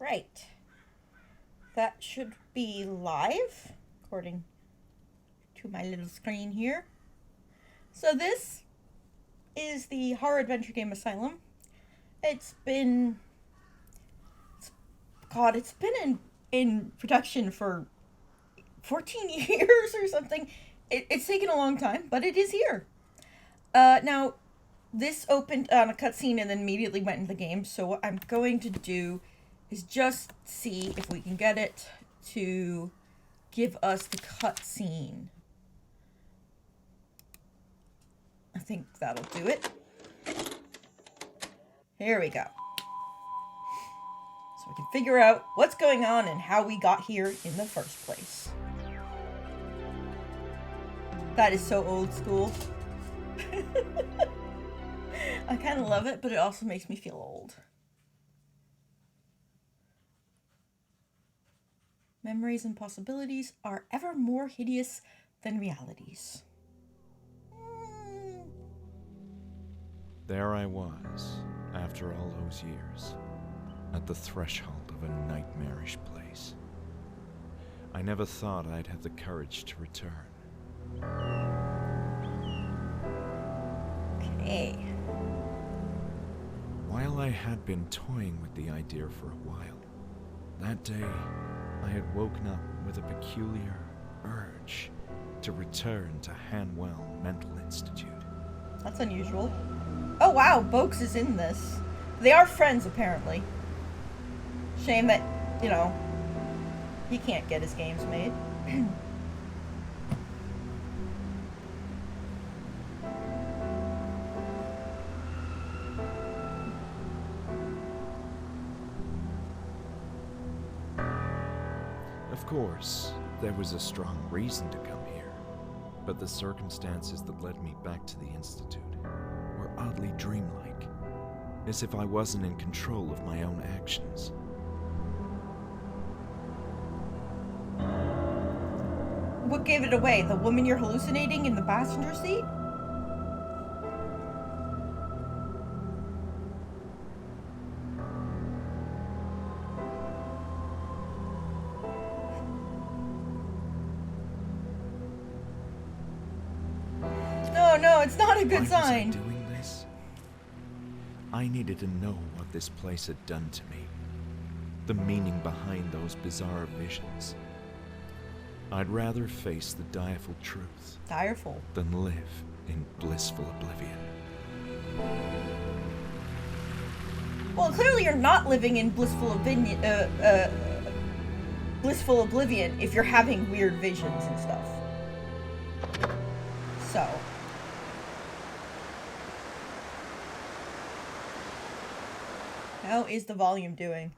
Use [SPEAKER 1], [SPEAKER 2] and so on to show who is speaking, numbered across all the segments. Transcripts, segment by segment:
[SPEAKER 1] Right. That should be live, according to my little screen here. So this is the horror adventure game Asylum. It's been... God, it's been in production for 14 years or something. It's taken a long time, but it is here. Now, this opened on a cutscene and then immediately went into the game. So what I'm going to do is just see if we can get it to give us the cutscene. I think that'll do it. Here we go. So we can figure out what's going on and how we got here in the first place. That is so old school. I kind of love it, but it also makes me feel old. Memories and possibilities are ever more hideous than realities.
[SPEAKER 2] There I was, after all those years, at the threshold of a nightmarish place. I never thought I'd have the courage to return.
[SPEAKER 1] Okay.
[SPEAKER 2] While I had been toying with the idea for a while, that day I had woken up with a peculiar urge to return to Hanwell Mental Institute.
[SPEAKER 1] That's unusual. Oh wow, Boakes is in this. They are friends, apparently. Shame that, he can't get his games made.
[SPEAKER 2] Of course, there was a strong reason to come here, but the circumstances that led me back to the Institute were oddly dreamlike, as if I wasn't in control of my own actions.
[SPEAKER 1] What gave it away? The woman you're hallucinating in the passenger seat? No, it's not a good sign.
[SPEAKER 2] Why was I doing this? I needed to know what this place had done to me, the meaning behind those bizarre visions. I'd rather face the direful truth than live in blissful oblivion.
[SPEAKER 1] Well, clearly you're not living in blissful oblivion if you're having weird visions and stuff. So. How is the volume doing?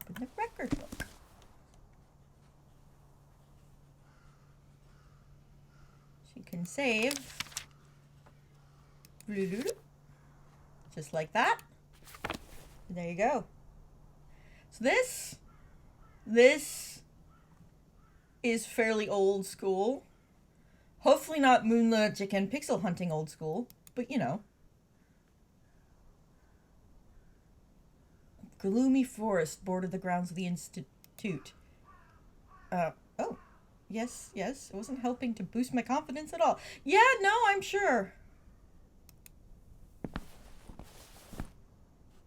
[SPEAKER 1] Open the record book. So you can save. Just like that. And there you go. So this is fairly old school. Hopefully not Moonlogic and pixel hunting old school, but Gloomy forest bordered the grounds of the Institute. Oh. Yes, it wasn't helping to boost my confidence at all. Yeah, no, I'm sure.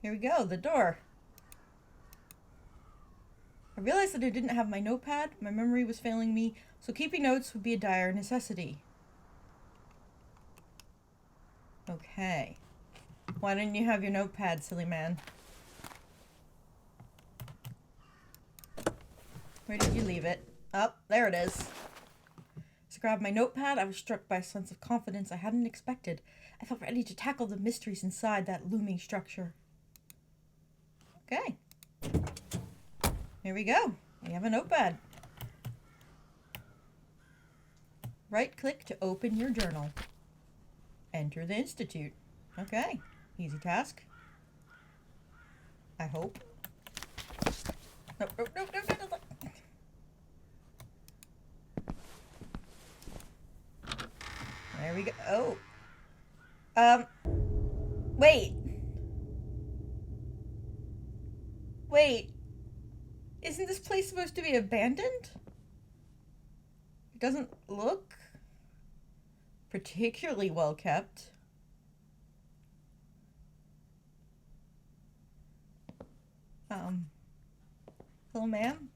[SPEAKER 1] Here we go, the door. I realized that I didn't have my notepad. My memory was failing me, so keeping notes would be a dire necessity. Okay. Why didn't you have your notepad, silly man? Where did you leave it? Oh, there it is. As I grabbed my notepad, I was struck by a sense of confidence I hadn't expected. I felt ready to tackle the mysteries inside that looming structure. Okay. Here we go. We have a notepad. Right-click to open your journal. Enter the Institute. Okay. Easy task. I hope. Nope. There we go. Oh. Wait. Wait, isn't this place supposed to be abandoned? It doesn't look particularly well kept. Hello, ma'am?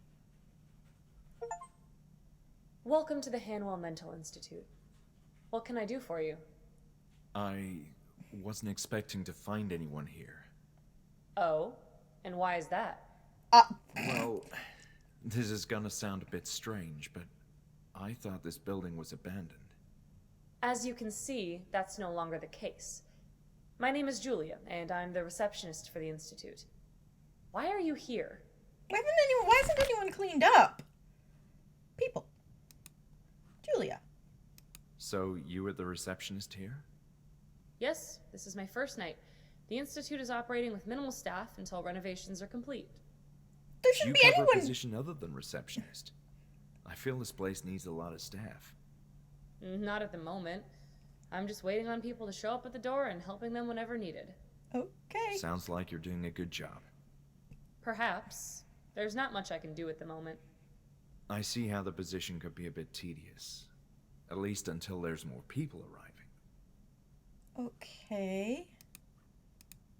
[SPEAKER 3] Welcome to the Hanwell Mental Institute. What can I do for you?
[SPEAKER 2] I wasn't expecting to find anyone here.
[SPEAKER 3] Oh? And why is that?
[SPEAKER 2] Well, this is gonna sound a bit strange, but I thought this building was abandoned.
[SPEAKER 3] As you can see, that's no longer the case. My name is Julia, and I'm the receptionist for the Institute. Why are you here?
[SPEAKER 1] Why hasn't anyone cleaned up? People. Julia.
[SPEAKER 2] So you were the receptionist here?
[SPEAKER 3] Yes, this is my first night. The Institute is operating with minimal staff until renovations are complete.
[SPEAKER 1] There
[SPEAKER 2] Do you
[SPEAKER 1] shouldn't be
[SPEAKER 2] cover a
[SPEAKER 1] anyone.
[SPEAKER 2] position other than receptionist? I feel this place needs a lot of staff.
[SPEAKER 3] Not at the moment. I'm just waiting on people to show up at the door and helping them whenever needed.
[SPEAKER 1] Okay.
[SPEAKER 2] Sounds like you're doing a good job.
[SPEAKER 3] Perhaps. There's not much I can do at the moment.
[SPEAKER 2] I see how the position could be a bit tedious. At least until there's more people arriving.
[SPEAKER 1] Okay.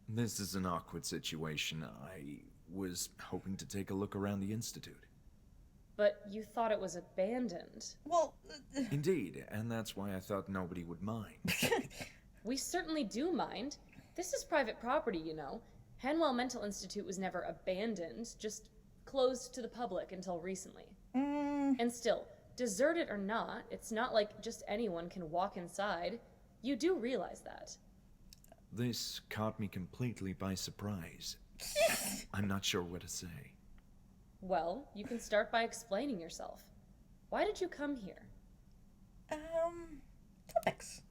[SPEAKER 2] This is an awkward situation. I was hoping to take a look around the Institute.
[SPEAKER 3] But you thought it was abandoned.
[SPEAKER 1] Well,
[SPEAKER 2] Indeed, and that's why I thought nobody would mind.
[SPEAKER 3] We certainly do mind. This is private property, you know. Hanwell Mental Institute was never abandoned, just closed to the public until recently. And still, deserted or not, it's not like just anyone can walk inside. You do realize that.
[SPEAKER 2] This caught me completely by surprise. I'm not sure what to say.
[SPEAKER 3] Well, you can start by explaining yourself. Why did you come here?
[SPEAKER 1] topics.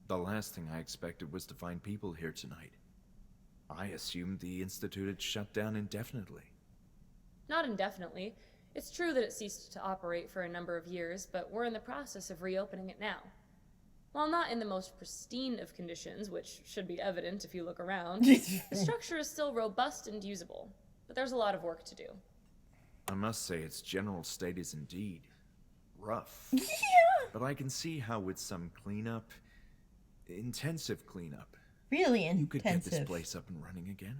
[SPEAKER 2] The last thing I expected was to find people here tonight. I assumed the Institute had shut down indefinitely.
[SPEAKER 3] Not indefinitely. It's true that it ceased to operate for a number of years, but we're in the process of reopening it now. While not in the most pristine of conditions, which should be evident if you look around, the structure is still robust and usable, but there's a lot of work to do.
[SPEAKER 2] I must say its general state is indeed rough.
[SPEAKER 1] Yeah.
[SPEAKER 2] But I can see how with some cleanup, intensive cleanup,
[SPEAKER 1] Really
[SPEAKER 2] you could get this
[SPEAKER 1] intensive.
[SPEAKER 2] place up and running again.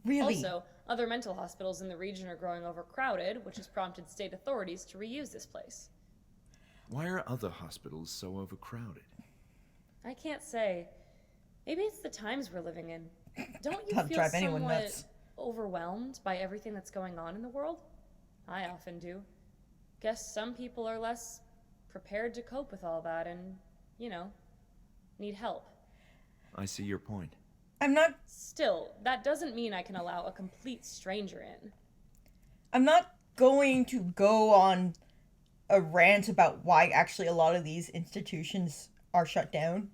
[SPEAKER 1] Really.
[SPEAKER 3] Also, other mental hospitals in the region are growing overcrowded, which has prompted state authorities to reuse this place.
[SPEAKER 2] Why are other hospitals so overcrowded?
[SPEAKER 3] I can't say. Maybe it's the times we're living in. Don't you
[SPEAKER 1] That'll
[SPEAKER 3] feel
[SPEAKER 1] drive anyone
[SPEAKER 3] somewhat
[SPEAKER 1] nuts.
[SPEAKER 3] overwhelmed by everything that's going on in the world? I often do. Guess some people are less prepared to cope with all that and, need help.
[SPEAKER 2] I see your point.
[SPEAKER 1] I'm
[SPEAKER 3] Still, that doesn't mean I can allow a complete stranger in.
[SPEAKER 1] not going to go on a rant about why actually a lot of these institutions are shut down.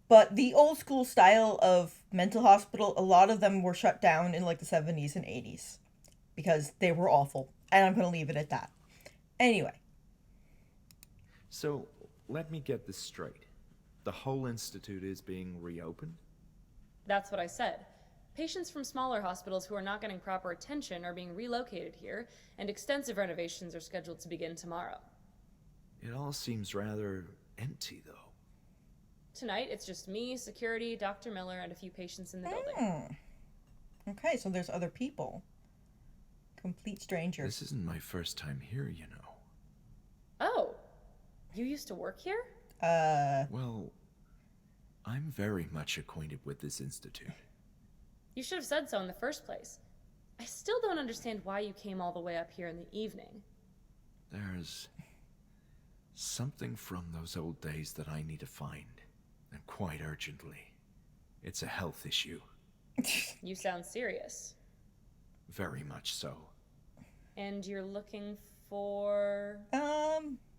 [SPEAKER 1] But the old school style of mental hospital, a lot of them were shut down in like the 70s and 80s because they were awful. And I'm going to leave it at that. Anyway.
[SPEAKER 2] So, let me get this straight. The whole institute is being reopened?
[SPEAKER 3] That's what I said. Patients from smaller hospitals who are not getting proper attention are being relocated here, and extensive renovations are scheduled to begin tomorrow.
[SPEAKER 2] It all seems rather empty, though.
[SPEAKER 3] Tonight, it's just me, security, Dr. Miller, and a few patients in the building.
[SPEAKER 1] Okay, so there's other people. Complete strangers.
[SPEAKER 2] This isn't my first time here, you know.
[SPEAKER 3] Oh, you used to work here?
[SPEAKER 2] Well, I'm very much acquainted with this institute.
[SPEAKER 3] You should have said so in the first place. I still don't understand why you came all the way up here in the evening.
[SPEAKER 2] There's something from those old days that I need to find, and quite urgently. It's a health issue.
[SPEAKER 3] You sound serious.
[SPEAKER 2] Very much so.
[SPEAKER 3] And you're looking for...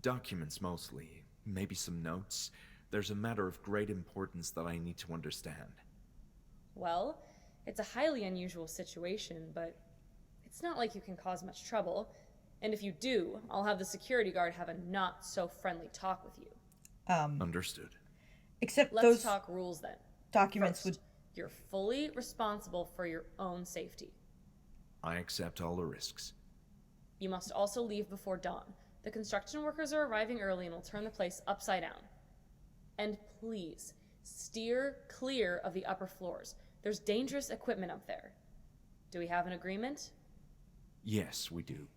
[SPEAKER 2] Documents mostly, maybe some notes. There's a matter of great importance that I need to understand.
[SPEAKER 3] Well, it's a highly unusual situation, but it's not like you can cause much trouble. And if you do, I'll have the security guard have a not-so-friendly talk with you.
[SPEAKER 2] Understood.
[SPEAKER 1] Except
[SPEAKER 3] Let's
[SPEAKER 1] those
[SPEAKER 3] talk rules then.
[SPEAKER 1] documents
[SPEAKER 3] First, You're fully responsible for your own safety.
[SPEAKER 2] I accept all the risks.
[SPEAKER 3] You must also leave before dawn. The construction workers are arriving early and will turn the place upside down. And please, steer clear of the upper floors. There's dangerous equipment up there. Do we have an agreement?
[SPEAKER 2] Yes, we do.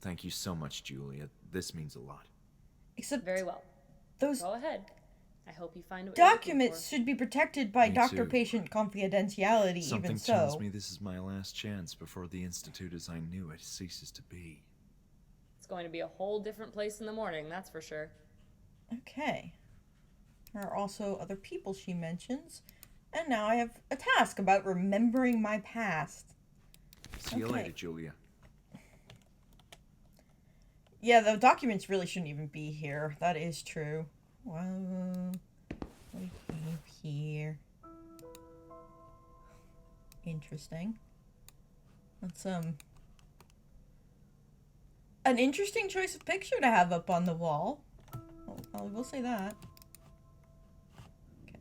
[SPEAKER 2] Thank you so much, Julia. This means a lot.
[SPEAKER 1] Except
[SPEAKER 3] Very well.
[SPEAKER 1] those
[SPEAKER 3] Go ahead. I hope you find what
[SPEAKER 1] documents should be protected by
[SPEAKER 2] Me
[SPEAKER 1] doctor-patient confidentiality.
[SPEAKER 2] Something
[SPEAKER 1] even so,
[SPEAKER 2] tells me this is my last chance before the Institute as I knew it ceases to be.
[SPEAKER 3] It's going to be a whole different place in the morning, that's for sure.
[SPEAKER 1] okay. There are also other people she mentions, and now I have a task about remembering my past.
[SPEAKER 2] See you
[SPEAKER 1] Okay.
[SPEAKER 2] later, Julia.
[SPEAKER 1] Yeah, the documents really shouldn't even be here. That is true. Well, what do we have here? Interesting. That's an interesting choice of picture to have up on the wall. I will say that. Okay.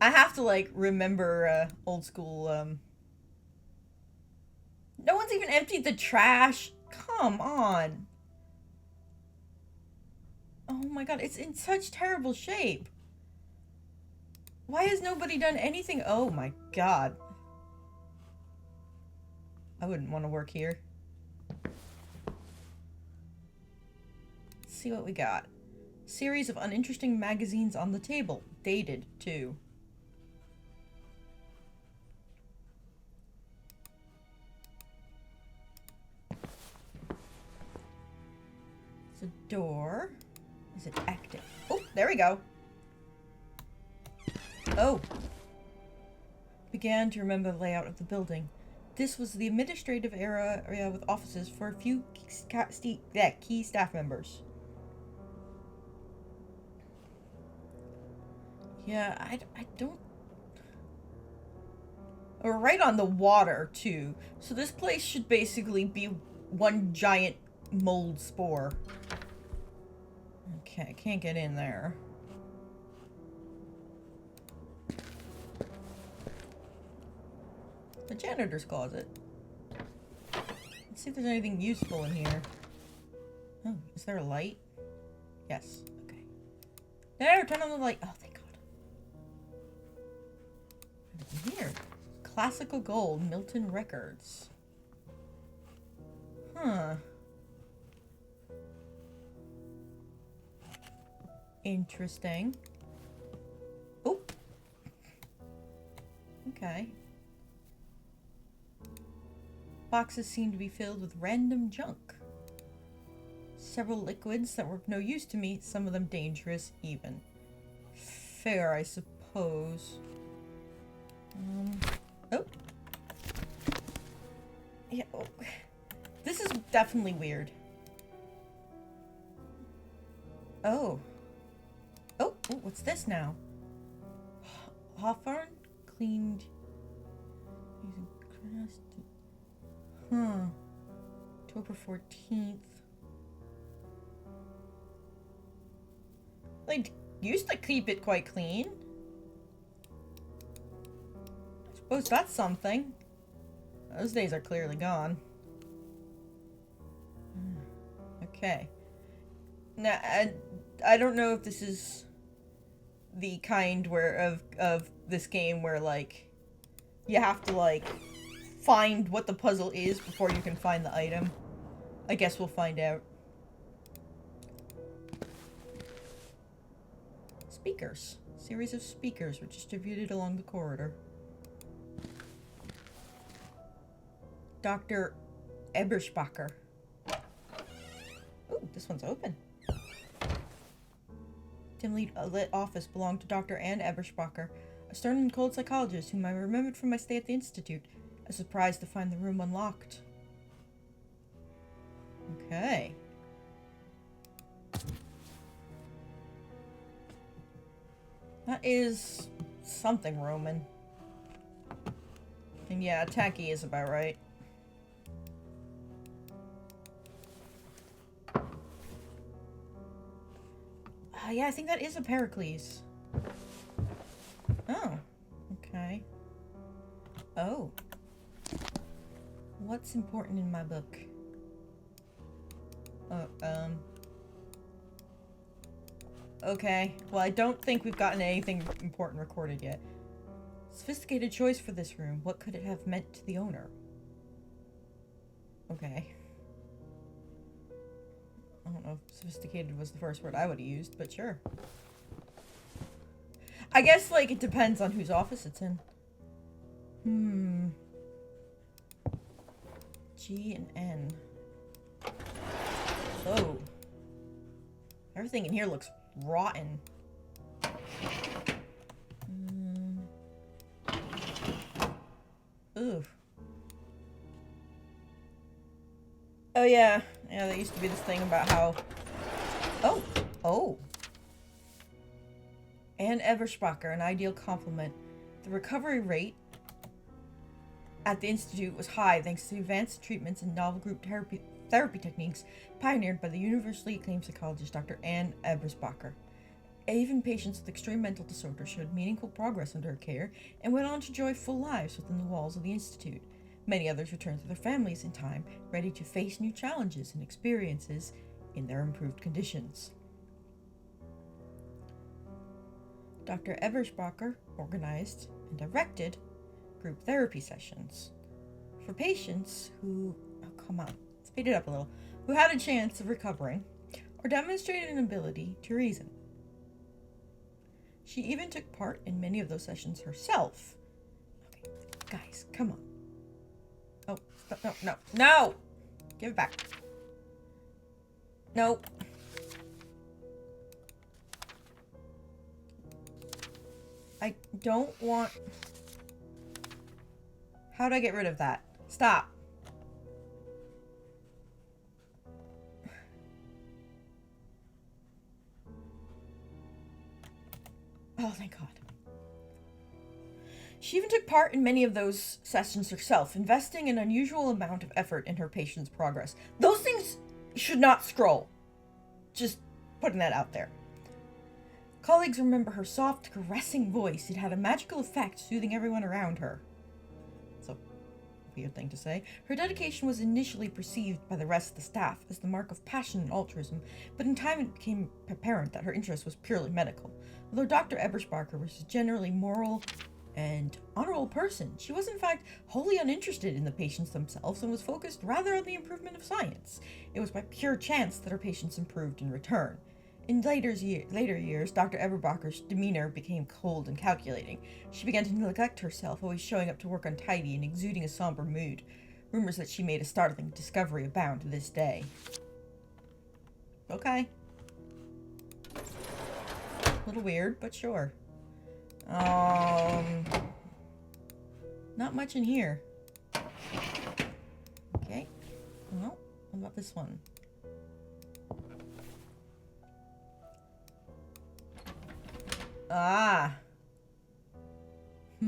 [SPEAKER 1] I have to like remember old school no one's even emptied the trash. Come on. Oh my god, it's in such terrible shape. Why has nobody done anything? Oh my god. I wouldn't want to work here. Let's see what we got. Series of uninteresting magazines on the table. Dated, too. It's a door. Is it active? Oh, there we go. Oh. Began to remember the layout of the building. This was the administrative area with offices for a few key staff members. Yeah, I don't... We're right on the water, too. So this place should basically be one giant mold spore. Okay, can't get in there. The janitor's closet. Let's see if there's anything useful in here. Oh, is there a light? Yes. Okay. There, turn on the light. Oh, thank God. Weird. Classical Gold, Milton Records. Huh. Interesting. Oh. Okay. Boxes seem to be filled with random junk. Several liquids that were of no use to me, some of them dangerous even. Fair, I suppose. Oh. Yeah, oh. This is definitely weird. Oh. Oh, what's this now? Hawthorne cleaned using grass. Huh. October 14th. They used to keep it quite clean. I suppose that's something. Those days are clearly gone. Okay. Now, I don't know if this is the kind where of this game where like you have to like find what the puzzle is before you can find the item. I guess we'll find out. Speakers. Series of speakers were distributed along the corridor. Dr. Eberspacher. Ooh, this one's open. Dimly lit office belonged to Dr. Ann Eberspacher, a stern and cold psychologist whom I remembered from my stay at the Institute. I was surprised to find the room unlocked. Okay. That is something Roman. And yeah, tacky is about right. Yeah, I think that is a Pericles. Oh, okay. Oh. What's important in my book? Okay. Well, I don't think we've gotten anything important recorded yet. Sophisticated choice for this room. What could it have meant to the owner? Okay. I don't know if sophisticated was the first word I would have used, but sure. I guess, like, it depends on whose office it's in. G and N. Oh. Everything in here looks rotten. Ooh. Oh yeah. Yeah, there used to be this thing about how... Oh. Oh. Anne Eberspacher, an ideal complement. The recovery rate at the Institute was high thanks to advanced treatments and novel group therapy techniques pioneered by the universally acclaimed psychologist Dr. Anne Eberspacher. Even patients with extreme mental disorder showed meaningful progress under her care and went on to enjoy full lives within the walls of the Institute. Many others returned to their families in time, ready to face new challenges and experiences in their improved conditions. Dr. Eberspacher organized and directed group therapy sessions for patients who, oh come on, speed it up a little, who had a chance of recovering or demonstrated an ability to reason. She even took part in many of those sessions herself. Okay, guys, come on. Oh, stop, no! Give it back. No. I don't want... How do I get rid of that? Stop. Oh, thank God. She even took part in many of those sessions herself, investing an unusual amount of effort in her patient's progress. Those things should not scroll. Just putting that out there. Colleagues remember her soft, caressing voice. It had a magical effect, soothing everyone around her. It's a weird thing to say. Her dedication was initially perceived by the rest of the staff as the mark of passion and altruism, but in time it became apparent that her interest was purely medical. Although Dr. Eberspacher was a generally moral and honorable person, she was in fact wholly uninterested in the patients themselves and was focused rather on the improvement of science. It was by pure chance that her patients improved in return. In later years, Dr. Eberspacher's demeanor became cold and calculating. She began to neglect herself, always showing up to work untidy and exuding a somber mood. Rumors that she made a startling discovery abound to this day. Okay. A little weird, but sure. Not much in here. Okay. Well, what about this one? Ah. So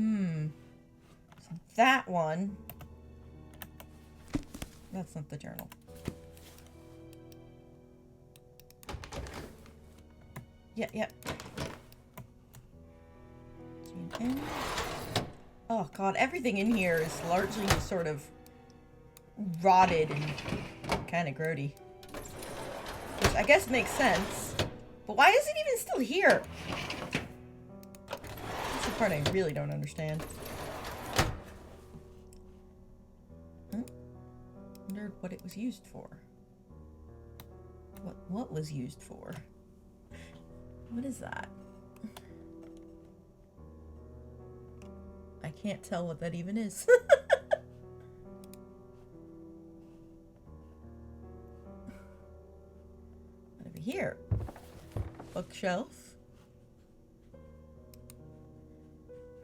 [SPEAKER 1] that one. That's not the journal. Yeah. G&N. Oh god, everything in here is largely just sort of rotted and kind of grody. Which I guess makes sense. But why is it even still here? That's the part I really don't understand. Wondered what it was used for. What was used for? What is that? I can't tell what that even is. Over here. Bookshelf.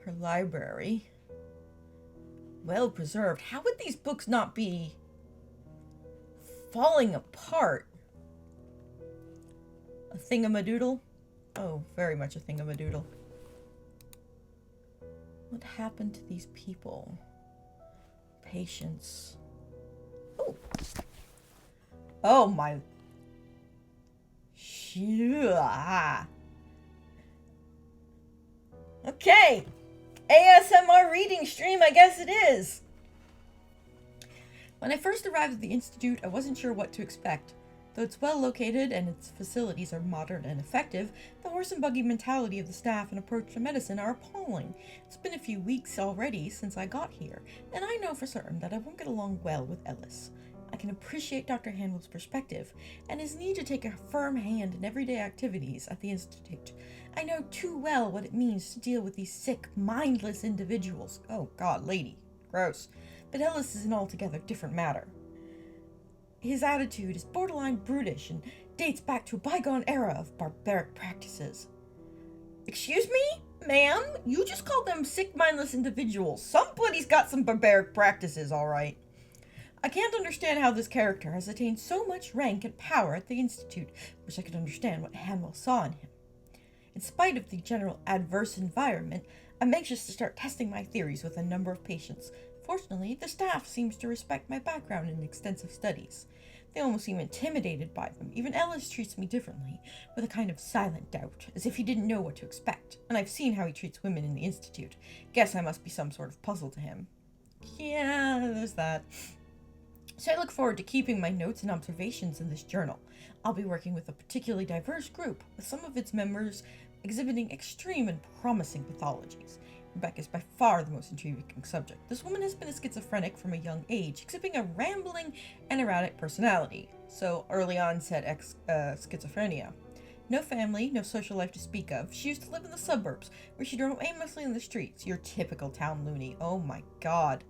[SPEAKER 1] Her library. Well preserved. How would these books not be falling apart? A thingamadoodle? Oh, very much a thingamadoodle. What happened to these people? Patience. Oh. Oh my. Okay. ASMR reading stream, I guess it is! When I first arrived at the Institute, I wasn't sure what to expect. Though it's well located and its facilities are modern and effective, the horse and buggy mentality of the staff and approach to medicine are appalling. It's been a few weeks already since I got here, and I know for certain that I won't get along well with Ellis. I can appreciate Dr. Hanwell's perspective and his need to take a firm hand in everyday activities at the Institute. I know too well what it means to deal with these sick, mindless individuals. Oh God, lady. Gross. But Ellis is an altogether different matter. His attitude is borderline brutish and dates back to a bygone era of barbaric practices. Excuse me? Ma'am? You just called them sick, mindless individuals. Somebody's got some barbaric practices, alright. I can't understand how this character has attained so much rank and power at the Institute. Wish I could understand what Hanwell saw in him. In spite of the general adverse environment, I'm anxious to start testing my theories with a number of patients. Fortunately, the staff seems to respect my background in extensive studies. They almost seem intimidated by them. Even Ellis treats me differently, with a kind of silent doubt, as if he didn't know what to expect. And I've seen how he treats women in the Institute. Guess I must be some sort of puzzle to him. Yeah, there's that. So I look forward to keeping my notes and observations in this journal. I'll be working with a particularly diverse group, with some of its members exhibiting extreme and promising pathologies. Rebecca is by far the most intriguing subject. This woman has been a schizophrenic from a young age, exhibiting a rambling and erratic personality. So early onset schizophrenia. No family, no social life to speak of. She used to live in the suburbs, where she drove aimlessly in the streets. Your typical town loony. Oh my God.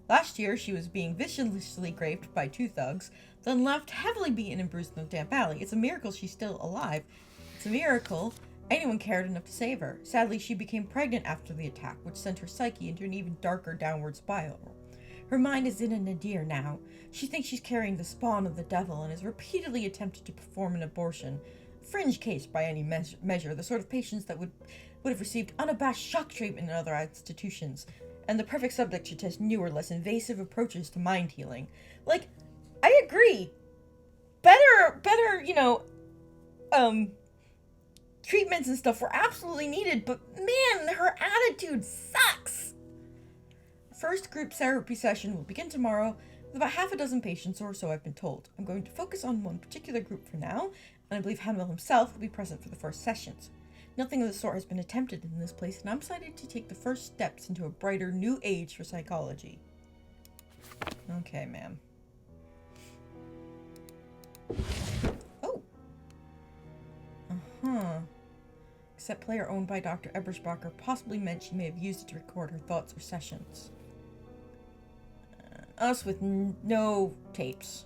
[SPEAKER 1] Last year, she was being viciously raped by two thugs, then left heavily beaten and bruised in the damp alley. It's a miracle she's still alive. It's a miracle anyone cared enough to save her. Sadly, she became pregnant after the attack, which sent her psyche into an even darker downward spiral. Her mind is in a nadir now. She thinks she's carrying the spawn of the devil and has repeatedly attempted to perform an abortion. A fringe case by any measure, the sort of patients that would have received unabashed shock treatment in other institutions, and the perfect subject to test newer, less invasive approaches to mind healing. Like, I agree. Better, treatments and stuff were absolutely needed, but man, her attitude sucks! First group therapy session will begin tomorrow with about half a dozen patients or so, I've been told. I'm going to focus on one particular group for now, and I believe Hanwell himself will be present for the first sessions. Nothing of the sort has been attempted in this place, and I'm excited to take the first steps into a brighter new age for psychology. Okay, ma'am. Oh! Uh-huh. Except player owned by Dr. Eberspacher possibly meant she may have used it to record her thoughts or sessions. Us with no tapes.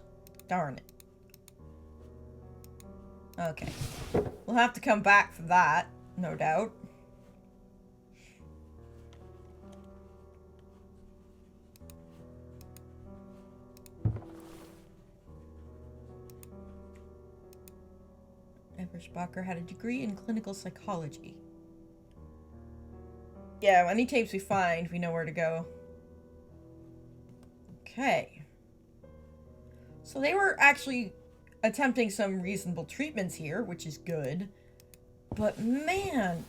[SPEAKER 1] Darn it. Okay. We'll have to come back for that, no doubt. Eberspacher had a degree in clinical psychology. Yeah, any tapes we find, we know where to go. Okay. So they were actually attempting some reasonable treatments here, which is good. But man,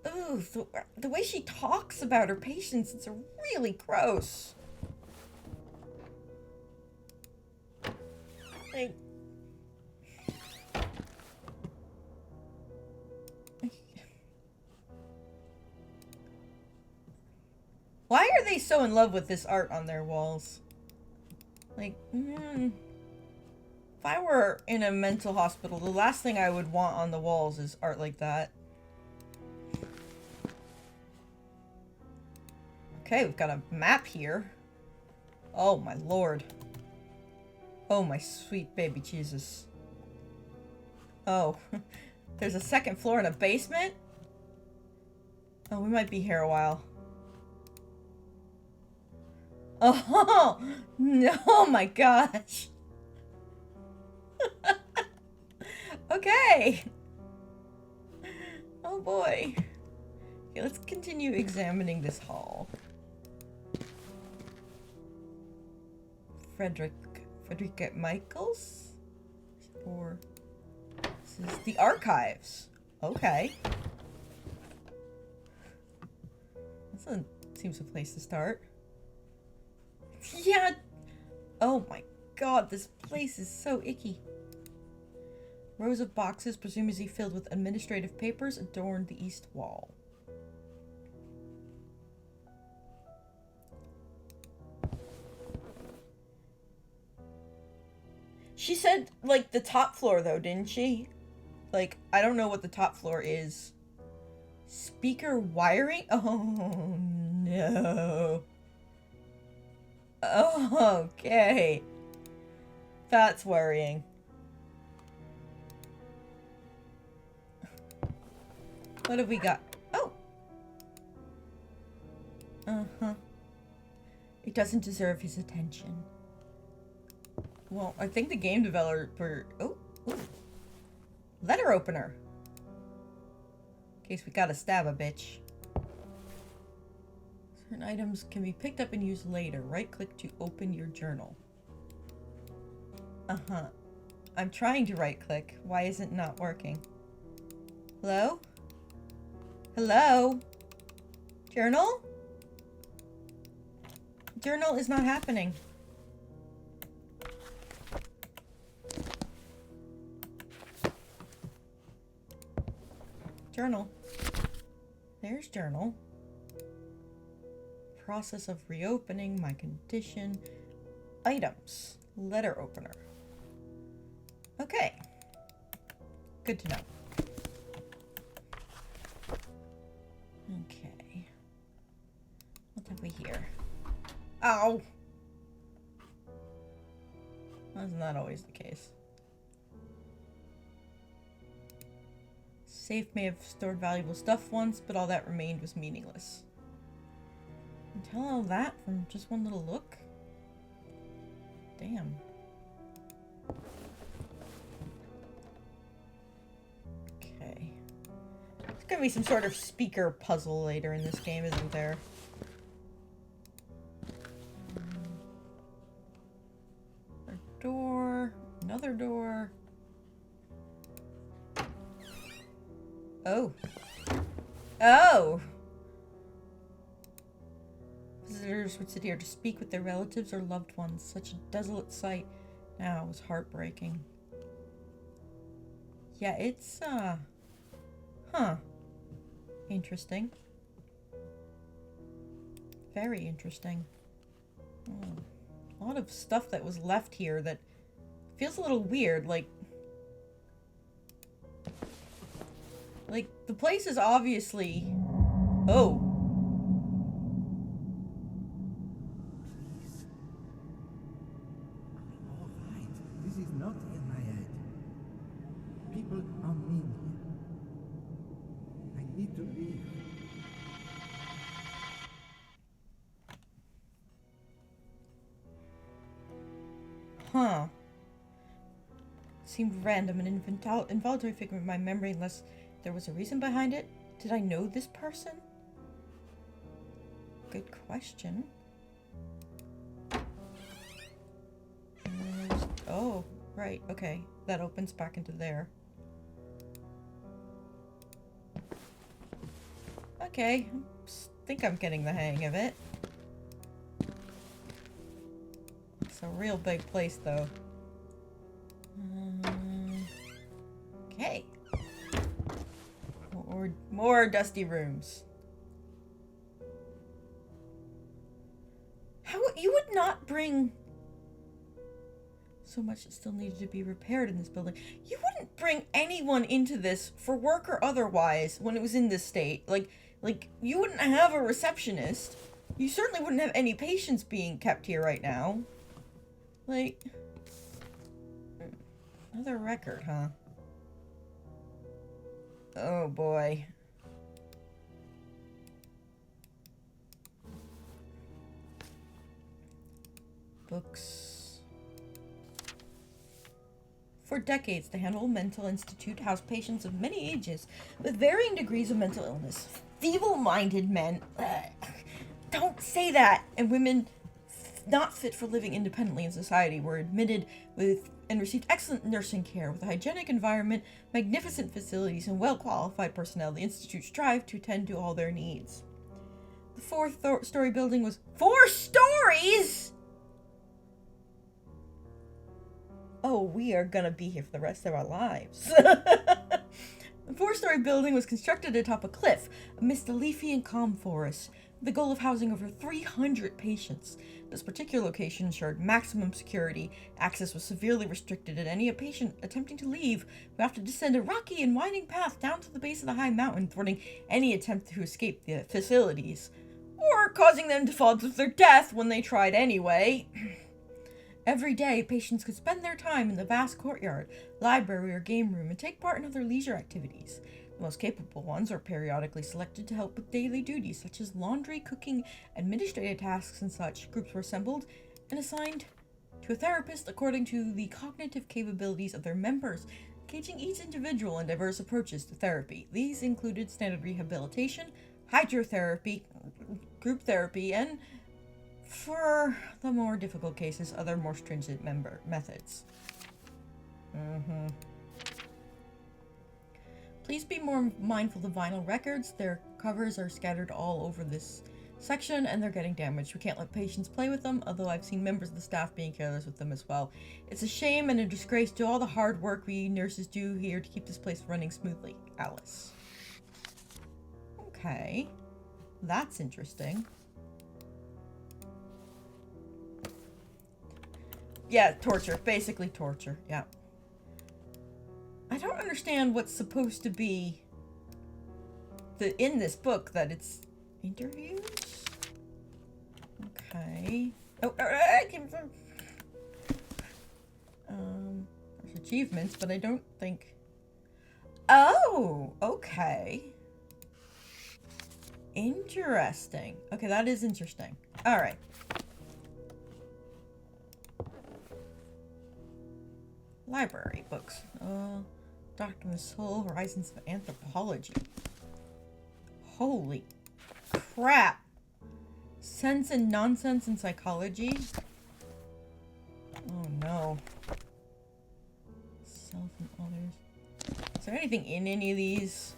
[SPEAKER 1] ooh, the way she talks about her patients, it's really gross. Like, why are they so in love with this art on their walls? Like, if I were in a mental hospital, the last thing I would want on the walls is art like that. Okay, we've got a map here. Oh my lord. Oh my sweet baby Jesus. Oh, there's a second floor and a basement? Oh, we might be here a while. Oh, no, oh my gosh. Okay. Oh boy. Okay, let's continue examining this hall. Frederica Michaels? Or this is the archives. Okay. This seems a place to start. Yeah. Oh my god, this place is so icky. Rows of boxes, presumably filled with administrative papers, adorned the east wall. She said, like, the top floor, though, didn't she? Like, I don't know what the top floor is. Speaker wiring? Oh, no. Oh, okay. That's worrying. What have we got? Oh! Uh-huh. It doesn't deserve his attention. Well, I think the game developer... Oh! Ooh. Letter opener. In case we gotta stab a bitch. Certain items can be picked up and used later. Right-click to open your journal. Uh-huh. I'm trying to right-click. Why isn't it not working? Hello? Hello? Journal? Journal is not happening. Journal. There's journal. Process of reopening, my condition. Items. Letter opener. Okay. Good to know. Okay. What have we here? Ow! Isn't that always the case? Safe may have stored valuable stuff once, but all that remained was meaningless. You can tell all that from just one little look? Damn. Okay. There's gonna be some sort of speaker puzzle later in this game, isn't there? A door. Another door. Oh. Oh! Visitors would sit here to speak with their relatives or loved ones. Such a desolate sight. Now it was heartbreaking. Yeah, it's, huh. Interesting. Very interesting. Oh. A lot of stuff that was left here that feels a little weird, like, the place is obviously... Oh.
[SPEAKER 4] Please. I'm all right. This is not in my head. People are mean here. I need to leave.
[SPEAKER 1] Huh. Seemed random, an involuntary figment of my memory unless there was a reason behind it. Did I know this person? Good question. Oh, right, okay. That opens back into there. Okay, think I'm getting the hang of it. It's a real big place, though. Okay. More dusty rooms. How you would not bring so much that still needed to be repaired in this building. You wouldn't bring anyone into this for work or otherwise when it was in this state. Like you wouldn't have a receptionist. You certainly wouldn't have any patients being kept here right now. Like, another record, huh? Oh boy. Books. For decades, the Hannibal Mental Institute housed patients of many ages with varying degrees of mental illness. Feeble-minded men. Don't say that! And women not fit for living independently in society were admitted with and received excellent nursing care with a hygienic environment, magnificent facilities, and well-qualified personnel. The Institute strived to attend to all their needs. The fourth-story building was 4 stories? Oh, we are gonna be here for the rest of our lives. The 4-story building was constructed atop a cliff amidst a leafy and calm forest, with the goal of housing over 300 patients. This particular location ensured maximum security. Access was severely restricted, and any patient attempting to leave would have to descend a rocky and winding path down to the base of the high mountain, thwarting any attempt to escape the facilities, or causing them to fall to their death when they tried anyway. Every day, patients could spend their time in the vast courtyard, library, or game room and take part in other leisure activities. The most capable ones are periodically selected to help with daily duties such as laundry, cooking, administrative tasks, and such. Groups were assembled and assigned to a therapist according to the cognitive capabilities of their members, engaging each individual in diverse approaches to therapy. These included standard rehabilitation, hydrotherapy, group therapy, and, for the more difficult cases, other more stringent methods. Please be more mindful of vinyl records. Their covers are scattered all over this section and they're getting damaged. We can't let patients play with them, although I've seen members of the staff being careless with them as well. It's a shame and a disgrace to all the hard work we nurses do here to keep this place running smoothly. Alice. Okay. That's interesting. Yeah, torture. Basically torture. Yeah. I don't understand what's supposed to be in this book, that it's interviews? Okay. Oh, I came from... there's achievements, but I don't think... Oh, okay. Interesting. Okay, that is interesting. Alright. Library books. Doctor of Soul, Horizons of Anthropology. Holy crap. Sense and Nonsense in Psychology. Oh no. Self and Others. Is there anything in any of these?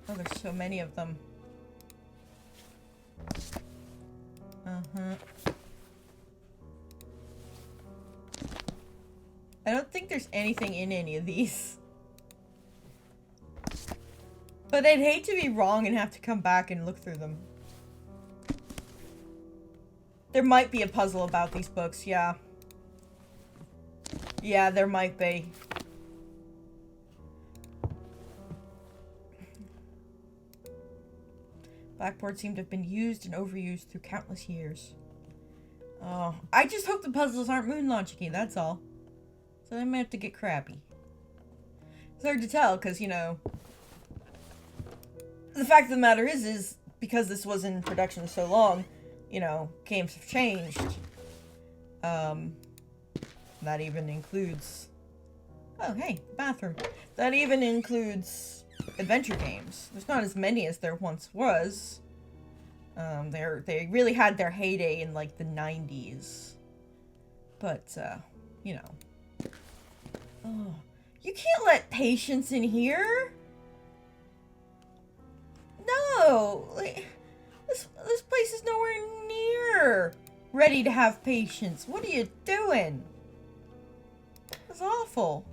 [SPEAKER 1] Oh, there's so many of them. I don't think there's anything in any of these. But I'd hate to be wrong and have to come back and look through them. There might be a puzzle about these books, yeah. Yeah, there might be. Blackboards seem to have been used and overused through countless years. Oh, I just hope the puzzles aren't moon launching, that's all. So I might have to get crappy. It's hard to tell, because, you know... The fact of the matter is because this was in production so long, you know, games have changed. That even includes... Oh, hey, bathroom. That even includes adventure games. There's not as many as there once was. They really had their heyday in, like, the 90s. But, you know. Oh, you can't let patients in here! No! Like, this place is nowhere near ready to have patients. What are you doing? That's awful.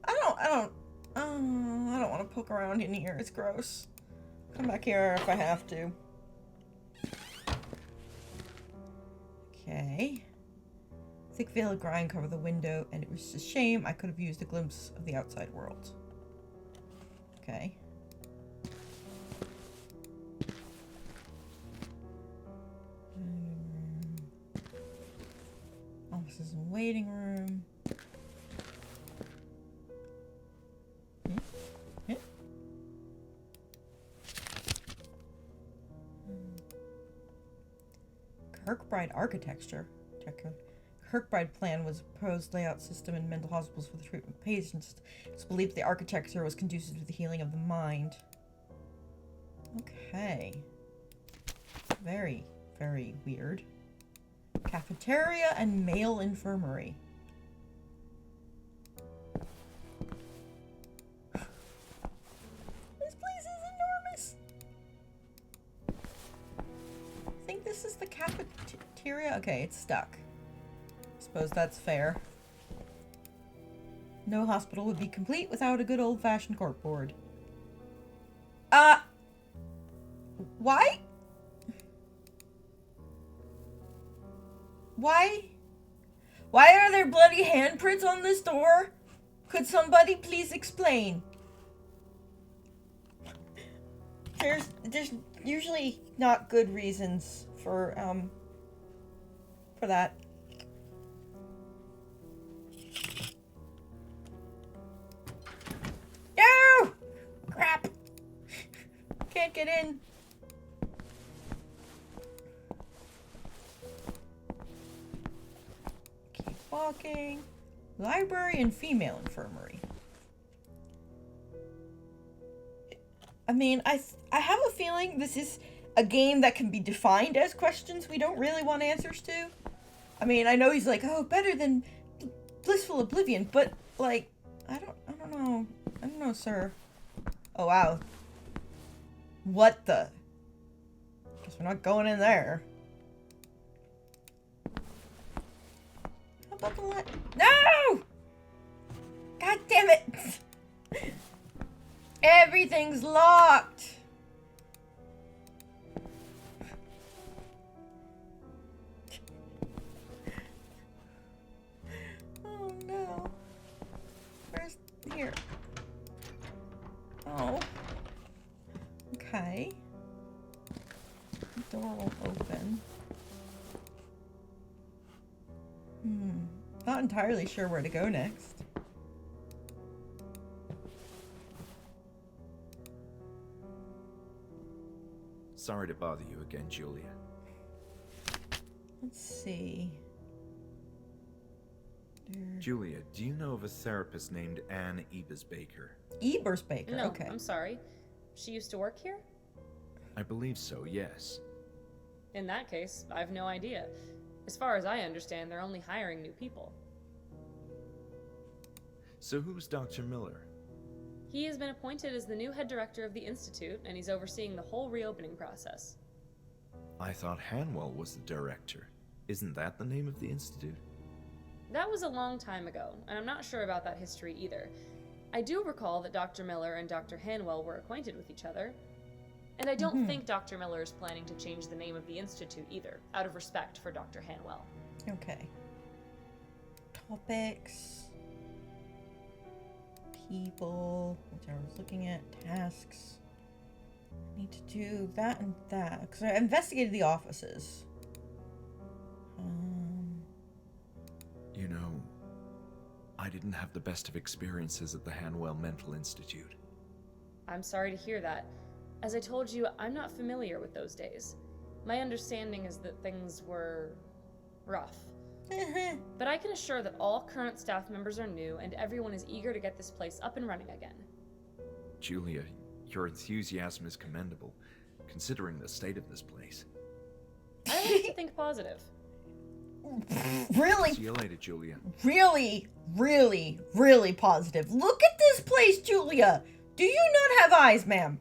[SPEAKER 1] I don't want to poke around in here. It's gross. Come back here if I have to. Okay. Thick veil of grime covered the window, and it was a shame I could have used a glimpse of the outside world. Okay. Offices and waiting room. Kirkbride architecture. Kirkbride plan was a proposed layout system in mental hospitals for the treatment of patients. It's believed the architecture was conducive to the healing of the mind. Okay. Very, very weird. Cafeteria and male infirmary. This place is enormous. I think this is the cafeteria. Okay, it's stuck. Suppose that's fair. No hospital would be complete without a good old-fashioned corkboard. Why? Why are there bloody handprints on this door? Could somebody please explain? There's usually not good reasons for that. No! Crap! Can't get in. Keep walking. Library and female infirmary. I mean, I have a feeling this is a game that can be defined as questions we don't really want answers to. I mean, I know he's like, oh, better than Blissful Oblivion, but like, I don't know, sir. Oh wow. What the? Guess we're not going in there. How about the No! God damn it! Everything's locked! Oh no. Where's here? Oh. Okay. The door won't open. Not entirely sure where to go next.
[SPEAKER 2] Sorry to bother you again, Julia.
[SPEAKER 1] Let's see.
[SPEAKER 2] Julia, do you know of a therapist named Anne Ebersbaker?
[SPEAKER 1] Ebersbaker,
[SPEAKER 3] No,
[SPEAKER 1] okay.
[SPEAKER 3] I'm sorry. She used to work here?
[SPEAKER 2] I believe so, yes.
[SPEAKER 3] In that case, I've no idea. As far as I understand, they're only hiring new people.
[SPEAKER 2] So who's Dr. Miller?
[SPEAKER 3] He has been appointed as the new head director of the Institute, and he's overseeing the whole reopening process.
[SPEAKER 2] I thought Hanwell was the director. Isn't that the name of the institute?
[SPEAKER 3] That was a long time ago, and I'm not sure about that history either. I do recall that Dr. Miller and Dr. Hanwell were acquainted with each other. And I don't think Dr. Miller is planning to change the name of the Institute either, out of respect for Dr. Hanwell.
[SPEAKER 1] Okay. Topics. People. Which I was looking at. Tasks. I need to do that and that. Because I investigated the offices.
[SPEAKER 2] You know, I didn't have the best of experiences at the Hanwell Mental Institute.
[SPEAKER 3] I'm sorry to hear that. As I told you, I'm not familiar with those days. My understanding is that things were rough. But I can assure that all current staff members are new and everyone is eager to get this place up and running again.
[SPEAKER 2] Julia, your enthusiasm is commendable, considering the state of this place.
[SPEAKER 3] I like to think positive.
[SPEAKER 1] Really?
[SPEAKER 2] See you later, Julia.
[SPEAKER 1] Really, really, really positive. Look at this place, Julia! Do you not have eyes, ma'am?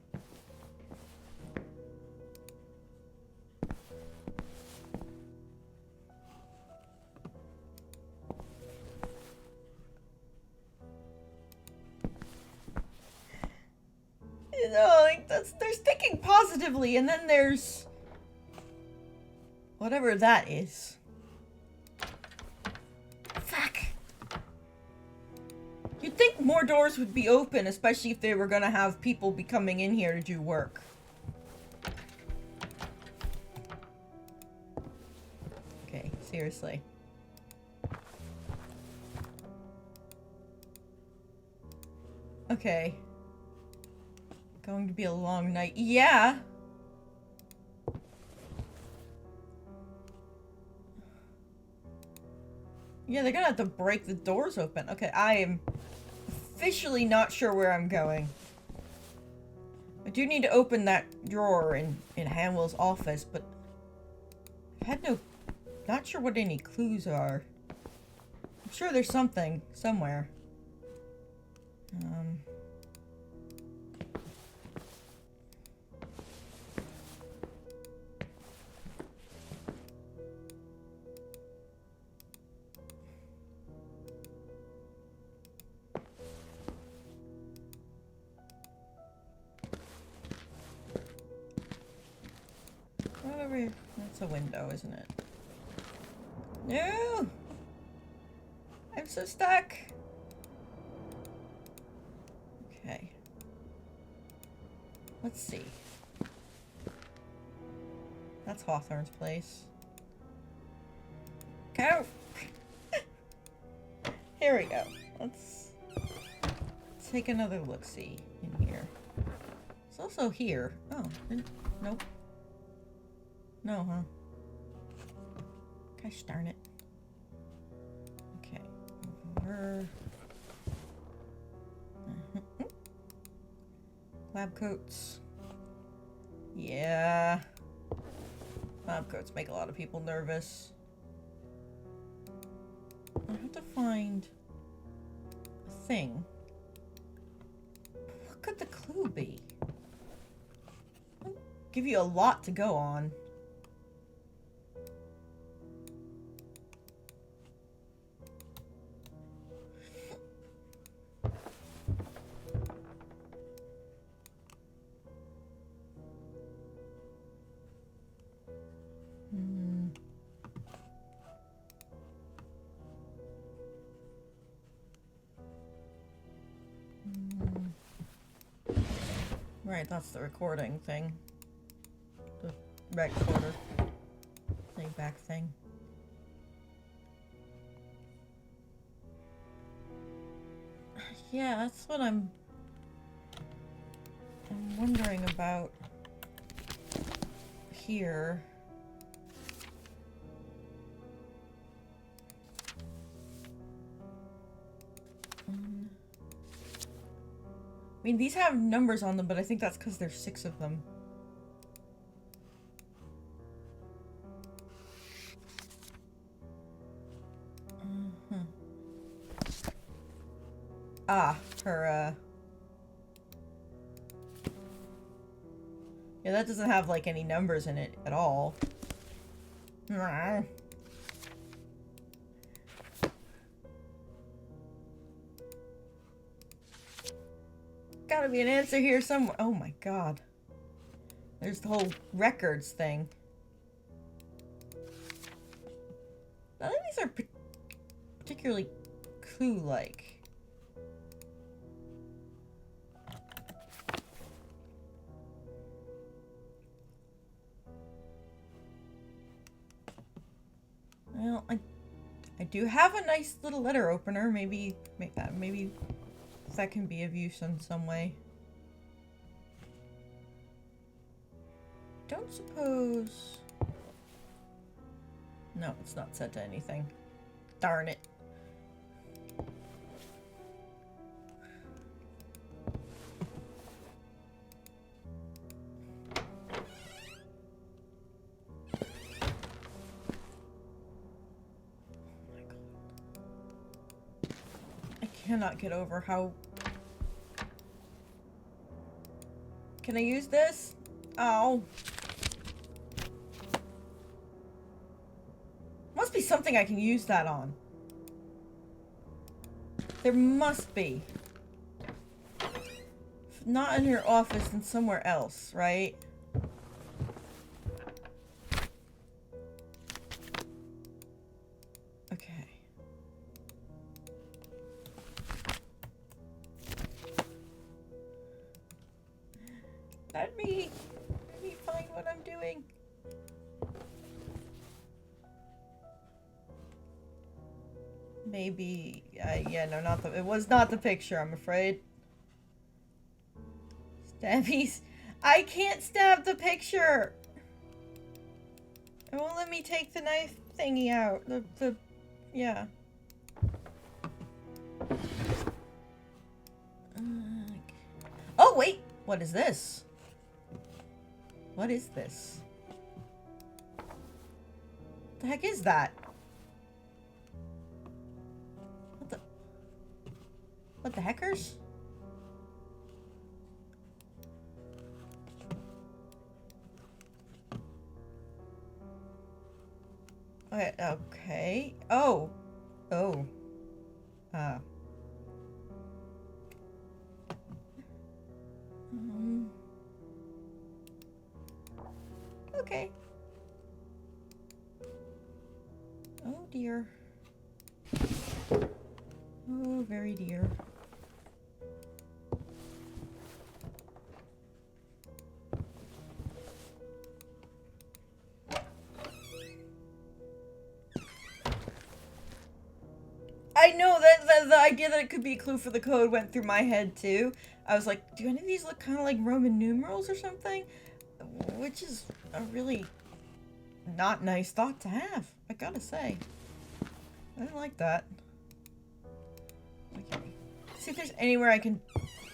[SPEAKER 1] You know, like, there's thinking positively, and then there's whatever that is. Fuck. You'd think more doors would be open, especially if they were gonna have people be coming in here to do work. Okay, seriously. Okay. Going to be a long night. Yeah. Yeah, they're gonna have to break the doors open. Okay, I am officially not sure where I'm going. I do need to open that drawer in Hanwell's office, but I've had no not sure what any clues are. I'm sure there's something somewhere. Whatever. That's a window, isn't it? No! I'm so stuck. Okay. Let's see. That's Hawthorne's place. Go! Here we go. Let's take another look-see in here. It's also here. Oh, nope. No, huh? Gosh darn it. Okay. Over. Lab coats. Yeah. Lab coats make a lot of people nervous. I have to find a thing. What could the clue be? I'll give you a lot to go on. Right, that's the recording thing. The recorder. Playback thing. Yeah, that's what I'm wondering about here. I mean, these have numbers on them, but I think that's because there's 6 of them. Ah, her, yeah, that doesn't have, like, any numbers in it at all. Gotta be an answer here somewhere. Oh my god. There's the whole records thing. None of these are particularly clue-like. Well, I do have a nice little letter opener. Maybe that can be of use in some way. Don't suppose... No, it's not set to anything. Darn it. Cannot get over how... Can I use this? Oh. Must be something I can use that on. There must be. If not in your office, then somewhere else, right? Okay. Let me find what I'm doing. Maybe, yeah, no, it was not the picture, I'm afraid. Stabbies. I can't stab the picture. It won't let me take the knife thingy out. Yeah. Oh, wait. What is this? What is this? What the heck is that? What the heckers? Okay, okay. Oh. Oh. Okay. Oh dear. Oh, very dear. I know that the idea that it could be a clue for the code went through my head too. I was like, do any of these look kind of like Roman numerals or something? Which is a really not nice thought to have, I gotta say. I don't like that. Okay. See if there's anywhere I can...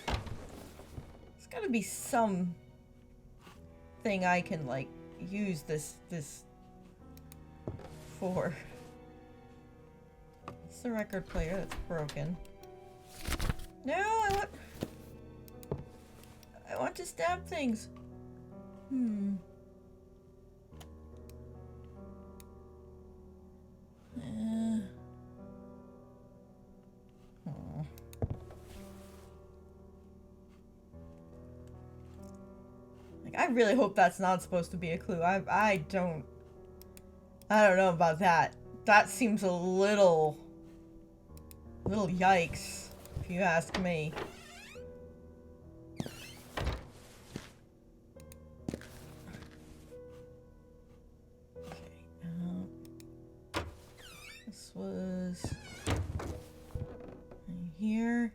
[SPEAKER 1] There's gotta be some thing I can, like, use this for. It's the record player that's broken. No, I want to stab things. Like, I really hope that's not supposed to be a clue. I don't know about that. That seems a little yikes, if you ask me. This was in here.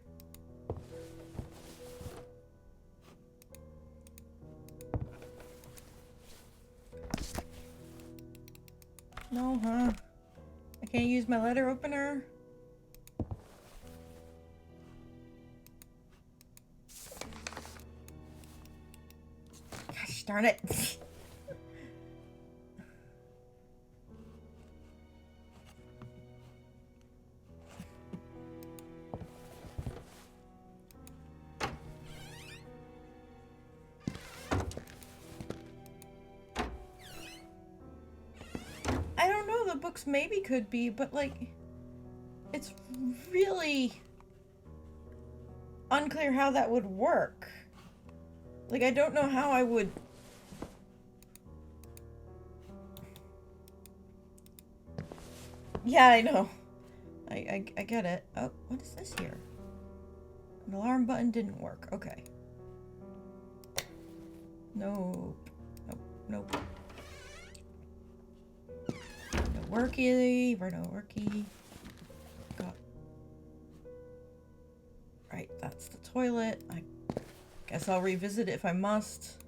[SPEAKER 1] No, huh? I can't use my letter opener. Gosh darn it. I don't know, the books maybe could be, but like, it's really unclear how that would work. Like, I don't know how I would... Yeah, I know. I get it. Oh, what is this here? An alarm button didn't work. Okay. Nope. Nope. Nope. No worky. No worky. Got... Right, that's the toilet. I guess I'll revisit it if I must.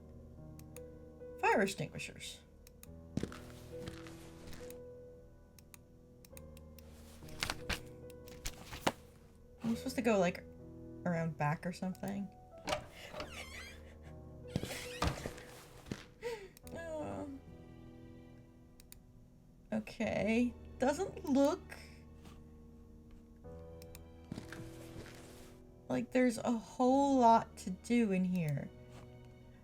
[SPEAKER 1] Fire extinguishers. I'm supposed to go, like, around back or something. Oh. Okay. Doesn't look like there's a whole lot to do in here.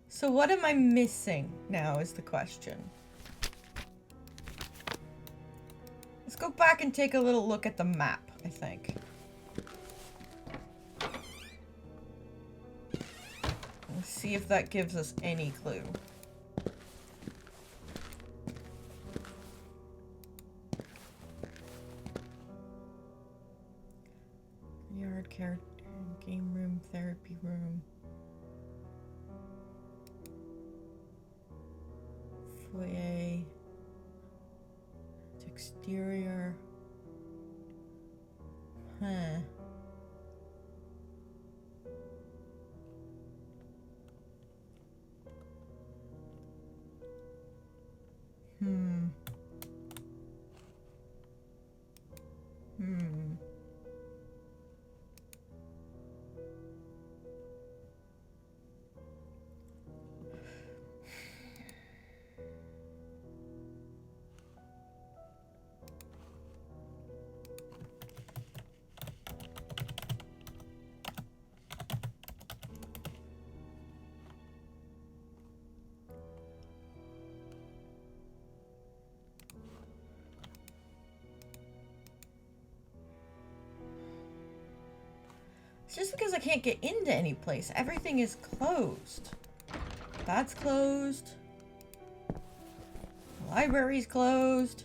[SPEAKER 1] So what am I missing now is the question. Let's go back and take a little look at the map, I think. Let's see if that gives us any clue. Yard, character, game room, therapy room. Foyer. Exterior. Huh. Hmm. just because I can't get into any place. Everything is closed. That's closed. The library's closed.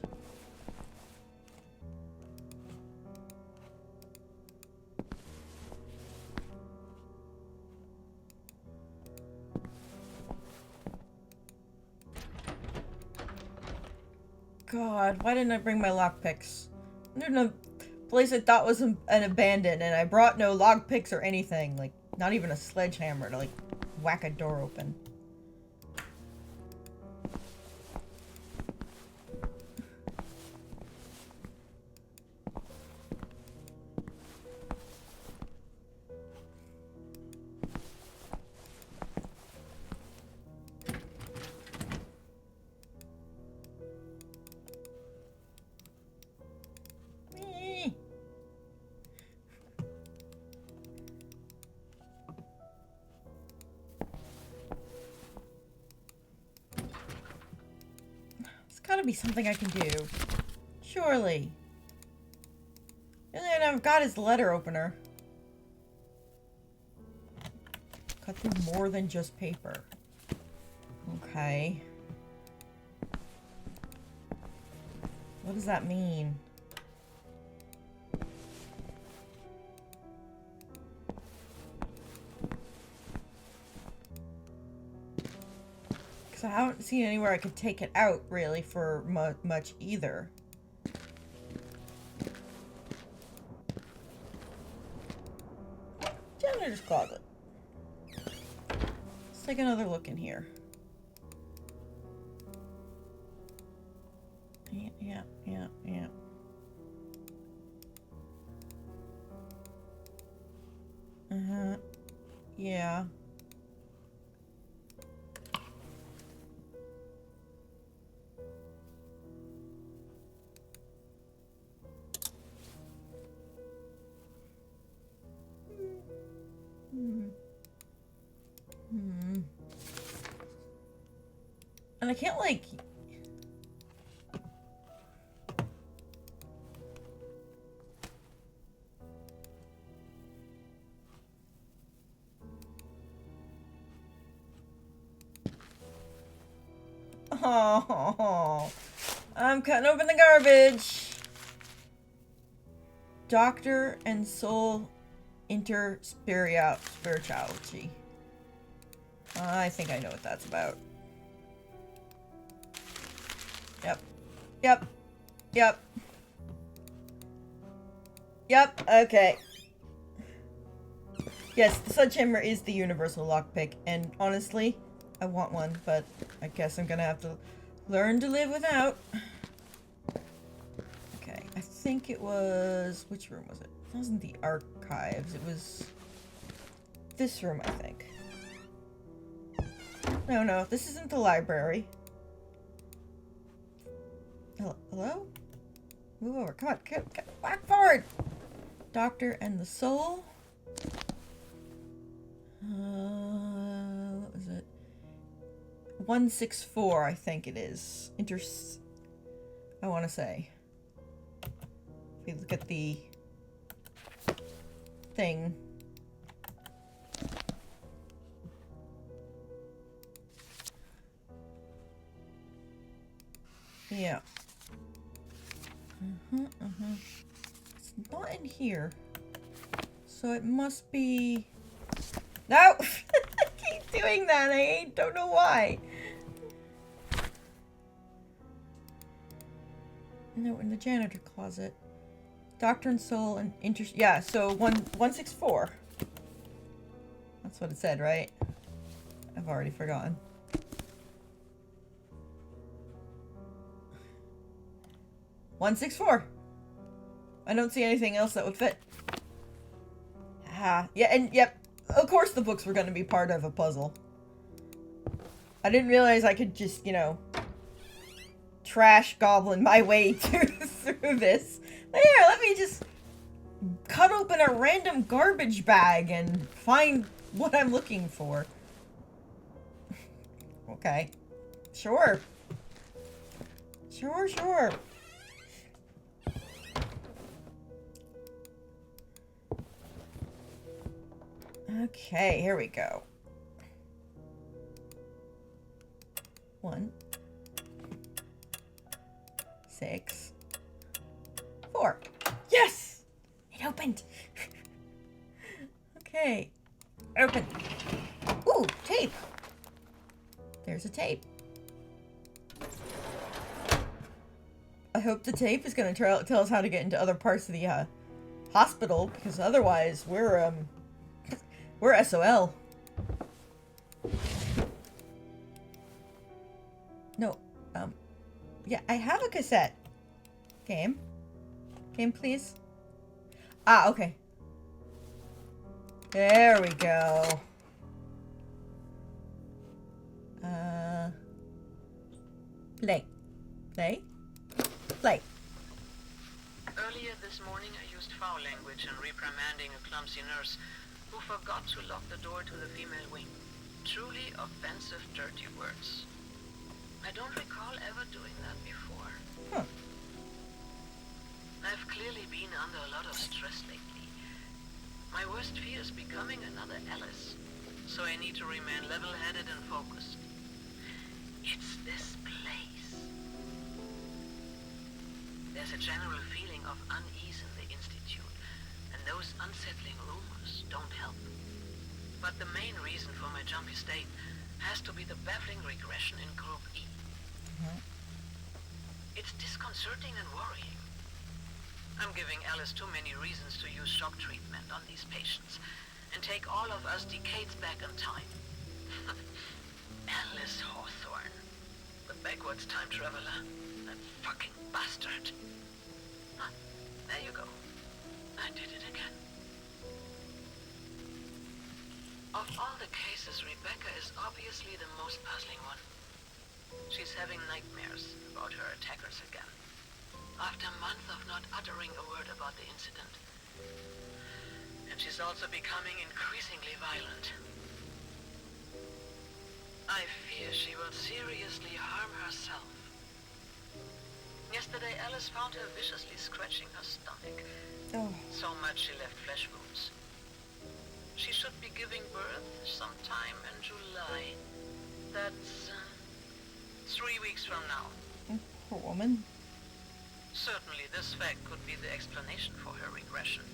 [SPEAKER 1] God, why didn't I bring my lockpicks? There's no place I thought was an abandoned, and I brought no lockpicks or anything. Like, not even a sledgehammer to, like, whack a door open. Gotta be something I can do. Surely. The only thing I've got is the letter opener. Cut through more than just paper. Okay. What does that mean? I haven't seen anywhere I could take it out, really, for much either. Janitor's closet. Let's take another look in here. Yeah. Yeah. And I can't, like... Oh, I'm cutting open the garbage. Doctor and soul spirituality. I think I know what that's about. Yep, okay. Yes, the sledgehammer is the universal lockpick, and honestly, I want one, but I guess I'm gonna have to learn to live without. Okay, I think it was... which room was it? It wasn't the archives, it was... this room, I think. No, this isn't the library. Hello? Move over, come on, walk forward! Doctor and the soul. What was it? 164, I think it is. I want to say. If we look at the thing. Yeah. It's not in here. So it must be... No! I keep doing that. I don't know why. No, in the janitor closet. Doctor and soul and yeah, so 164. That's what it said, right? I've already forgotten. $164. I don't see anything else that would fit. Ah, yeah, and yep. Of course the books were going to be part of a puzzle. I didn't realize I could just, you know, trash goblin my way through this. But here, let me just cut open a random garbage bag and find what I'm looking for. Okay. Sure. Sure. Okay, here we go. 1, 6, 4. Yes! It opened! Okay. Open. Ooh, tape. There's a tape. I hope the tape is going to tell us how to get into other parts of the hospital, because otherwise we're SOL. No, yeah, I have a cassette. Game, please. Ah, okay. There we go. Play.
[SPEAKER 5] Earlier this morning I used foul language in reprimanding a clumsy nurse who forgot to lock the door to the female wing. Truly offensive, dirty words. I don't recall ever doing that before.
[SPEAKER 1] Huh.
[SPEAKER 5] I've clearly been under a lot of stress lately. My worst fear is becoming another Alice, so I need to remain level-headed and focused. It's this place. There's a general feeling of unease in the Institute, and those unsettling rumors don't help. But the main reason for my jumpy state has to be the baffling regression in Group E. It's disconcerting and worrying. I'm giving Alice too many reasons to use shock treatment on these patients and take all of us decades back in time. Alice Hawthorne, the backwards time traveler, that fucking bastard. Huh, there you go. I did it again. Of all the cases, Rebecca is obviously the most puzzling one. She's having nightmares about her attackers again, after a month of not uttering a word about the incident. And she's also becoming increasingly violent. I fear she will seriously harm herself. Yesterday, Alice found her viciously scratching her stomach.
[SPEAKER 1] Oh.
[SPEAKER 5] So much she left flesh wounds. She should be giving birth sometime in July. That's 3 weeks from now.
[SPEAKER 1] Poor woman.
[SPEAKER 5] Certainly this fact could be the explanation for her regression,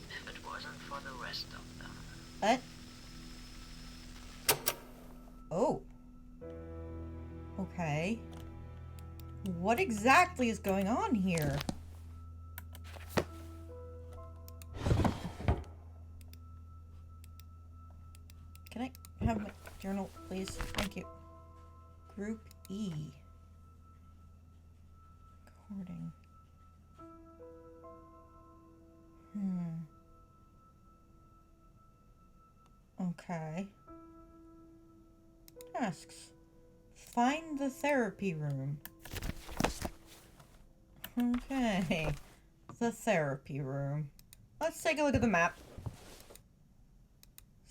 [SPEAKER 5] if it wasn't for the rest of them.
[SPEAKER 1] What? Oh. Okay. What exactly is going on here? Can I have my journal, please? Thank you. Group E. Recording. Okay. Tasks. Find the therapy room. Okay. The therapy room. Let's take a look at the map.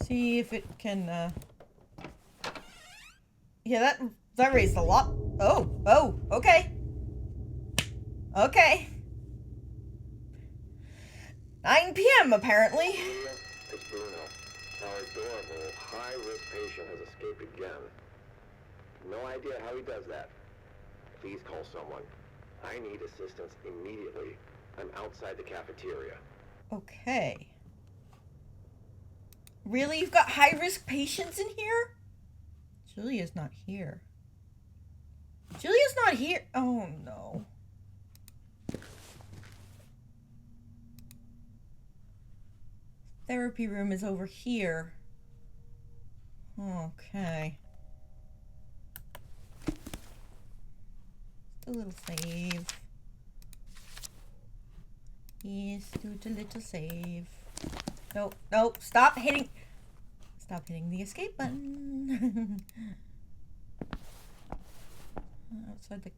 [SPEAKER 1] See if it can, yeah, that raised a lot. Oh, okay. Okay. 9 p.m. apparently.
[SPEAKER 6] It's Bruno. Our adorable, high-risk patient has escaped again. No idea how he does that. Please call someone. I need assistance immediately. I'm outside the cafeteria.
[SPEAKER 1] Okay. Really? You've got high-risk patients in here? Julia's not here. Julia's not here. Oh, no. Therapy room is over here. Okay. Just a little save. Yes, do a little save. No, stop hitting the escape button. Outside the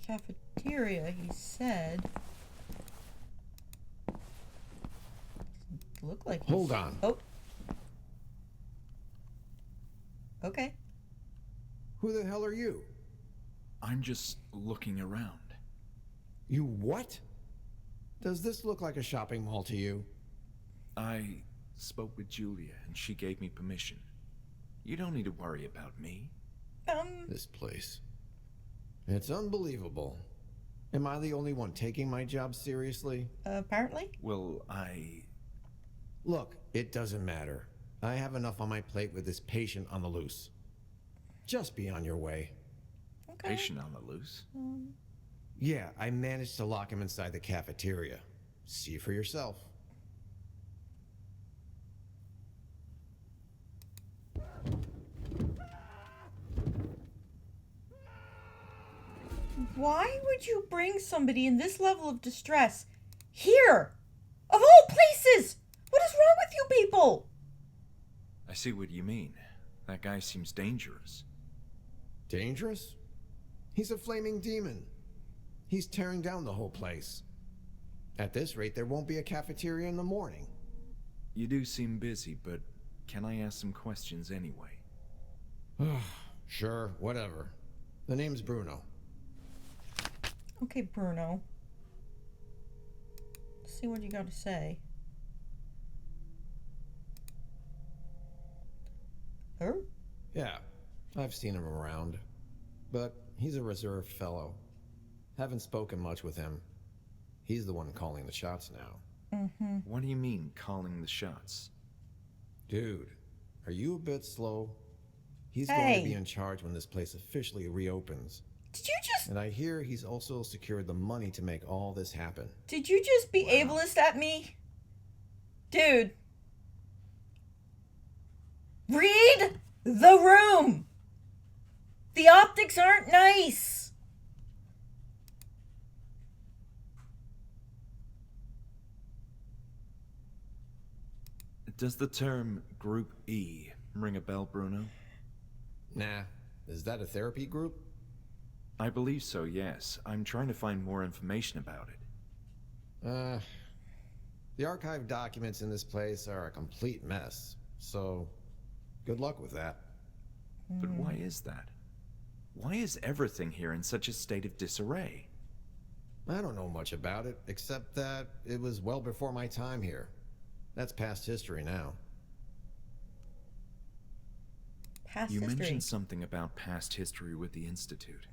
[SPEAKER 1] cafeteria, he said. Doesn't look like he's...
[SPEAKER 7] Hold on.
[SPEAKER 1] Oh. Okay.
[SPEAKER 7] Who the hell are you?
[SPEAKER 2] I'm just looking around.
[SPEAKER 7] You what? Does this look like a shopping mall to you?
[SPEAKER 2] I Spoke with Julia, and she gave me permission. You don't need to worry about me.
[SPEAKER 7] This place. It's unbelievable. Am I the only one taking my job seriously?
[SPEAKER 1] Apparently.
[SPEAKER 2] Well,
[SPEAKER 7] Look, it doesn't matter. I have enough on my plate with this patient on the loose. Just be on your way.
[SPEAKER 1] Okay.
[SPEAKER 2] Patient on the loose?
[SPEAKER 7] Yeah, I managed to lock him inside the cafeteria. See for yourself.
[SPEAKER 1] Why would you bring somebody in this level of distress here? Of all places! What is wrong with you people?
[SPEAKER 2] I see what you mean. That guy seems dangerous.
[SPEAKER 7] Dangerous? He's a flaming demon. He's tearing down the whole place. At this rate, there won't be a cafeteria in the morning.
[SPEAKER 2] You do seem busy, but can I ask some questions anyway?
[SPEAKER 7] Sure, whatever. The name's Bruno.
[SPEAKER 1] Okay, Bruno. Let's see what you got to say. Her?
[SPEAKER 7] Yeah, I've seen him around. But he's a reserved fellow. Haven't spoken much with him. He's the one calling the shots now.
[SPEAKER 2] What do you mean, calling the shots?
[SPEAKER 7] Dude, are you a bit slow? He's going
[SPEAKER 1] Hey.
[SPEAKER 7] to be in charge when this place officially reopens.
[SPEAKER 1] Did you just
[SPEAKER 7] And I hear he's also secured the money to make all this happen.
[SPEAKER 1] be ableist at me? Dude. Read the room. The optics aren't nice.
[SPEAKER 2] Does the term Group E ring a bell, Bruno?
[SPEAKER 7] Nah, is that a therapy group?
[SPEAKER 2] I believe so, yes. I'm trying to find more information about it.
[SPEAKER 7] The archive documents in this place are a complete mess, so good luck with that.
[SPEAKER 2] But why is that? Why is everything here in such a state of disarray?
[SPEAKER 7] I don't know much about it, except that it was well before my time here. That's past history now.
[SPEAKER 1] Past
[SPEAKER 2] You
[SPEAKER 1] history.
[SPEAKER 2] mentioned something about past history with the Institute.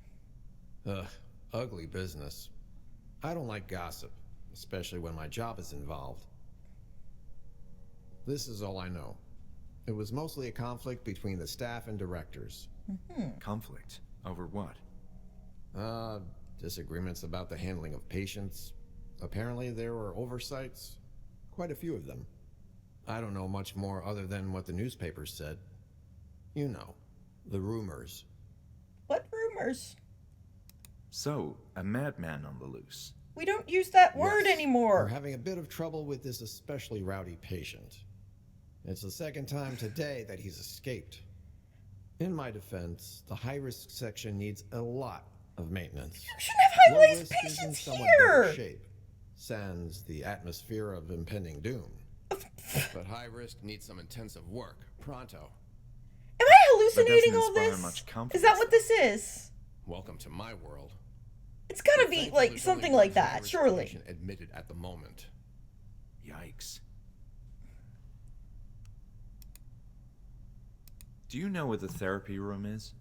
[SPEAKER 7] Ugh, ugly business. I don't like gossip, especially when my job is involved. This is all I know. It was mostly a conflict between the staff and directors.
[SPEAKER 2] Conflict? Over what?
[SPEAKER 7] Disagreements about the handling of patients. Apparently there were oversights. Quite a few of them. I don't know much more other than what the newspapers said. You know, the rumors.
[SPEAKER 1] What rumors?
[SPEAKER 2] So, a madman on the loose.
[SPEAKER 1] We don't use that word
[SPEAKER 7] Yes,
[SPEAKER 1] anymore.
[SPEAKER 7] We're having a bit of trouble with this especially rowdy patient. It's the second time today that he's escaped. In my defense, the high-risk section needs a lot of maintenance.
[SPEAKER 1] You shouldn't have high-risk
[SPEAKER 7] Low risk is in
[SPEAKER 1] patients
[SPEAKER 7] somewhat better
[SPEAKER 1] here.
[SPEAKER 7] shape, sans the atmosphere of impending doom. But high risk needs some intensive work, pronto.
[SPEAKER 1] Am I hallucinating
[SPEAKER 2] doesn't
[SPEAKER 1] all
[SPEAKER 2] inspire
[SPEAKER 1] this?
[SPEAKER 2] much
[SPEAKER 1] Is
[SPEAKER 2] confidence,
[SPEAKER 1] that what this is?
[SPEAKER 7] Welcome to my world.
[SPEAKER 1] It's gotta
[SPEAKER 7] But
[SPEAKER 1] be
[SPEAKER 7] thankfully,
[SPEAKER 1] like
[SPEAKER 7] there's
[SPEAKER 1] something
[SPEAKER 7] only one
[SPEAKER 1] like that,
[SPEAKER 7] high-risk
[SPEAKER 1] surely.
[SPEAKER 7] patient admitted at the moment.
[SPEAKER 2] Yikes. Do you know where the therapy room is?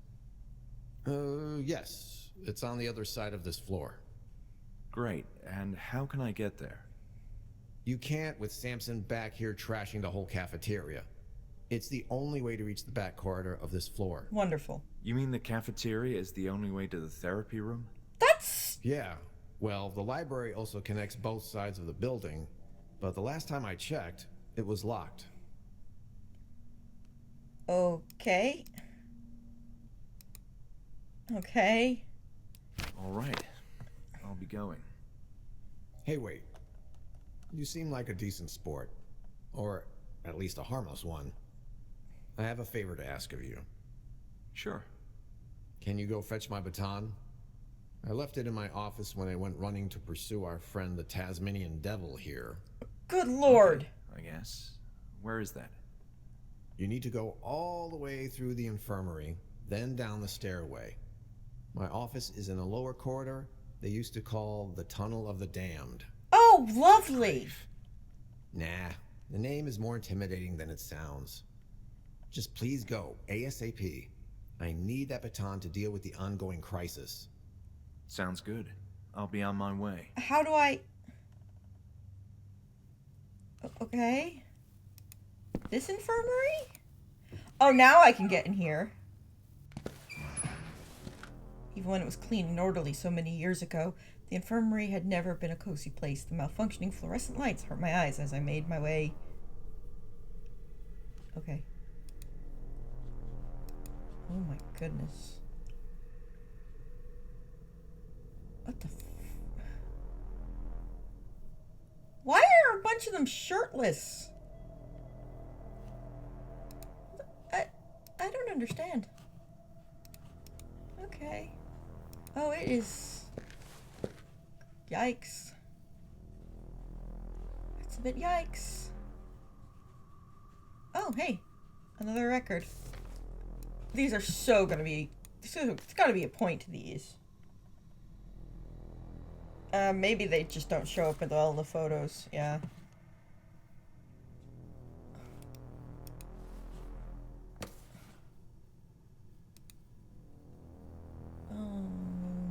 [SPEAKER 7] Yes. It's on the other side of this floor.
[SPEAKER 2] Great, and how can I get there?
[SPEAKER 7] You can't with Samson back here trashing the whole cafeteria. It's the only way to reach the back corridor of this floor.
[SPEAKER 1] Wonderful.
[SPEAKER 2] You mean the cafeteria is the only way to the therapy room?
[SPEAKER 1] That's
[SPEAKER 7] Yeah. Well, the library also connects both sides of the building, but the last time I checked, it was locked.
[SPEAKER 1] okay. Okay.
[SPEAKER 2] All right, I'll be going.
[SPEAKER 7] Hey, wait. You seem like a decent sport. Or at least a harmless one. I have a favor to ask of you.
[SPEAKER 2] Sure.
[SPEAKER 7] Can you go fetch my baton? I left it in my office when I went running to pursue our friend the Tasmanian Devil here.
[SPEAKER 1] Good lord.
[SPEAKER 2] I guess. Where is that?
[SPEAKER 7] You need to go all the way through the infirmary, then down the stairway. My office is in a lower corridor they used to call the Tunnel of the Damned.
[SPEAKER 1] Oh, lovely.
[SPEAKER 7] Nah, The name is more intimidating than it sounds. Just please go, ASAP. I need that baton to deal with the ongoing crisis.
[SPEAKER 2] Sounds good. I'll be on my way.
[SPEAKER 1] How do I... Okay. This infirmary? Oh, now I can get in here. Even when it was clean and orderly so many years ago, the infirmary had never been a cozy place. The malfunctioning fluorescent lights hurt my eyes as I made my way. Okay. Oh my goodness. What the Why are a bunch of them shirtless? I don't understand. Okay. Oh, it is... Yikes. That's a bit yikes. Oh, hey. Another record. These are so gonna be... There's gotta be a point to these. Maybe they just don't show up in all the photos. Yeah. Oh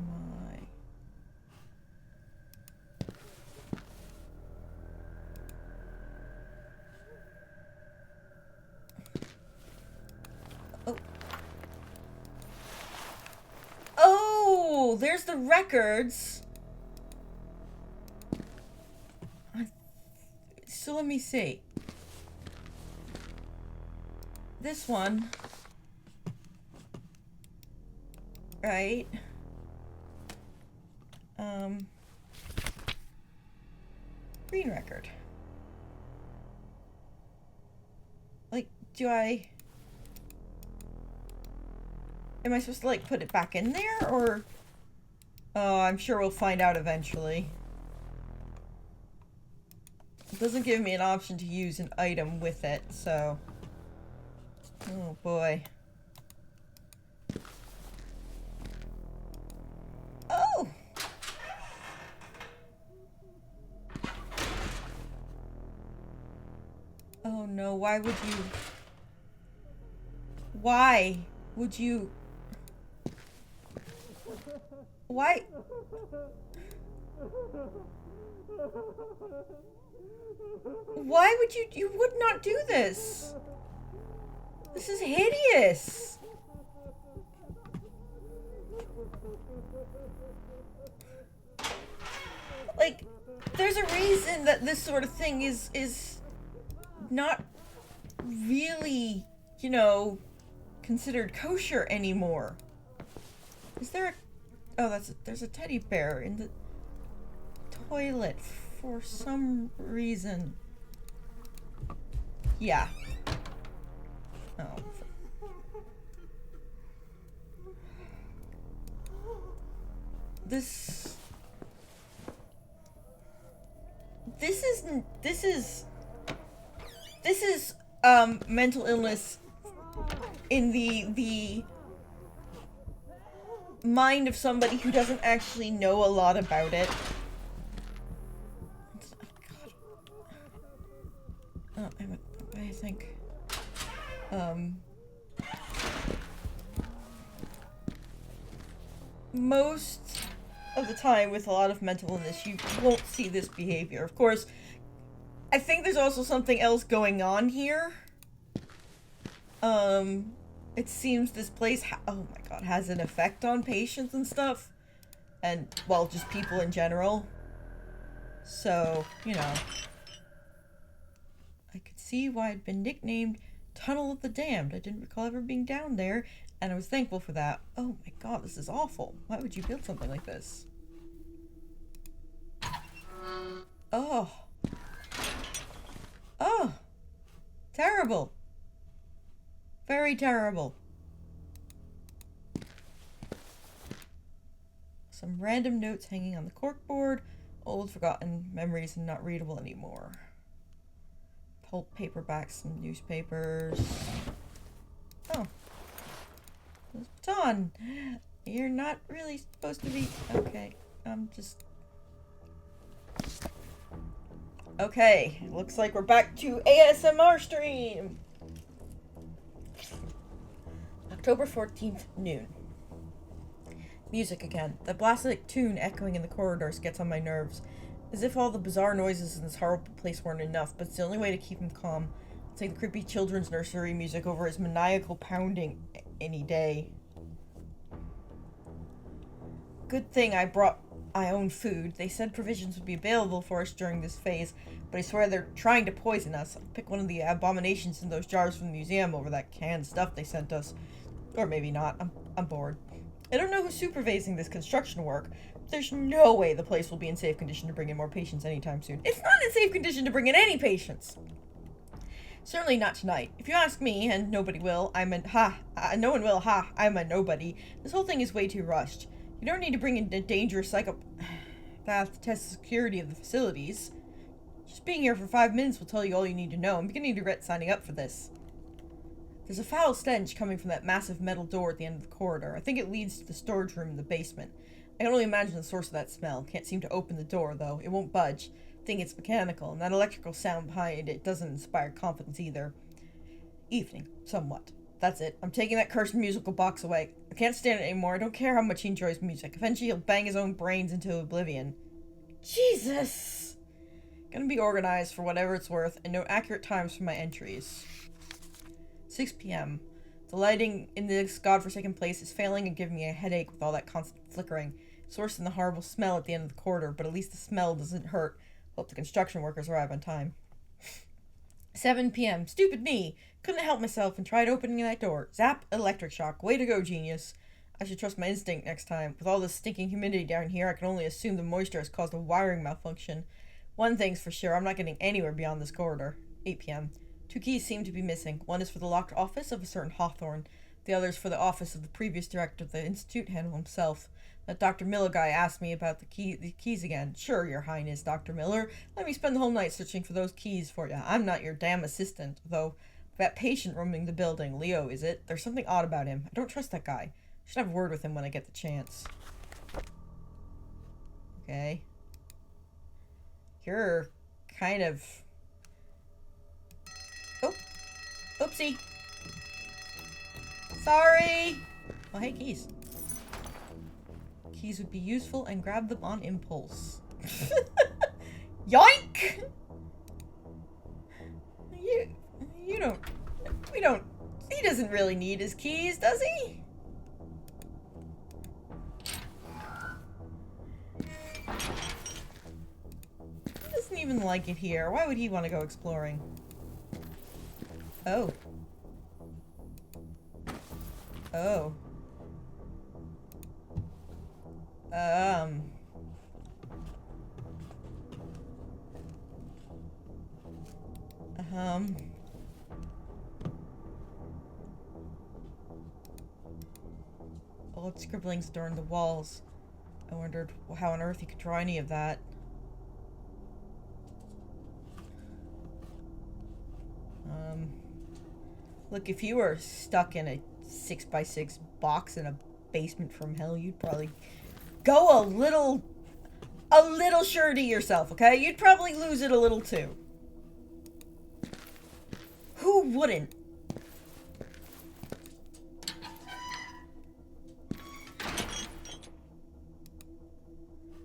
[SPEAKER 1] my. Oh. Oh, there's the records. So let me see. This one. Right. Green record. Like, am I supposed to, like, put it back in there, or? Oh, I'm sure we'll find out eventually. It doesn't give me an option to use an item with it, so... Oh boy. Oh! Oh no, why would you... Why would you... Why... Why would you would not do this? This is hideous. Like, there's a reason that this sort of thing is not really, you know, considered kosher anymore. Is there a... Oh, there's a teddy bear in the toilet for some reason. Yeah. Oh. This is mental illness in the mind of somebody who doesn't actually know a lot about it. Oh, I think, most of the time with a lot of mental illness, you won't see this behavior. Of course, I think there's also something else going on here. It seems this place, oh my god, has an effect on patients and stuff. And, well, just people in general. So, you know. I could see why I'd been nicknamed Tunnel of the Damned. I didn't recall ever being down there, and I was thankful for that. Oh my god, this is awful. Why would you build something like this? Oh. Oh. Terrible. Very terrible. Some random notes hanging on the corkboard. Old, forgotten memories and not readable anymore. Pulp paperbacks and newspapers. Oh. This baton. You're not really supposed to be... Okay. I'm just... Okay, looks like we're back to ASMR stream. October 14th, noon. Music again. The blasted tune echoing in the corridors gets on my nerves. As if all the bizarre noises in this horrible place weren't enough, but it's the only way to keep him calm. I'll take the creepy children's nursery music over his maniacal pounding any day. Good thing I brought my own food. They said provisions would be available for us during this phase, but I swear they're trying to poison us. I'll pick one of the abominations in those jars from the museum over that canned stuff they sent us. Or maybe not. I'm bored. I don't know who's supervising this construction work, but there's no way the place will be in safe condition to bring in more patients anytime soon. It's not in safe condition to bring in any patients! Certainly not tonight. If you ask me, and nobody will, no one will, I'm a nobody. This whole thing is way too rushed. You don't need to bring in a dangerous psychopath to test the security of the facilities. Just being here for 5 minutes will tell you all you need to know. I'm beginning to regret signing up for this. There's a foul stench coming from that massive metal door at the end of the corridor. I think it leads to the storage room in the basement. I can only imagine the source of that smell. Can't seem to open the door, though. It won't budge. I think it's mechanical, and that electrical sound behind it doesn't inspire confidence either. Evening. Somewhat. That's it. I'm taking that cursed musical box away. I can't stand it anymore. I don't care how much he enjoys music. Eventually he'll bang his own brains into oblivion. Jesus! Gonna be organized for whatever it's worth, and know accurate times for my entries. 6 p.m. The lighting in this godforsaken place is failing and giving me a headache with all that constant flickering. It's worse than the horrible smell at the end of the corridor, but at least the smell doesn't hurt. Hope the construction workers arrive on time. 7 p.m. Stupid me! Couldn't help myself and tried opening that door. Zap! Electric shock. Way to go, genius. I should trust my instinct next time. With all this stinking humidity down here, I can only assume the moisture has caused a wiring malfunction. One thing's for sure, I'm not getting anywhere beyond this corridor. 8 p.m. 2 keys seem to be missing. One is for the locked office of a certain Hawthorne. The other is for the office of the previous director of the Institute, Handel himself. That Dr. Miller guy asked me about the keys again. Sure, Your Highness, Dr. Miller. Let me spend the whole night searching for those keys for you. I'm not your damn assistant, though. That patient roaming the building, Leo, is it? There's something odd about him. I don't trust that guy. I should have a word with him when I get the chance. Okay. You're kind of... Oh. Oopsie. Sorry. Oh, hey, keys. Keys would be useful and grab them on impulse. Yoink! He doesn't really need his keys, does he? He doesn't even like it here. Why would he want to go exploring? Oh. Oh. Old scribblings adorned the walls. I wondered how on earth he could draw any of that. Look, if you were stuck in a 6x6 box in a basement from hell, you'd probably go a little sure to yourself, okay? You'd probably lose it a little too. Who wouldn't?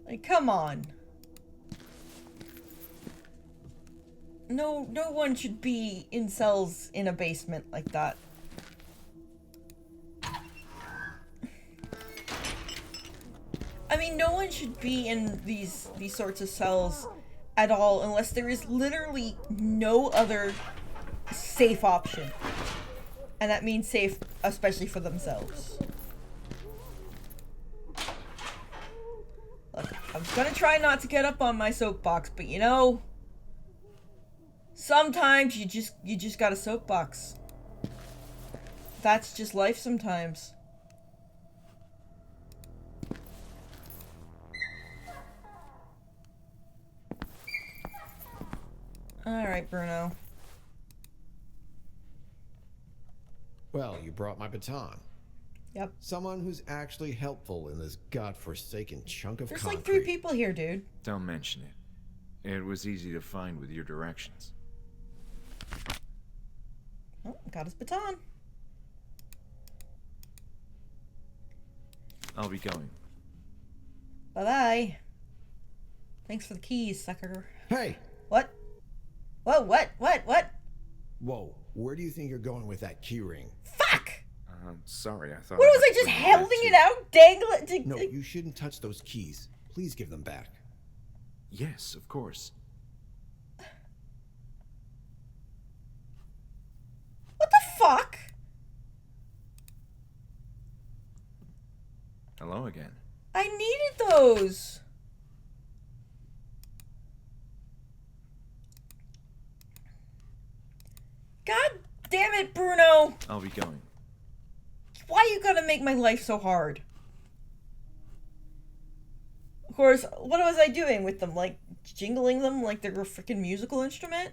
[SPEAKER 1] Like, come on. No one should be in cells in a basement like that. I mean, no one should be in these sorts of cells at all unless there is literally no other safe option. And that means safe especially for themselves. Look, I was gonna try not to get up on my soapbox, but you know, sometimes you just got a soapbox. That's just life sometimes. Alright, Bruno.
[SPEAKER 7] Well, you brought my baton.
[SPEAKER 1] Yep.
[SPEAKER 7] Someone who's actually helpful in this godforsaken chunk of
[SPEAKER 1] There's
[SPEAKER 7] concrete.
[SPEAKER 1] like 3 people here, dude.
[SPEAKER 2] Don't mention it. It was easy to find with your directions.
[SPEAKER 1] Oh, got his baton.
[SPEAKER 2] I'll be going.
[SPEAKER 1] Bye-bye. Thanks for the keys, sucker.
[SPEAKER 7] Hey!
[SPEAKER 1] What? Whoa, what?
[SPEAKER 7] Whoa, where do you think you're going with that key ring?
[SPEAKER 1] Fuck!
[SPEAKER 2] Sorry, I thought...
[SPEAKER 1] What was I just holding it out? Dangling?
[SPEAKER 7] No, you shouldn't touch those keys. Please give them back.
[SPEAKER 2] Yes, of course.
[SPEAKER 1] What the fuck?
[SPEAKER 2] Hello again.
[SPEAKER 1] I needed those. God damn it, Bruno.
[SPEAKER 2] I'll be going.
[SPEAKER 1] Why you gotta make my life so hard? Of course, what was I doing with them? Like, jingling them like they're a freaking musical instrument?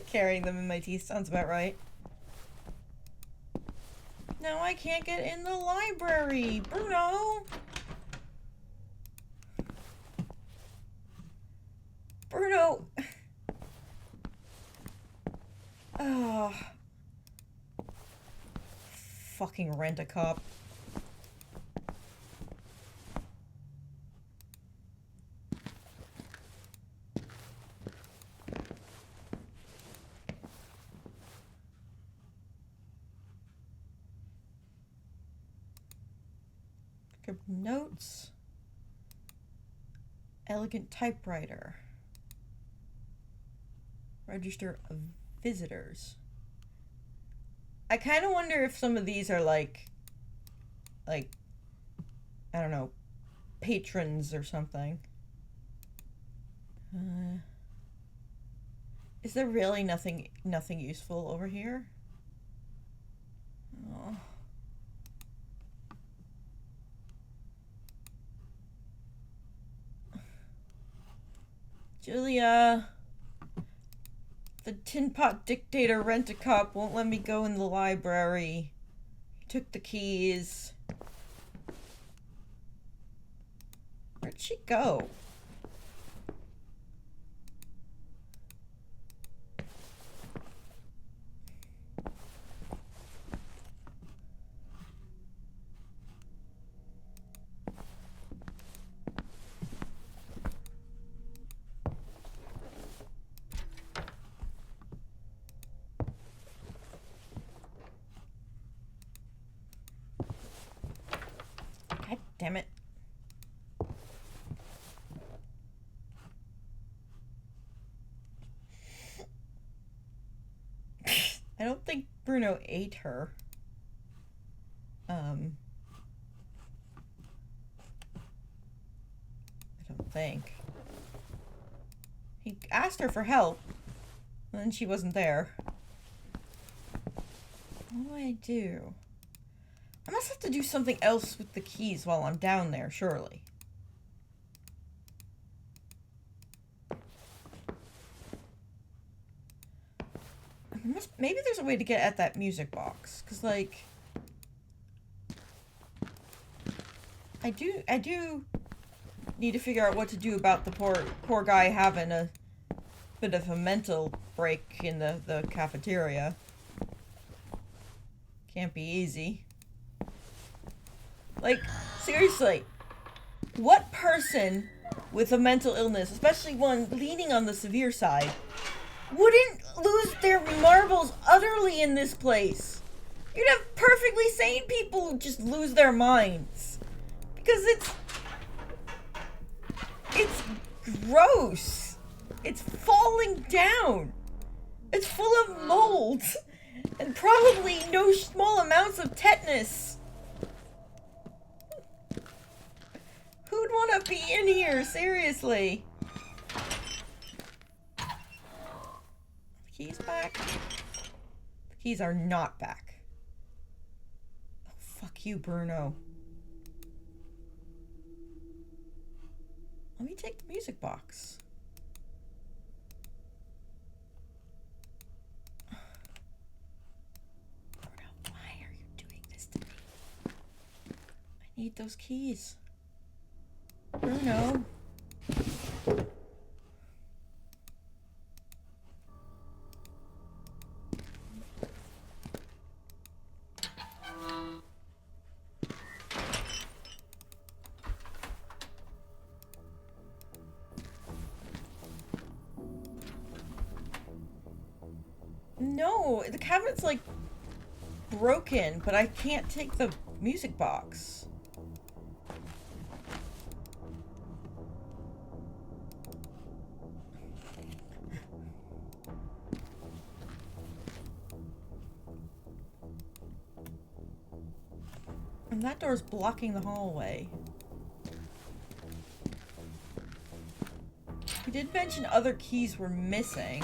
[SPEAKER 1] Carrying them in my teeth sounds about right. No, I can't get in the library, Bruno. Bruno. Oh. Fucking rent-a-cop. Notes. Elegant typewriter. Register of visitors. I kind of wonder if some of these are like, I don't know, patrons or something. Is there really nothing useful over here? Oh. Julia, the Tin Pot Dictator Rent-A-Cop won't let me go in the library. He took the keys. Where'd she go? God damn it. I don't think Bruno ate her. I don't think. He asked her for help, and then she wasn't there. What do I do? I must have to do something else with the keys while I'm down there, surely. Maybe there's a way to get at that music box, because, like, I do need to figure out what to do about the poor guy having a bit of a mental break in the cafeteria. Can't be easy. Like, seriously, what person with a mental illness, especially one leaning on the severe side, wouldn't lose their marbles utterly in this place? You'd have perfectly sane people who just lose their minds. Because it's gross. It's falling down. It's full of mold. And probably no small amounts of tetanus. Who'd want to be in here? Seriously. The keys back? The keys are not back. Oh, fuck you, Bruno. Let me take the music box. need those keys. Bruno. No, the cabinet's like broken, but I can't take the music box. And that door's blocking the hallway. He did mention other keys were missing.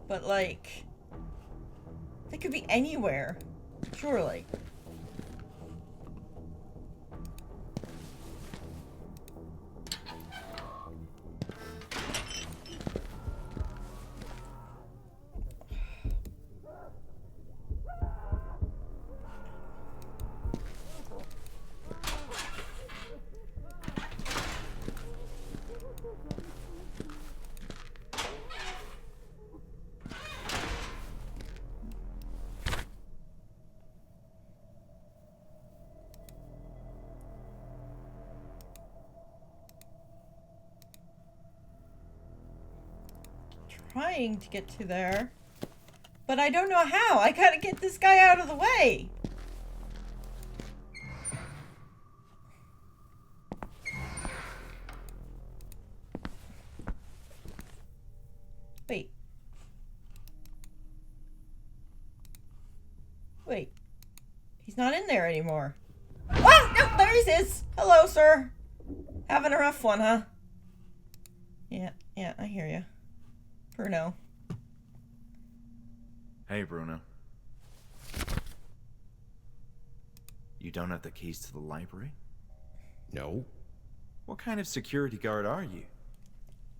[SPEAKER 1] But, like, they could be anywhere, surely. Trying to get to there, but I don't know how. I gotta get this guy out of the way. Wait. Wait. He's not in there anymore. Oh, no, there he is. Hello, sir. Having a rough one, huh? Yeah, I hear you. Bruno.
[SPEAKER 2] Hey, Bruno. You don't have the keys to the library?
[SPEAKER 7] No.
[SPEAKER 2] What kind of security guard are you?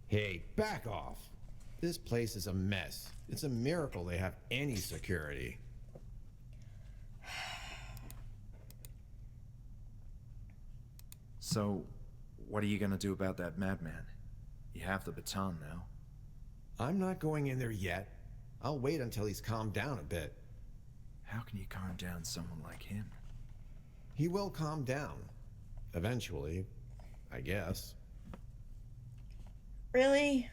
[SPEAKER 7] Hey, back off. This place is a mess. It's a miracle they have any security.
[SPEAKER 2] So, what are you gonna do about that madman? You have the baton now.
[SPEAKER 7] I'm not going in there yet. I'll wait until he's calmed down a bit.
[SPEAKER 2] How can you calm down someone like him?
[SPEAKER 7] He will calm down. Eventually, I guess.
[SPEAKER 1] Really?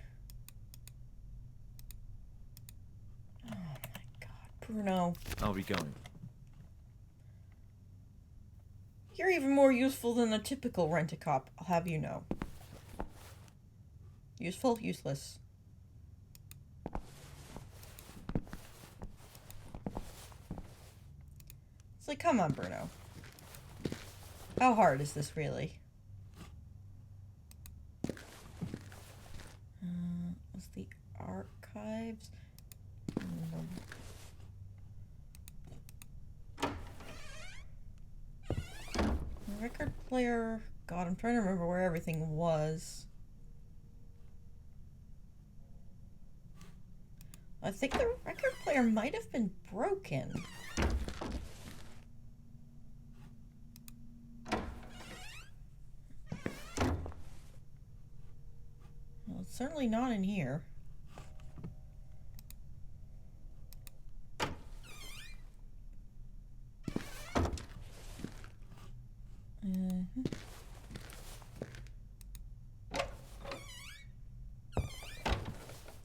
[SPEAKER 1] Oh my god, Bruno.
[SPEAKER 2] I'll be going.
[SPEAKER 1] You're even more useful than a typical rent-a-cop, I'll have you know. Useful, useless. It's like, come on, Bruno. How hard is this really? What's the archives? Record player. God, I'm trying to remember where everything was. I think the record player might have been broken. Well, it's certainly not in here.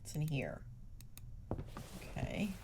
[SPEAKER 1] It's in here. Okay.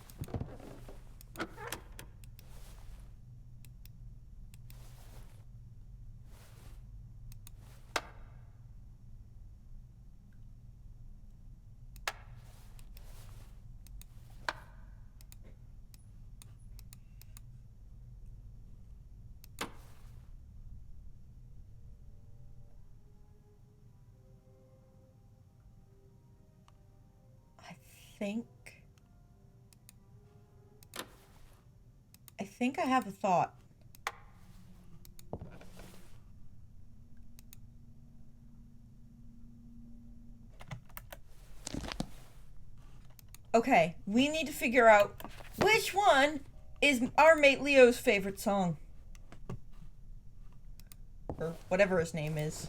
[SPEAKER 1] I think I have a thought. Okay, we need to figure out which one is our mate Leo's favorite song. or whatever his name is.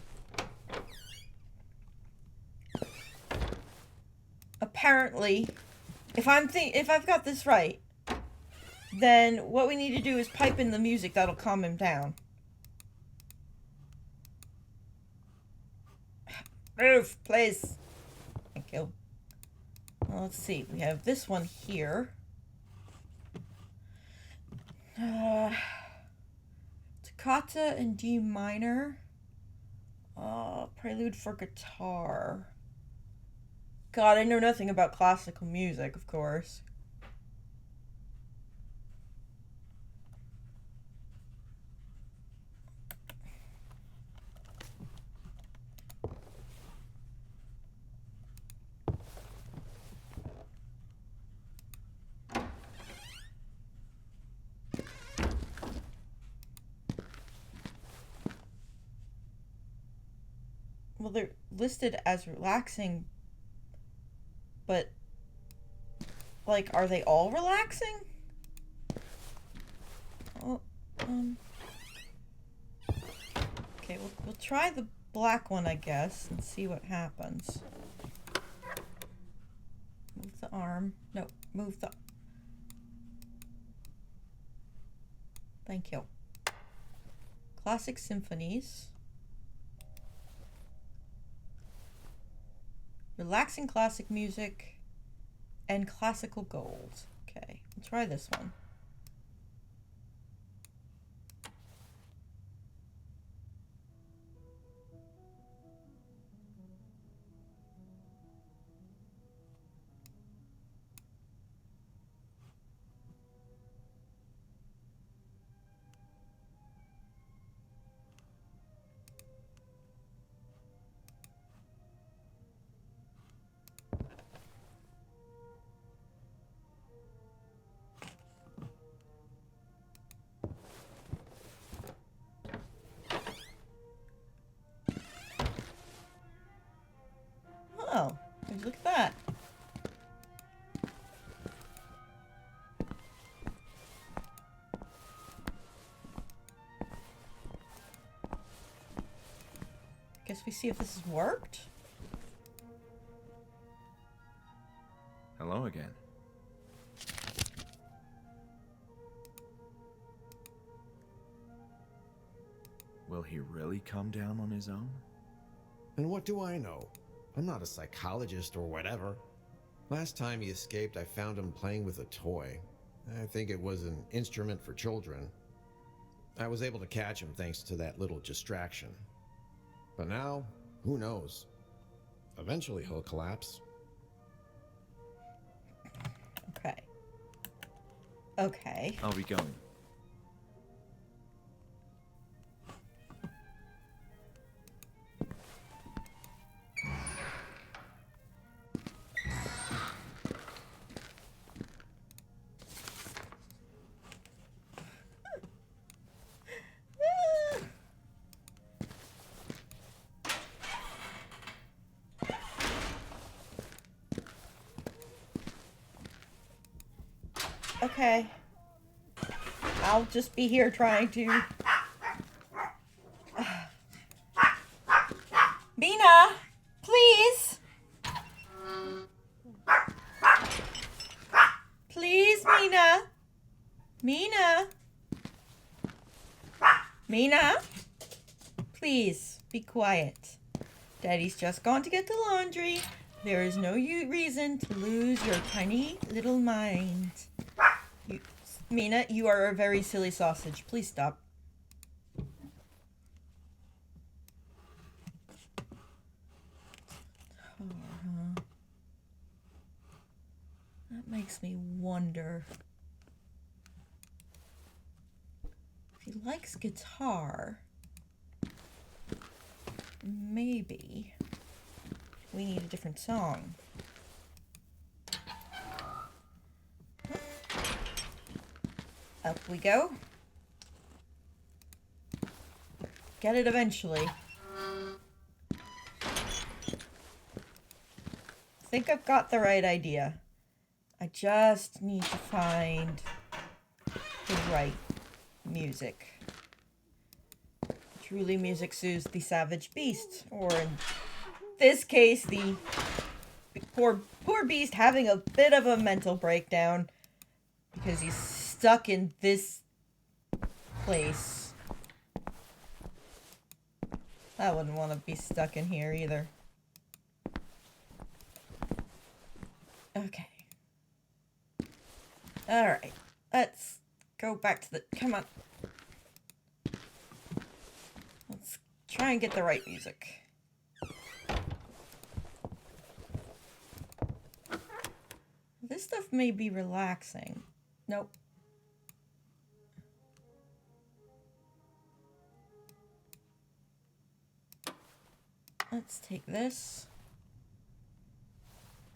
[SPEAKER 1] Apparently, if I've got this right, then what we need to do is pipe in the music that'll calm him down. Move, please. Thank you. Well, let's see. We have this one here. Toccata in D minor. Prelude for guitar. God, I know nothing about classical music, of course. Well, they're listed as relaxing, but, like, are they all relaxing? Oh, okay, we'll try the black one, I guess, and see what happens. Move the arm. No, move the... Thank you. Classic symphonies. Relaxing classic music and classical gold. Okay, we'll try this one. Oh, look at that. Guess we see if this has worked.
[SPEAKER 2] Hello again. Will he really come down on his own?
[SPEAKER 7] And what do I know? I'm not a psychologist or whatever. Last time he escaped, I found him playing with a toy. I think it was an instrument for children. I was able to catch him thanks to that little distraction. But now, who knows? Eventually he'll collapse.
[SPEAKER 1] Okay. Okay.
[SPEAKER 2] I'll be going.
[SPEAKER 1] Okay. I'll just be here trying to... Mina! Please! Please, Mina! Mina! Mina! Please, be quiet. Daddy's just gone to get the laundry. There is no reason to lose your tiny little mind. Mina, you are a very silly sausage. Please stop. That makes me wonder if he likes guitar. Maybe we need a different song. Up we go. Get it eventually. I think I've got the right idea. I just need to find the right music. Truly, music soothes the savage beast, or in this case, the poor beast having a bit of a mental breakdown because he's stuck in this place. I wouldn't want to be stuck in here either. Okay. Alright. Let's go back to the... Come on. Let's try and get the right music. This stuff may be relaxing. Nope. Let's take this.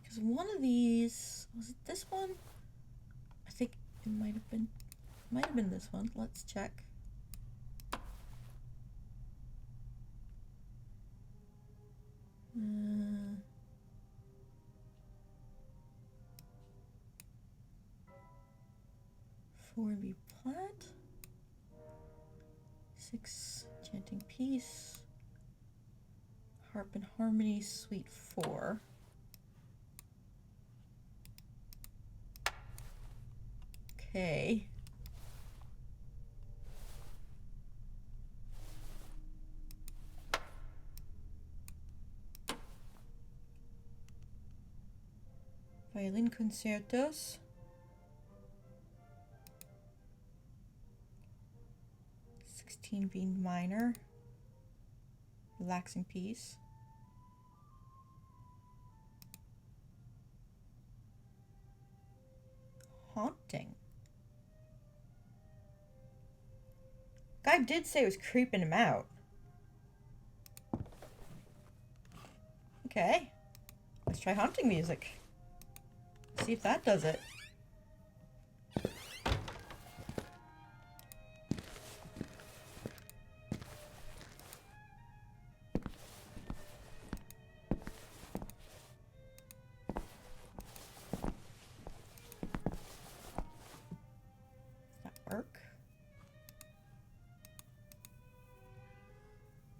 [SPEAKER 1] Because one of these... Was it this one? I think it might have been... Might have been this one. Let's check. Four B flat. 6 chanting peace. Harp and harmony, suite 4. Okay. Violin concertos. 16 B minor. Relaxing piece. Haunting. Guy did say it was creeping him out. Okay. Let's try haunting music. See if that does it.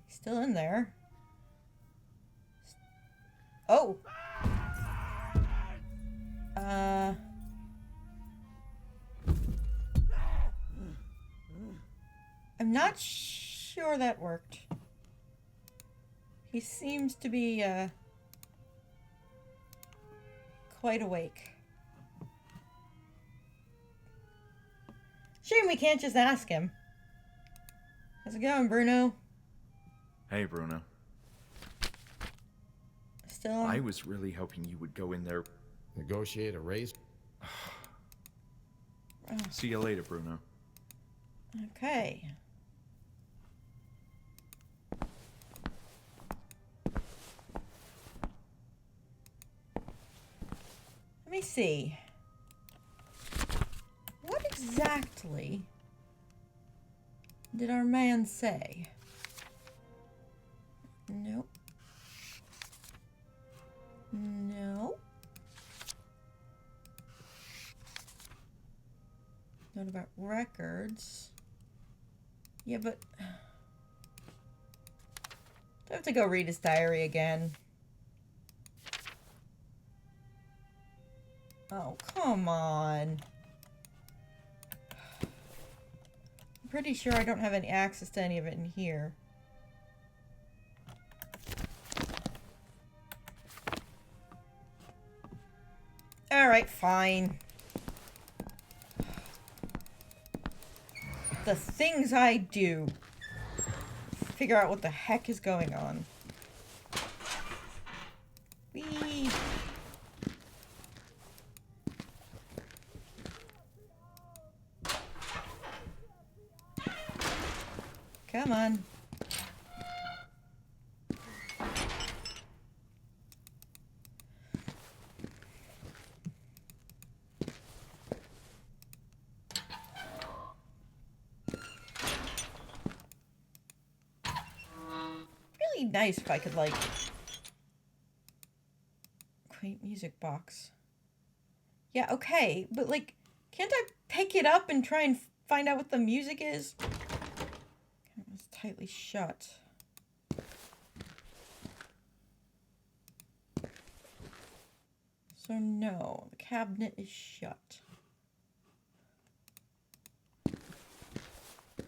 [SPEAKER 1] Still in there. Oh. I'm not sure that worked. He seems to be, quite awake. Shame we can't just ask him. How's it going, Bruno?
[SPEAKER 2] Hey, Bruno.
[SPEAKER 1] Still?
[SPEAKER 2] I was really hoping you would go in there.
[SPEAKER 7] Negotiate a raise?
[SPEAKER 2] See you later, Bruno.
[SPEAKER 1] Okay. Let me see. What exactly did our man say? Nope. No. Not about records. Yeah, but... do I have to go read his diary again? Oh, come on. I'm pretty sure I don't have any access to any of it in here. Alright, fine. The things I do. Figure out what the heck is going on. Whee! Come on. Really nice if I could, like... Quaint music box. Yeah, okay, but, like, can't I pick it up and try and find out what the music is? Let's tightly shut. So no, the cabinet is shut.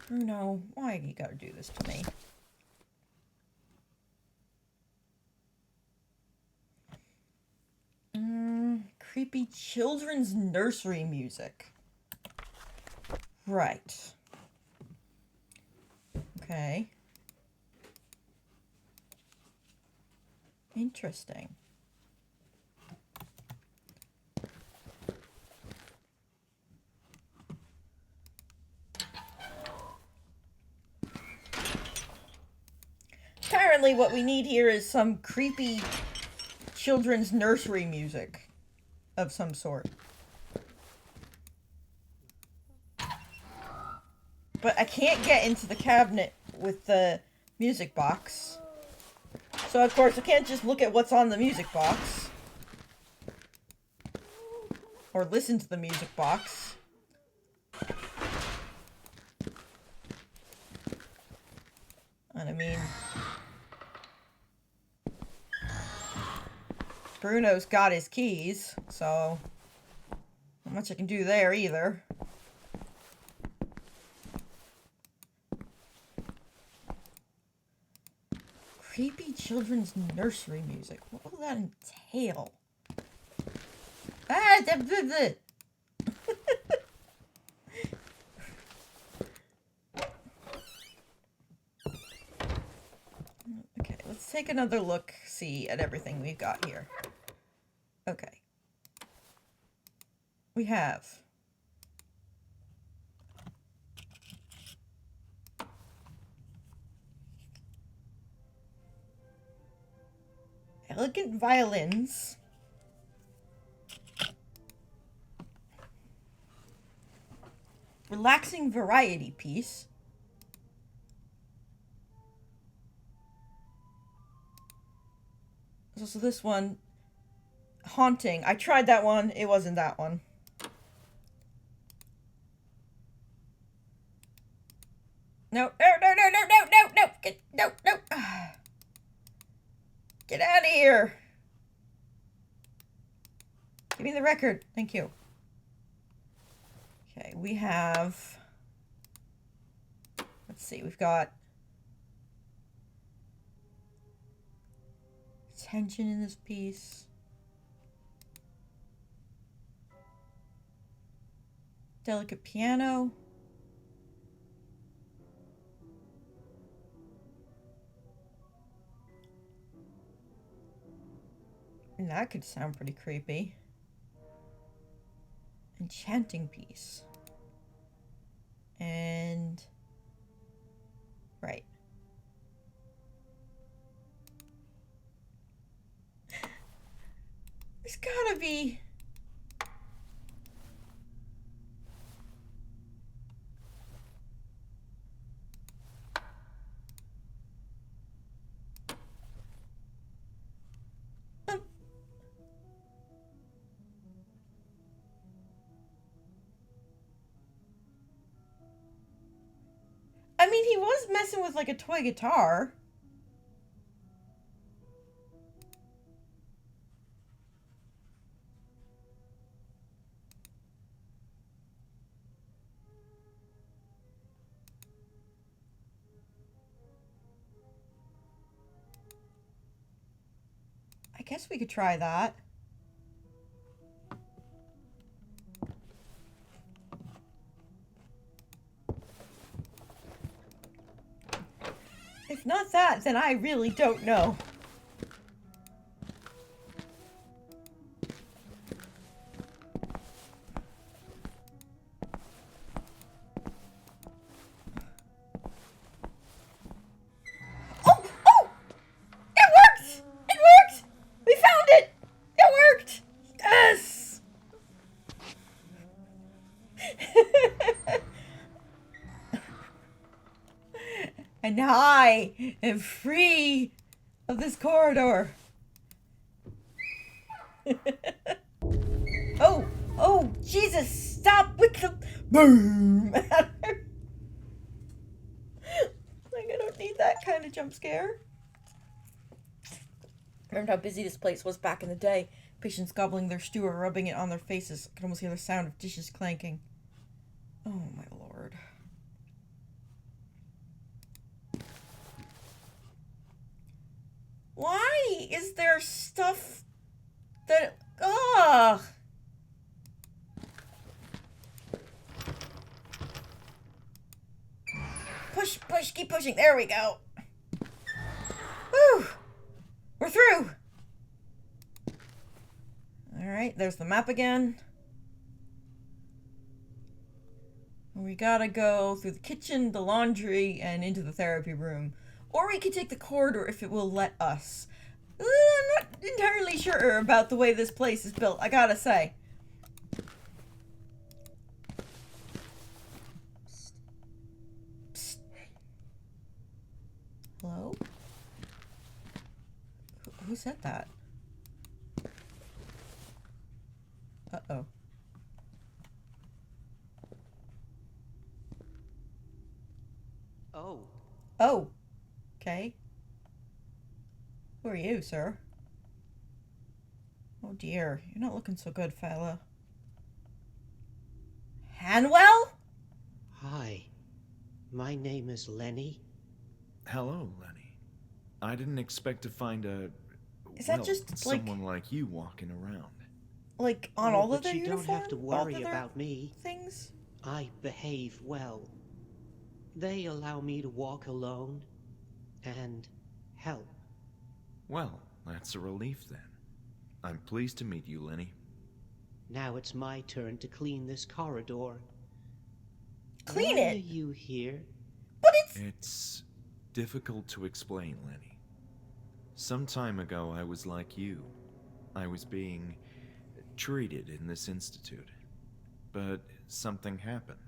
[SPEAKER 1] Bruno, why you gotta do this to me? Creepy children's nursery music. Right. Okay. Interesting. Apparently what we need here is some creepy children's nursery music of some sort. But I can't get into the cabinet with the music box. So of course I can't just look at what's on the music box. Or listen to the music box. And I mean... Bruno's got his keys, so... not much I can do there either. Creepy children's nursery music. What will that entail? Ah, blah, blah, blah. Okay, let's take another look, see at everything we've got here. Okay. We have elegant violins, relaxing variety piece, so this one, haunting. I tried that one, it wasn't that one. No, no, no, no, no, no, no, no, get, no, no. Get out of here. Give me the record. Thank you. Okay, we have, let's see, we've got tension in this piece. Delicate piano. And that could sound pretty creepy. Enchanting piece. And... right. There's gotta be... I mean, he was messing with, like, a toy guitar. I guess we could try that. If not that, then I really don't know. Oh! Oh! It worked! It worked! We found it! It worked! Yes! And now I am free of this corridor. Oh, oh, Jesus, stop with the boom. Like, I don't need that kind of jump scare. Remember how busy this place was back in the day? Patients gobbling their stew or rubbing it on their faces. I could almost hear the sound of dishes clanking. Oh my lord. Why is there stuff that... Ugh! Push, push, keep pushing. There we go. Whew! We're through! Alright, there's the map again. We gotta go through the kitchen, the laundry, and into the therapy room. Or we could take the corridor if it will let us. I'm not entirely sure about the way this place is built, I gotta say. Psst. Psst. Hello? Who said that? Uh-oh.
[SPEAKER 8] Oh.
[SPEAKER 1] Oh. Okay. Who are you, sir? Oh dear, you're not looking so good, fella. Hanwell?
[SPEAKER 8] Hi. My name is Lenny.
[SPEAKER 2] Hello, Lenny. I didn't expect to find
[SPEAKER 1] Is that just,
[SPEAKER 2] someone like you walking around.
[SPEAKER 1] Like, on all of
[SPEAKER 8] but
[SPEAKER 1] their
[SPEAKER 8] you
[SPEAKER 1] uniform?
[SPEAKER 8] don't have to
[SPEAKER 1] All
[SPEAKER 8] worry
[SPEAKER 1] of their
[SPEAKER 8] about me.
[SPEAKER 1] things?
[SPEAKER 8] I behave well. They allow me to walk alone and help.
[SPEAKER 2] Well, that's a relief then. I'm pleased to meet you, Lenny.
[SPEAKER 8] Now it's my turn to clean this corridor.
[SPEAKER 1] Clean
[SPEAKER 8] Why
[SPEAKER 1] it?
[SPEAKER 8] are you here?
[SPEAKER 1] But
[SPEAKER 2] It's difficult to explain, Lenny. Some time ago, I was like you. I was being treated in this institute. But something happened.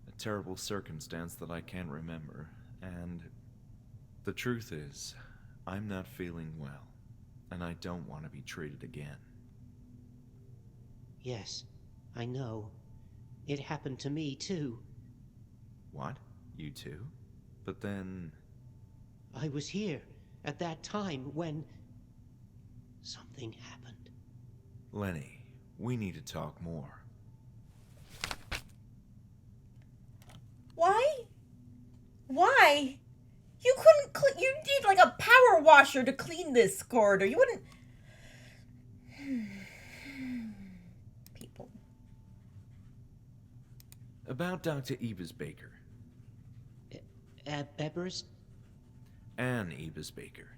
[SPEAKER 2] A terrible circumstance that I can't remember. And the truth is, I'm not feeling well. And I don't want to be treated again.
[SPEAKER 8] Yes, I know. It happened to me, too.
[SPEAKER 2] What? You too? But then...
[SPEAKER 8] I was here at that time when something happened.
[SPEAKER 2] Lenny, we need to talk more.
[SPEAKER 1] why? Why? You couldn't you need like a power washer to clean this corridor. You wouldn't... People.
[SPEAKER 2] About Dr. Ebers Baker.
[SPEAKER 8] Bebbers?
[SPEAKER 2] Anne Ebers Baker.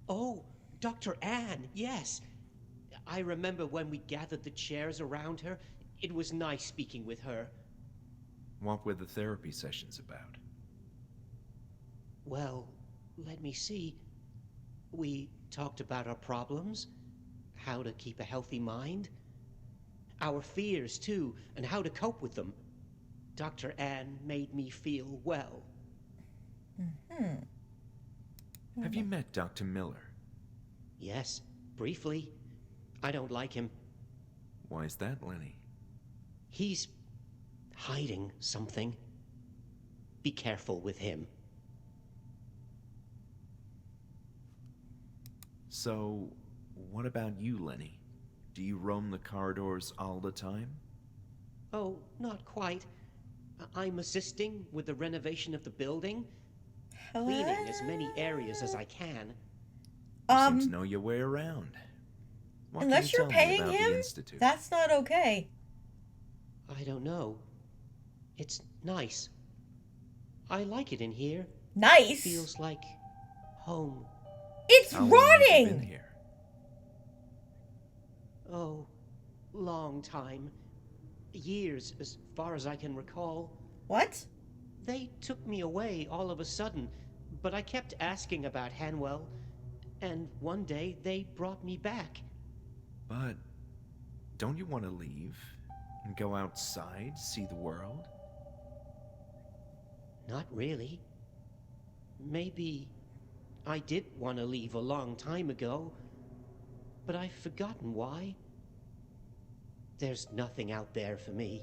[SPEAKER 8] Oh, Dr. Anne, yes. I remember when we gathered the chairs around her. It was nice speaking with her.
[SPEAKER 2] What were the therapy sessions about?
[SPEAKER 8] Well, let me see. We talked about our problems, how to keep a healthy mind, our fears, too, and how to cope with them. Dr. Anne made me feel well.
[SPEAKER 2] Have you met Dr. Miller?
[SPEAKER 8] Yes, briefly. I don't like him.
[SPEAKER 2] Why is that, Lenny?
[SPEAKER 8] He's hiding something. Be careful with him.
[SPEAKER 2] So, what about you, Lenny? Do you roam the corridors all the time?
[SPEAKER 8] Oh, not quite. I'm assisting with the renovation of the building, cleaning as many areas as I can.
[SPEAKER 2] You seem to know your way around. What can
[SPEAKER 1] Unless
[SPEAKER 2] you
[SPEAKER 1] you're
[SPEAKER 2] tell me
[SPEAKER 1] paying
[SPEAKER 2] about the
[SPEAKER 1] him,
[SPEAKER 2] Institute?
[SPEAKER 1] that's not okay.
[SPEAKER 8] I don't know. It's nice. I like it in here.
[SPEAKER 1] Nice.
[SPEAKER 8] Feels like home.
[SPEAKER 1] It's
[SPEAKER 2] How long have you been
[SPEAKER 1] rotting.
[SPEAKER 2] here?
[SPEAKER 8] Oh, long time. Years, as far as I can recall.
[SPEAKER 1] What?
[SPEAKER 8] They took me away all of a sudden, but I kept asking about Hanwell, and one day they brought me back.
[SPEAKER 2] But don't you want to leave and go outside, see the world?
[SPEAKER 8] Not really. Maybe I did want to leave a long time ago, but I've forgotten why. There's nothing out there for me.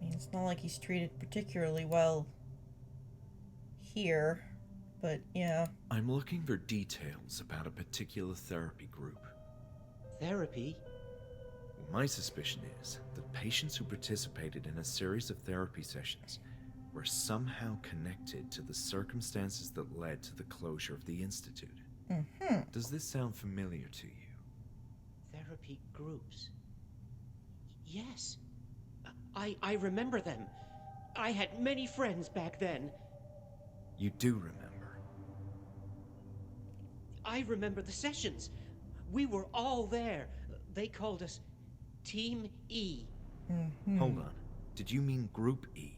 [SPEAKER 1] I mean, It's not like he's treated particularly well here, but yeah.
[SPEAKER 2] I'm looking for details about a particular therapy group.
[SPEAKER 8] Therapy?
[SPEAKER 2] My suspicion is that patients who participated in a series of therapy sessions were somehow connected to the circumstances that led to the closure of the Institute.
[SPEAKER 1] Mm-hmm.
[SPEAKER 2] Does this sound familiar to you?
[SPEAKER 8] Therapy groups. Yes. I remember them. I had many friends back then.
[SPEAKER 2] You do remember?
[SPEAKER 8] I remember the sessions. We were all there. They called us Team E.
[SPEAKER 1] Mm-hmm.
[SPEAKER 2] Hold on. Did you mean Group E?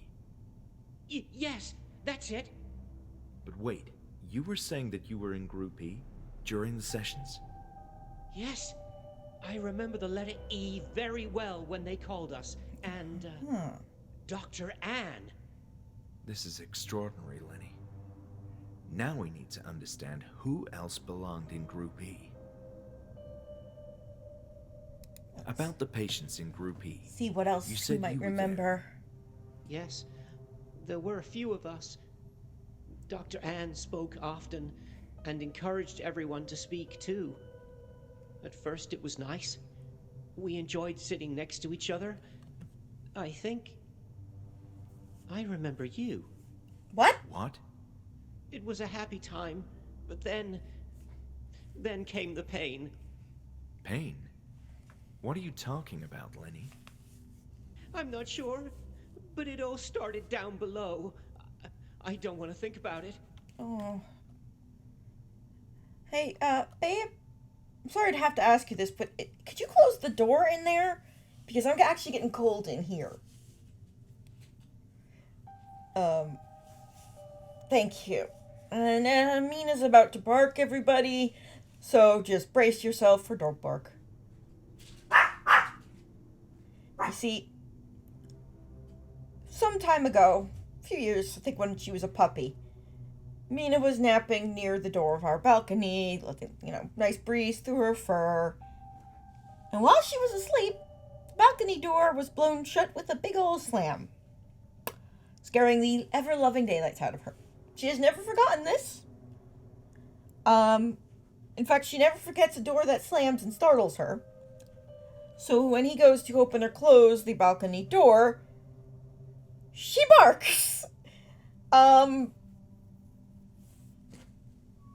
[SPEAKER 8] Yes, that's it.
[SPEAKER 2] But wait, you were saying that you were in Group E during the sessions?
[SPEAKER 8] Yes. I remember the letter E very well when they called us. And, Dr. Anne.
[SPEAKER 2] This is extraordinary, Lenny. Now we need to understand who else belonged in Group E. About the patients in Group E.
[SPEAKER 1] See what else
[SPEAKER 2] You
[SPEAKER 1] you
[SPEAKER 2] said
[SPEAKER 1] might
[SPEAKER 2] you were
[SPEAKER 1] remember.
[SPEAKER 8] Yes, there were a few of us. Dr. Anne spoke often and encouraged everyone to speak too. At first it was nice. We enjoyed sitting next to each other. I think I remember you.
[SPEAKER 1] What?
[SPEAKER 2] What?
[SPEAKER 8] It was a happy time, but then came the pain.
[SPEAKER 2] Pain? What are you talking about, Lenny?
[SPEAKER 8] I'm not sure, but it all started down below. I don't want to think about it.
[SPEAKER 1] Oh. Hey, babe. I'm sorry to have to ask you this, but could you close the door in there? Because I'm actually getting cold in here. Thank you. And Amina's about to bark, everybody. So just brace yourself for dog bark. You see, some time ago, a few years, I think when she was a puppy, Mina was napping near the door of our balcony, letting, nice breeze through her fur. And while she was asleep, the balcony door was blown shut with a big old slam, scaring the ever-loving daylights out of her. She has never forgotten this. In fact, she never forgets a door that slams and startles her. So when he goes to open or close the balcony door, she barks.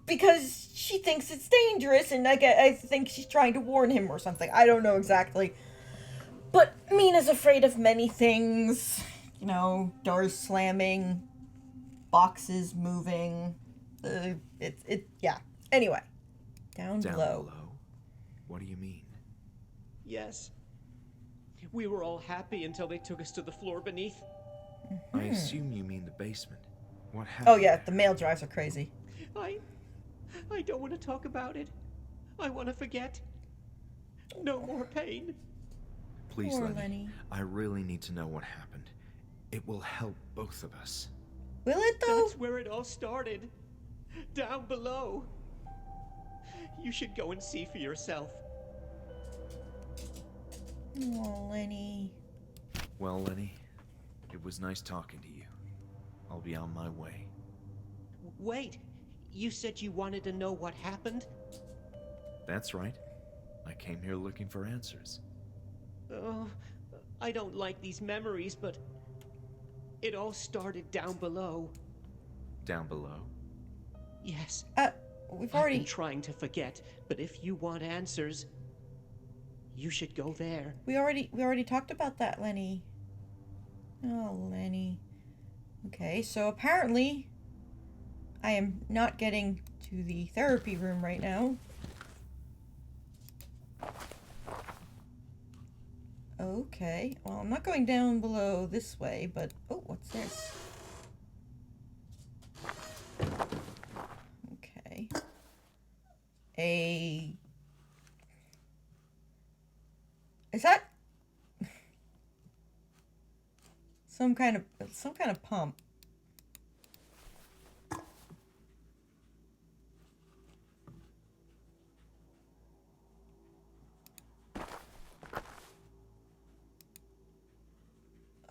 [SPEAKER 1] Because she thinks it's dangerous, and I think she's trying to warn him or something. I don't know exactly. But Mina's afraid of many things. Doors slamming, boxes moving. Yeah. Anyway, down below.
[SPEAKER 2] What do you mean?
[SPEAKER 8] Yes. We were all happy until they took us to the floor beneath.
[SPEAKER 2] I assume you mean the basement. What happened?
[SPEAKER 1] Oh yeah, the male drives are crazy.
[SPEAKER 8] I don't want to talk about it. I want to forget. No more pain.
[SPEAKER 2] Please,
[SPEAKER 1] Poor
[SPEAKER 2] Lenny.
[SPEAKER 1] Lenny.
[SPEAKER 2] I really need to know what happened. It will help both of us.
[SPEAKER 1] Will it though?
[SPEAKER 8] That's where it all started. Down below. You should go and see for yourself.
[SPEAKER 1] Oh, Lenny.
[SPEAKER 2] Well, Lenny, it was nice talking to you. I'll be on my way.
[SPEAKER 8] Wait. You said you wanted to know what happened?
[SPEAKER 2] That's right. I came here looking for answers.
[SPEAKER 8] Oh, I don't like these memories, but it all started down below.
[SPEAKER 2] Down below?
[SPEAKER 8] Yes.
[SPEAKER 1] We've
[SPEAKER 8] I've
[SPEAKER 1] already
[SPEAKER 8] been trying to forget, but if you want answers, you should go there.
[SPEAKER 1] we already talked about that, Lenny. Oh, Lenny. Okay, so apparently I am not getting to the therapy room right now. Okay, well, I'm not going down below this way, but... Oh, what's this? Okay. Is that... some kind of pump?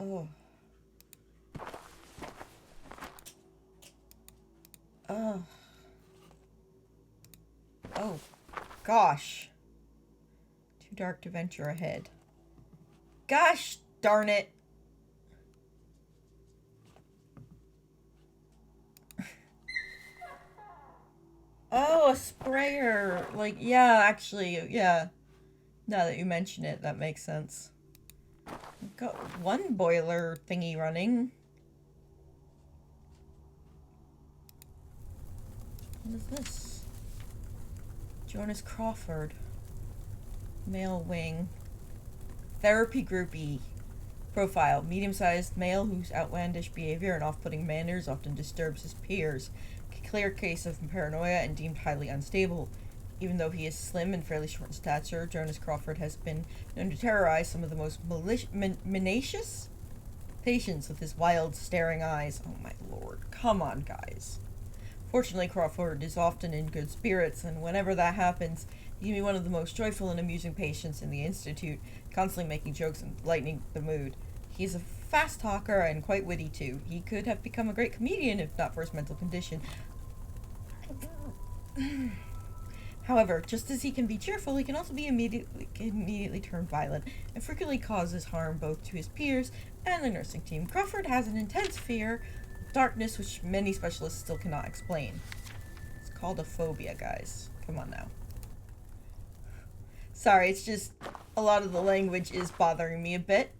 [SPEAKER 1] Oh. Oh, gosh. Too dark to venture ahead. Gosh darn it. Oh, a sprayer. Like, yeah, actually, yeah. Now that you mention it, that makes sense. We've got one boiler thingy running. What is this? Jonas Crawford. Male wing. Therapy groupie. Profile. Medium-sized male whose outlandish behavior and off-putting manners often disturbs his peers. Clear case of paranoia and deemed highly unstable. Even though he is slim and fairly short in stature, Jonas Crawford has been known to terrorize some of the most menacious patients with his wild, staring eyes. Oh my lord. Come on, guys. Fortunately, Crawford is often in good spirits, and whenever that happens, he can be one of the most joyful and amusing patients in the Institute, constantly making jokes and lightening the mood. He's a fast talker and quite witty, too. He could have become a great comedian if not for his mental condition. However, just as he can be cheerful, he can also be immediately turn violent and frequently causes harm both to his peers and the nursing team. Crawford has an intense fear of darkness which many specialists still cannot explain. It's called a phobia, guys. Come on now. Sorry, it's just a lot of the language is bothering me a bit.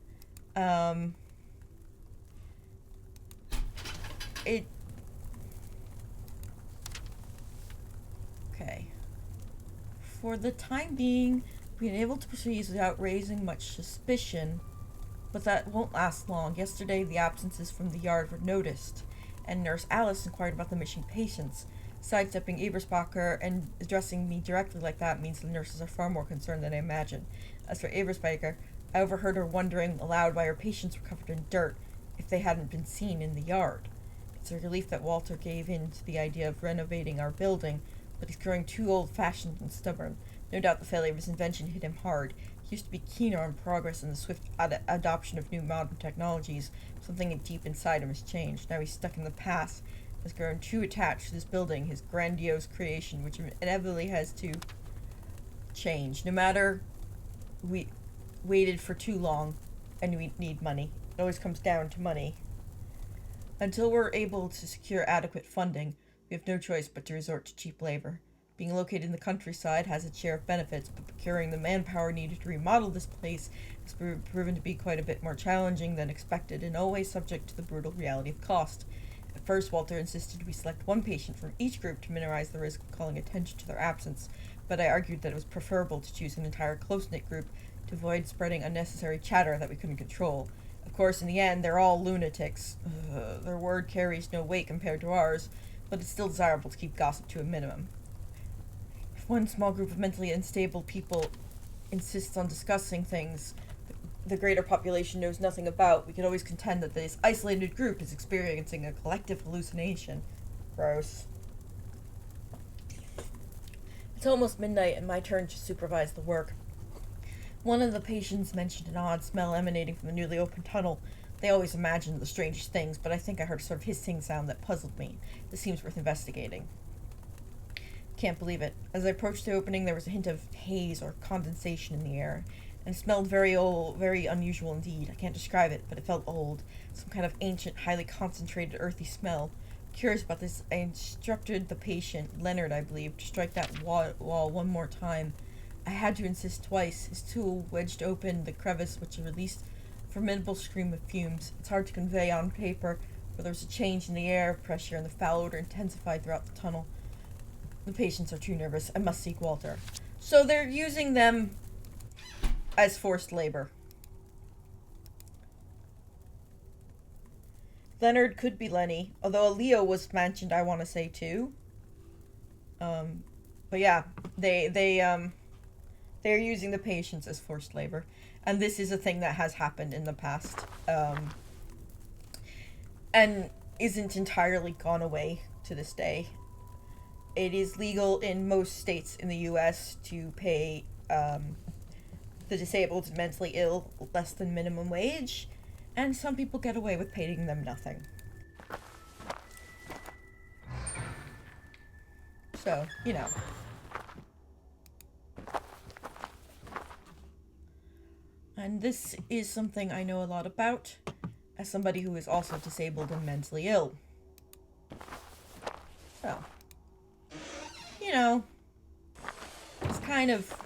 [SPEAKER 1] Okay. For the time being, we've been able to proceed without raising much suspicion, but that won't last long. Yesterday, the absences from the yard were noticed, and Nurse Alice inquired about the missing patients. Sidestepping Eberspacher and addressing me directly like that means the nurses are far more concerned than I imagined. As for Eberspacher, I overheard her wondering aloud why her patients were covered in dirt if they hadn't been seen in the yard. It's a relief that Walter gave in to the idea of renovating our building, but he's growing too old-fashioned and stubborn. No doubt the failure of his invention hit him hard. He used to be keener on progress and the swift adoption of new modern technologies. Something deep inside him has changed. Now he's stuck in the past, has grown too attached to this building, his grandiose creation, which inevitably has to change. No matter we waited for too long and we need money. It always comes down to money. Until we're able to secure adequate funding, we have no choice but to resort to cheap labor. Being located in the countryside has its share of benefits, but procuring the manpower needed to remodel this place has proven to be quite a bit more challenging than expected and always subject to the brutal reality of cost. At first, Walter insisted we select one patient from each group to minimize the risk of calling attention to their absence, but I argued that it was preferable to choose an entire close-knit group to avoid spreading unnecessary chatter that we couldn't control. Of course, in the end, they're all lunatics. Their word carries no weight compared to ours, but it's still desirable to keep gossip to a minimum. If one small group of mentally unstable people insists on discussing things the greater population knows nothing about, we could always contend that this isolated group is experiencing a collective hallucination. Gross. It's almost midnight and my turn to supervise the work. One of the patients mentioned an odd smell emanating from the newly opened tunnel. They always imagined the strangest things, but I think I heard a sort of hissing sound that puzzled me. This seems worth investigating. Can't believe it. As I approached the opening, there was a hint of haze or condensation in the air, and it smelled very old, very unusual indeed. I can't describe it, but it felt old. Some kind of ancient, highly concentrated, earthy smell. Curious about this, I instructed the patient, Leonard, I believe, to strike that wall one more time. I had to insist twice. His tool wedged open the crevice, which released a formidable scream of fumes. It's hard to convey on paper, for there was a change in the air pressure, and the foul odor intensified throughout the tunnel. The patients are too nervous. I must seek Walter. So they're using them as forced labor. Leonard could be Lenny, although Leo was mentioned, I want to say, too. But yeah, they're using the patients as forced labor. And this is a thing that has happened in the past. And isn't entirely gone away to this day. It is legal in most states in the U.S. to pay the disabled and mentally ill less than minimum wage, and some people get away with paying them nothing. So, you know. And this is something I know a lot about, as somebody who is also disabled and mentally ill. So, you know, it's kind of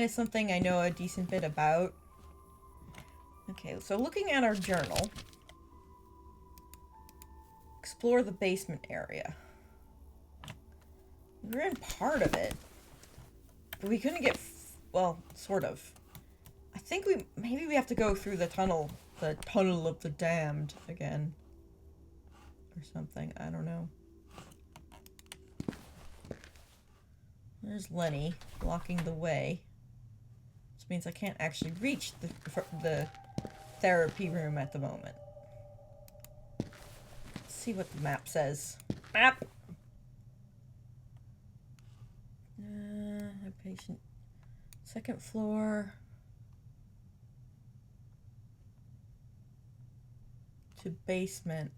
[SPEAKER 1] something I know a decent bit about. Okay, so looking at our journal, explore the basement area. We're in part of it, but we couldn't get, well, sort of. I think maybe we have to go through the tunnel of the damned again. Or something, I don't know. There's Lenny, blocking the way. Which means I can't actually reach the therapy room at the moment. Let's see what the map says. Map! Patient. Second floor. To basement.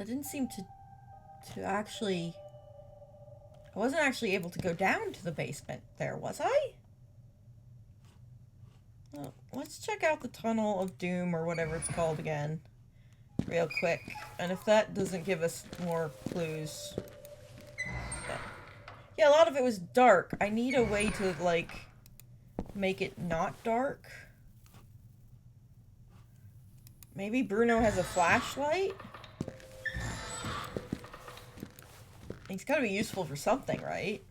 [SPEAKER 1] I didn't seem to actually... I wasn't actually able to go down to the basement there, was I? Well, let's check out the Tunnel of Doom, or whatever it's called again, real quick. And if that doesn't give us more clues... Yeah, a lot of it was dark. I need a way to, like, make it not dark. Maybe Bruno has a flashlight? It's gotta be useful for something, right?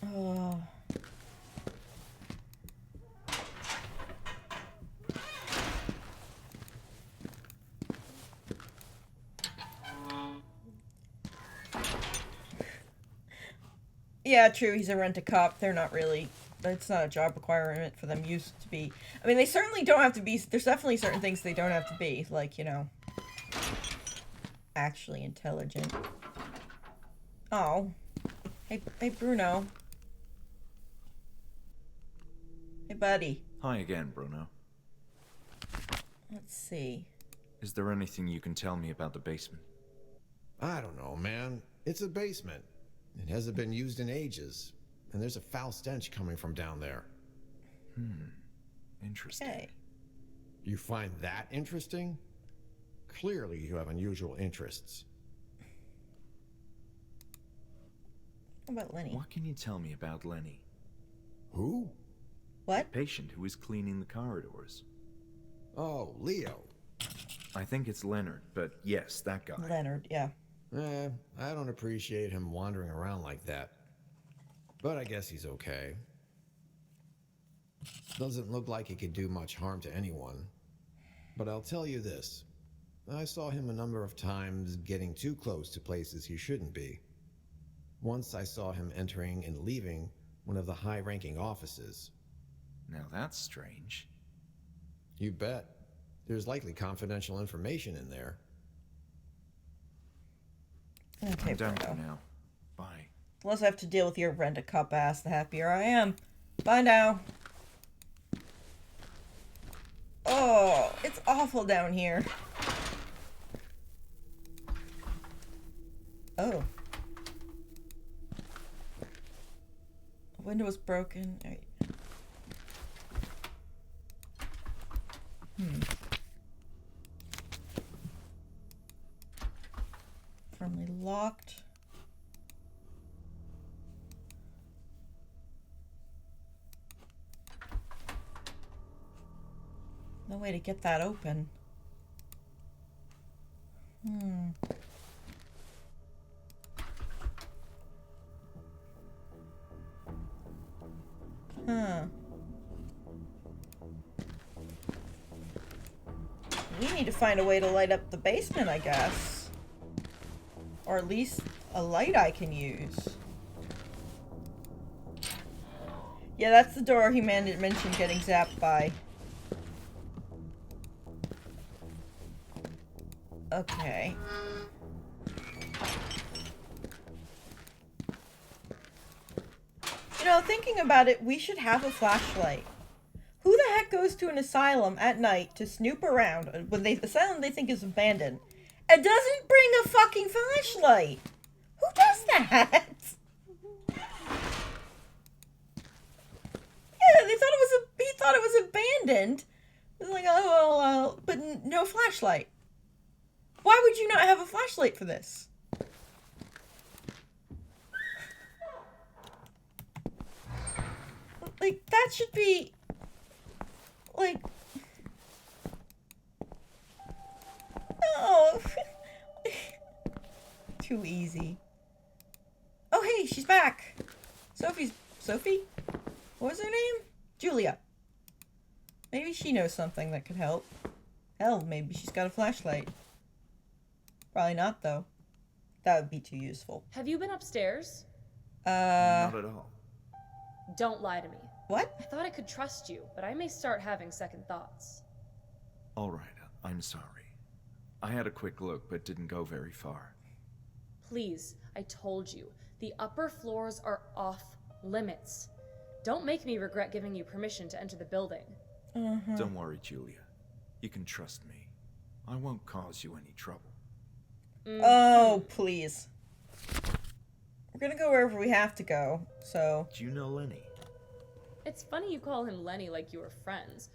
[SPEAKER 1] Oh. Yeah, true, he's a rent-a-cop. They're not really... It's not a job requirement for them used to be. I mean, they certainly don't have to be... There's definitely certain things they don't have to be. Like, you know... Actually intelligent. Oh. Hey, Bruno. Hey, buddy.
[SPEAKER 2] Hi again, Bruno.
[SPEAKER 1] Let's see.
[SPEAKER 2] Is there anything you can tell me about the basement?
[SPEAKER 7] I don't know, man. It's a basement. It hasn't been used in ages. And there's a foul stench coming from down there.
[SPEAKER 2] Interesting.
[SPEAKER 1] Hey.
[SPEAKER 7] You find that interesting? Clearly you have unusual interests.
[SPEAKER 1] What about Lenny?
[SPEAKER 2] What can you tell me about Lenny?
[SPEAKER 7] Who?
[SPEAKER 1] What?
[SPEAKER 2] The patient who was cleaning the corridors.
[SPEAKER 7] Oh, Leo.
[SPEAKER 2] I think it's Leonard, but yes, that guy.
[SPEAKER 1] Leonard, yeah.
[SPEAKER 7] I don't appreciate him wandering around like that. But I guess he's okay. Doesn't look like he could do much harm to anyone. But I'll tell you this. I saw him a number of times getting too close to places he shouldn't be. Once I saw him entering and leaving one of the high-ranking offices.
[SPEAKER 2] Now that's strange.
[SPEAKER 7] You bet. There's likely confidential information in there.
[SPEAKER 1] Okay,
[SPEAKER 2] I'm done
[SPEAKER 1] Bruno.
[SPEAKER 2] for now. Bye.
[SPEAKER 1] The less I have to deal with your rent-a-cop ass, the happier I am. Bye now. Oh, it's awful down here. Oh. The window was broken. All right. Firmly locked. No way to get that open. Huh. We need to find a way to light up the basement, I guess. Or at least a light I can use. Yeah, that's the door he mentioned getting zapped by. Okay. You know, thinking about it, we should have a flashlight. Who the heck goes to an asylum at night to snoop around when asylum they think is abandoned It doesn't bring a fucking flashlight. Who does that? Yeah, he thought it was abandoned. It was like, oh, well, but no flashlight. Why would you not have a flashlight for this? Like, that should be, like, oh, too easy. Oh, hey, she's back. Sophie? What was her name? Julia. Maybe she knows something that could help. Hell, maybe she's got a flashlight. Probably not, though. That would be too useful.
[SPEAKER 3] Have you been upstairs?
[SPEAKER 2] Not at all.
[SPEAKER 3] Don't lie to me.
[SPEAKER 1] What?
[SPEAKER 3] I thought I could trust you, but I may start having second thoughts.
[SPEAKER 2] All right, I'm sorry. I had a quick look, but didn't go very far.
[SPEAKER 3] Please, I told you, the upper floors are off limits. Don't make me regret giving you permission to enter the building.
[SPEAKER 2] Don't worry, Julia. You can trust me. I won't cause you any trouble.
[SPEAKER 1] Oh, please. We're gonna go wherever we have to go, so...
[SPEAKER 2] Do you know Lenny?
[SPEAKER 3] It's funny you call him Lenny like you were friends.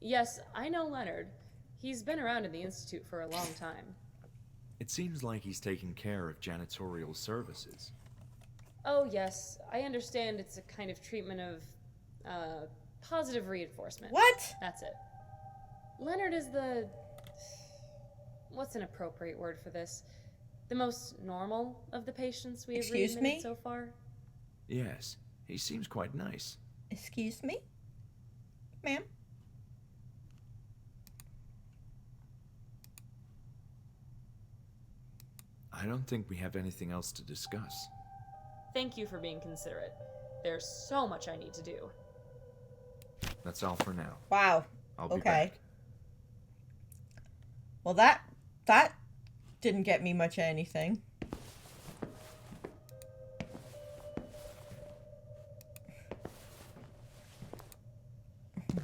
[SPEAKER 3] Yes, I know Leonard. He's been around in the Institute for a long time.
[SPEAKER 2] It seems like he's taking care of janitorial services.
[SPEAKER 3] Oh, yes. I understand it's a kind of treatment of, positive reinforcement.
[SPEAKER 1] What?
[SPEAKER 3] That's it. Leonard is the... What's an appropriate word for this? The most normal of the patients we have
[SPEAKER 1] Excuse
[SPEAKER 3] readmitted
[SPEAKER 1] me?
[SPEAKER 3] so far?
[SPEAKER 2] Yes, he seems quite nice.
[SPEAKER 1] Excuse me? Ma'am?
[SPEAKER 2] I don't think we have anything else to discuss.
[SPEAKER 3] Thank you for being considerate. There's so much I need to do.
[SPEAKER 2] That's all for now.
[SPEAKER 1] Wow.
[SPEAKER 2] I'll be
[SPEAKER 1] Okay.
[SPEAKER 2] back.
[SPEAKER 1] Well, that didn't get me much of anything.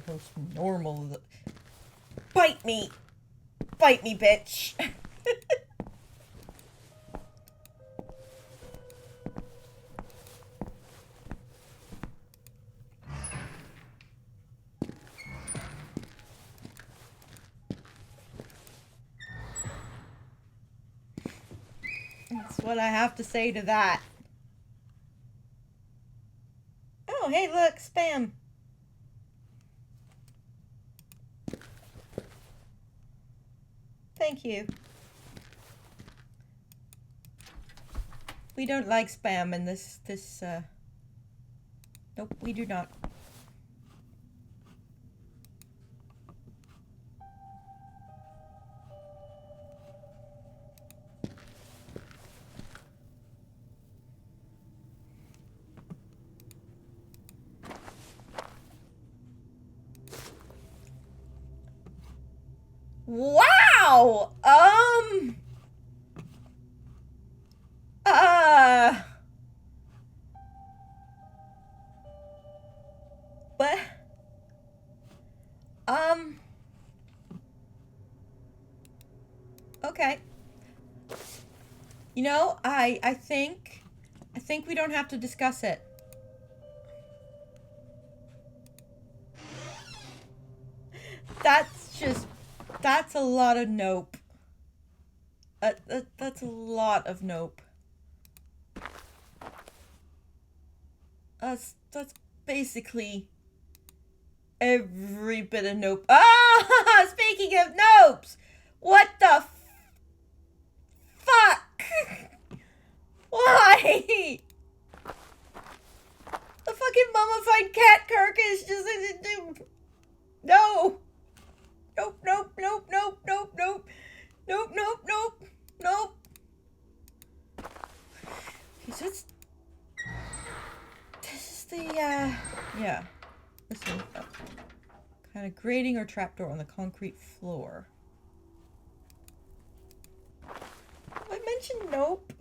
[SPEAKER 1] Most normal of the... Bite me! Bite me, bitch! That's what I have to say to that. Oh, hey, look, spam. Thank you. We don't like spam in this, nope, we do not. Wow! What? Okay. You know, I think we don't have to discuss it. That's a lot of nope. That's a lot of nope. That's basically every bit of nope. Ah! Speaking of nopes! What the fuck? Why? The fucking mummified cat carcass just... No! Nope, nope, nope, nope, nope, nope. Nope, nope, nope, nope. Okay, so it's... This is the, yeah. Listen. Kind of grating or trapdoor on the concrete floor. Have I mentioned nope?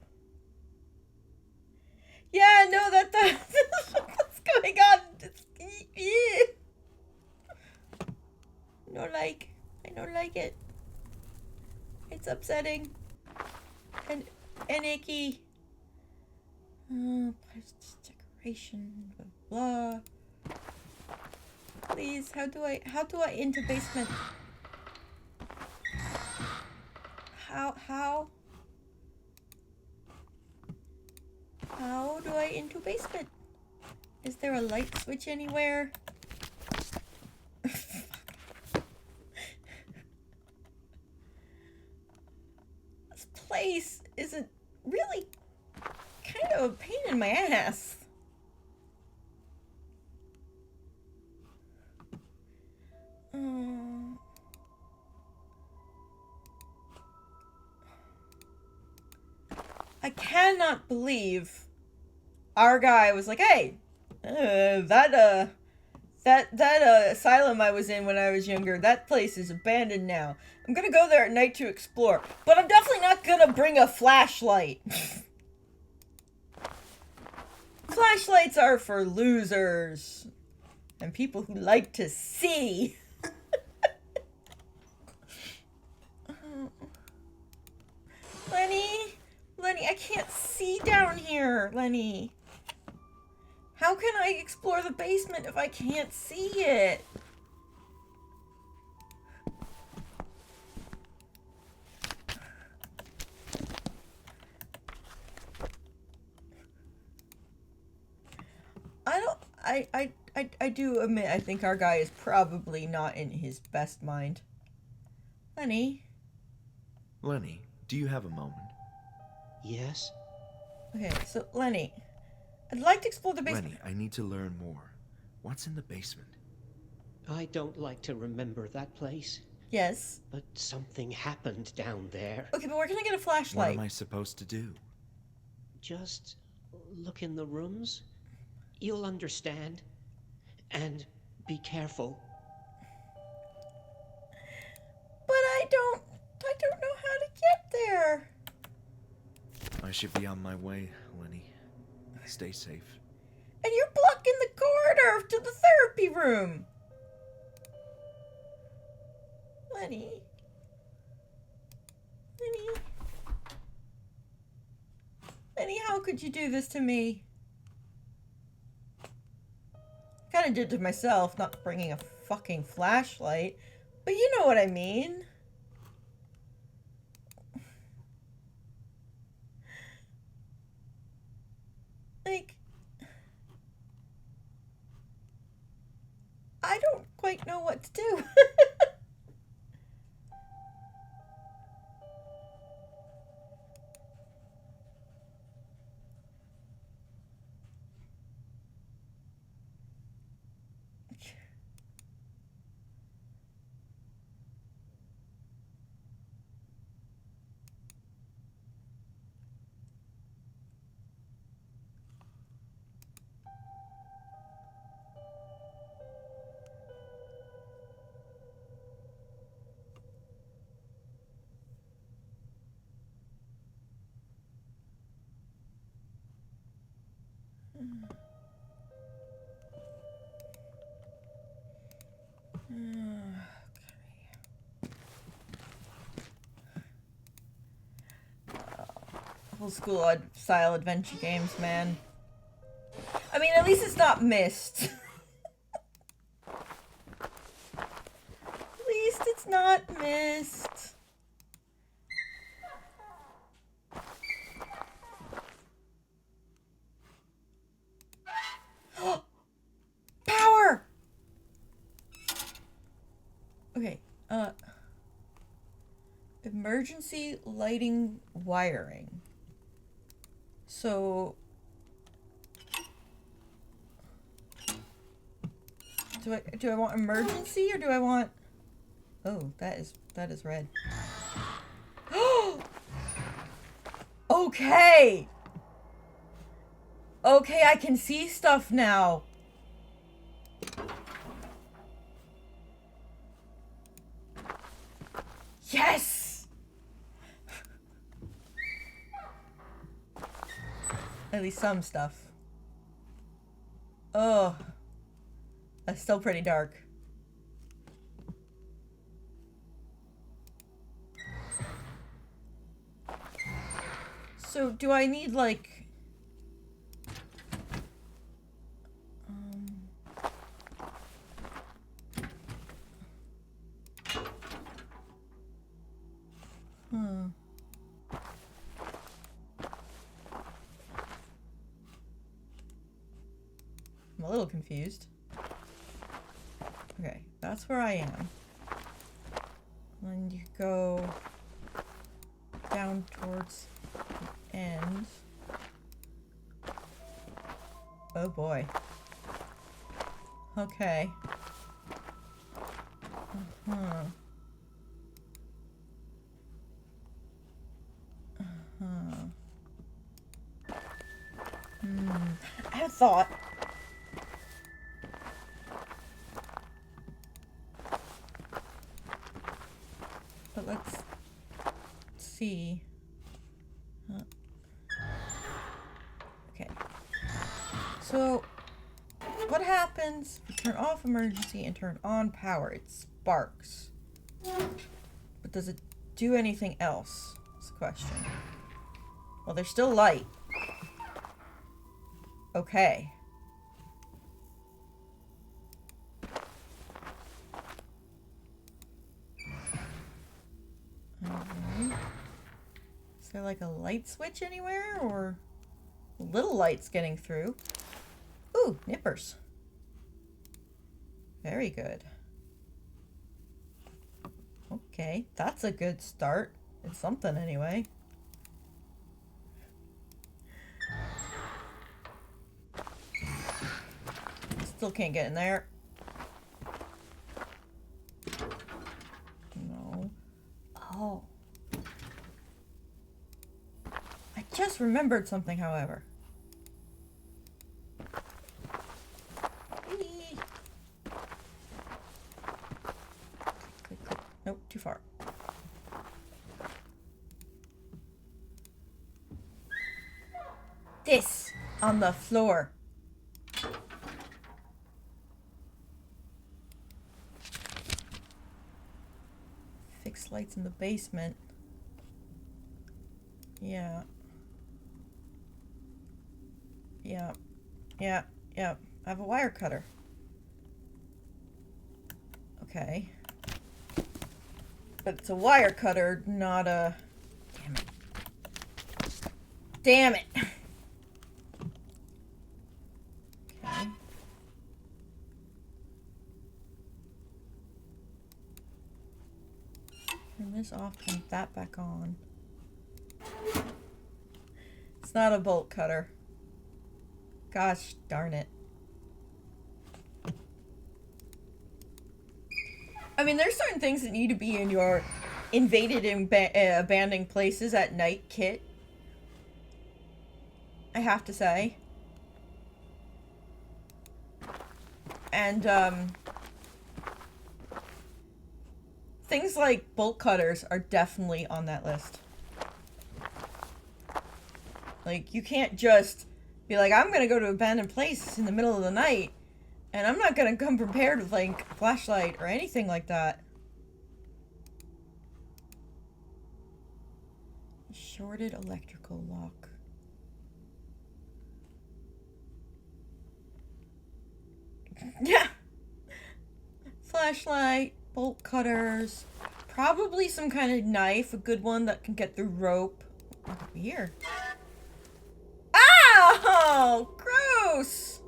[SPEAKER 1] Yeah, no, that's what's going on. I don't like it. It's upsetting. And icky. Decoration, blah, blah. Please, how do I into basement? How do I into basement? Is there a light switch anywhere? This place isn't really kind of a pain in my ass. I cannot believe our guy was like, hey, that asylum I was in when I was younger, that place is abandoned now. I'm gonna go there at night to explore, but I'm definitely not gonna bring a flashlight. Flashlights are for losers and people who like to see. Lenny, I can't see down here, Lenny. How can I explore the basement if I can't see it? I do admit I think our guy is probably not in his best mind. Lenny?
[SPEAKER 2] Lenny, do you have a moment?
[SPEAKER 8] Yes?
[SPEAKER 1] Okay, so Lenny, I'd like to explore the basement.
[SPEAKER 2] Lenny, I need to learn more. What's in the basement?
[SPEAKER 8] I don't like to remember that place.
[SPEAKER 1] Yes.
[SPEAKER 8] But something happened down there.
[SPEAKER 1] Okay, but where can I get a flashlight?
[SPEAKER 2] What am I supposed to do?
[SPEAKER 8] Just look in the rooms. You'll understand. And be careful.
[SPEAKER 1] But I don't know how to get there.
[SPEAKER 2] I should be on my way, Lenny. Stay safe.
[SPEAKER 1] And you're blocking the corridor to the therapy room. Lenny, how could you do this to me? Kind of did to myself, not bringing a fucking flashlight. But you know what I mean. Like, I don't quite know what to do. Old school style adventure games, man. I mean, at least it's not Myst. At least it's not Myst. Power! Okay, emergency lighting wiring. So do I want emergency or do I want... Oh, that is red. Okay. Okay, I can see stuff now. Yes! At least some stuff. Oh. That's still pretty dark. So, do I need, like... Hmm. I'm a little confused. Okay, that's where I am. Then you go down towards the end. Oh boy. Okay. Uh-huh. Uh-huh. I had a thought. But let's see. Okay. So, what happens if you turn off emergency and turn on power? It sparks. But does it do anything else? That's the question. Well, there's still light. Okay. Alright. Is there like a light switch anywhere? Or little lights getting through? Ooh, nippers. Very good. Okay, that's a good start. It's something anyway. Still can't get in there. No. Oh. I just remembered something, however. Whee! Click, click. Nope, too far. This on the floor. Fix lights in the basement. Yeah. Yeah. Yeah. Yeah. I have a wire cutter. Okay. But it's a wire cutter, not a... Damn it. Damn it! Okay. Turn this off and that back on. It's not a bolt cutter. Gosh darn it. I mean, there's certain things that need to be in your invaded and abandoned places at night kit. I have to say. And, things like bolt cutters are definitely on that list. Like, you can't just be like, I'm gonna go to an abandoned place in the middle of the night, and I'm not gonna come prepared with, like, a flashlight or anything like that. Shorted electrical lock. Yeah! Flashlight, bolt cutters, probably some kind of knife, a good one that can get through rope. What could be here? Ow! Gross!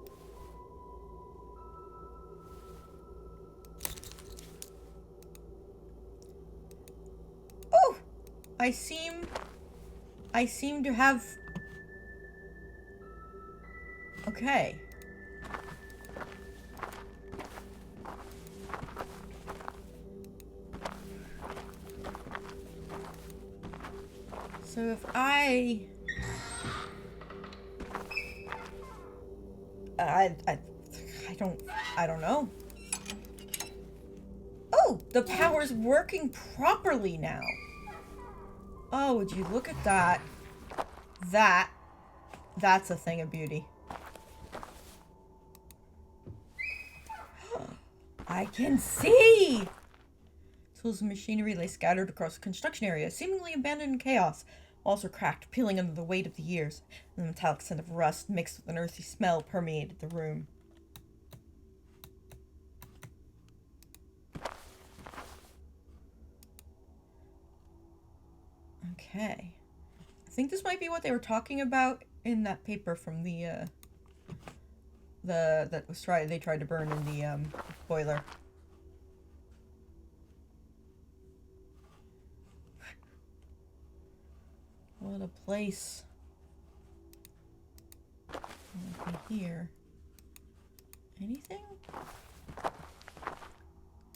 [SPEAKER 1] Oh! I seem to have... Okay. So if I don't know. Oh, the power's working properly now. Oh, would you look at that? That's a thing of beauty. I can see! Tools and machinery lay scattered across the construction area, seemingly abandoned in chaos. Walls were cracked, peeling under the weight of the years, and the metallic scent of rust mixed with an earthy smell permeated the room. Okay. I think this might be what they were talking about in that paper from they tried to burn in the boiler. What a place. Nothing here. Anything?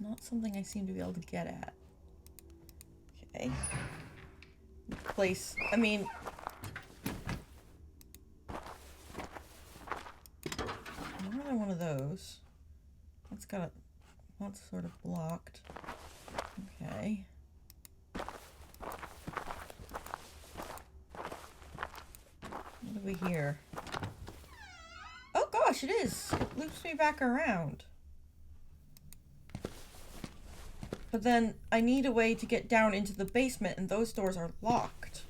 [SPEAKER 1] Not something I seem to be able to get at. Okay. Place. I mean, another one of those. That's sort of blocked. Okay. What do we hear? Oh gosh, it is. It loops me back around. But then I need a way to get down into the basement, and those doors are locked.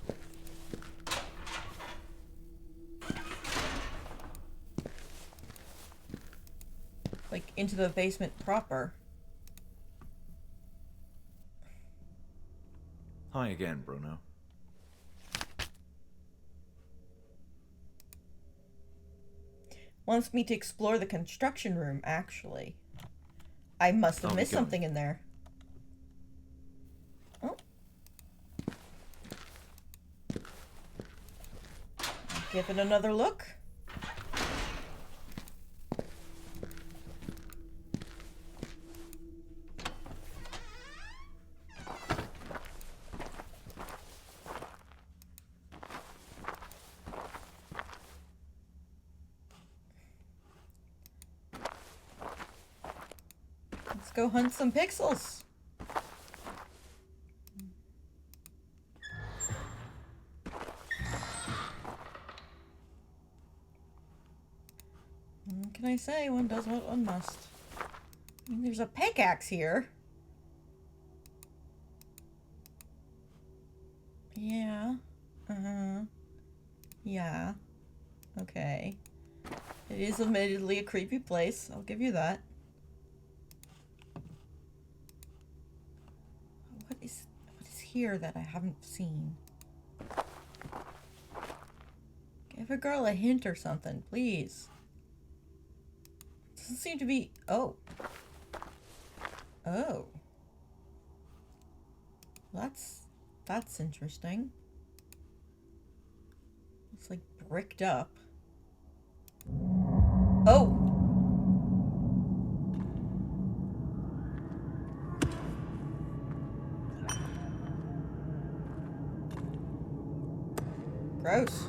[SPEAKER 1] Like, into the basement proper.
[SPEAKER 2] Hi again, Bruno.
[SPEAKER 1] Wants me to explore the construction room, actually. I must have missed something in there. Oh. Give it another look. Let's go hunt some pixels. What can I say? One does what one must. I mean, there's a pickaxe here. Yeah. Uh-huh. Yeah. Okay. It is admittedly a creepy place. I'll give you that. What is here that I haven't seen? Give a girl a hint or something, please. Doesn't seem to be... Oh. Oh. That's interesting. It's like bricked up. Oh! Gross.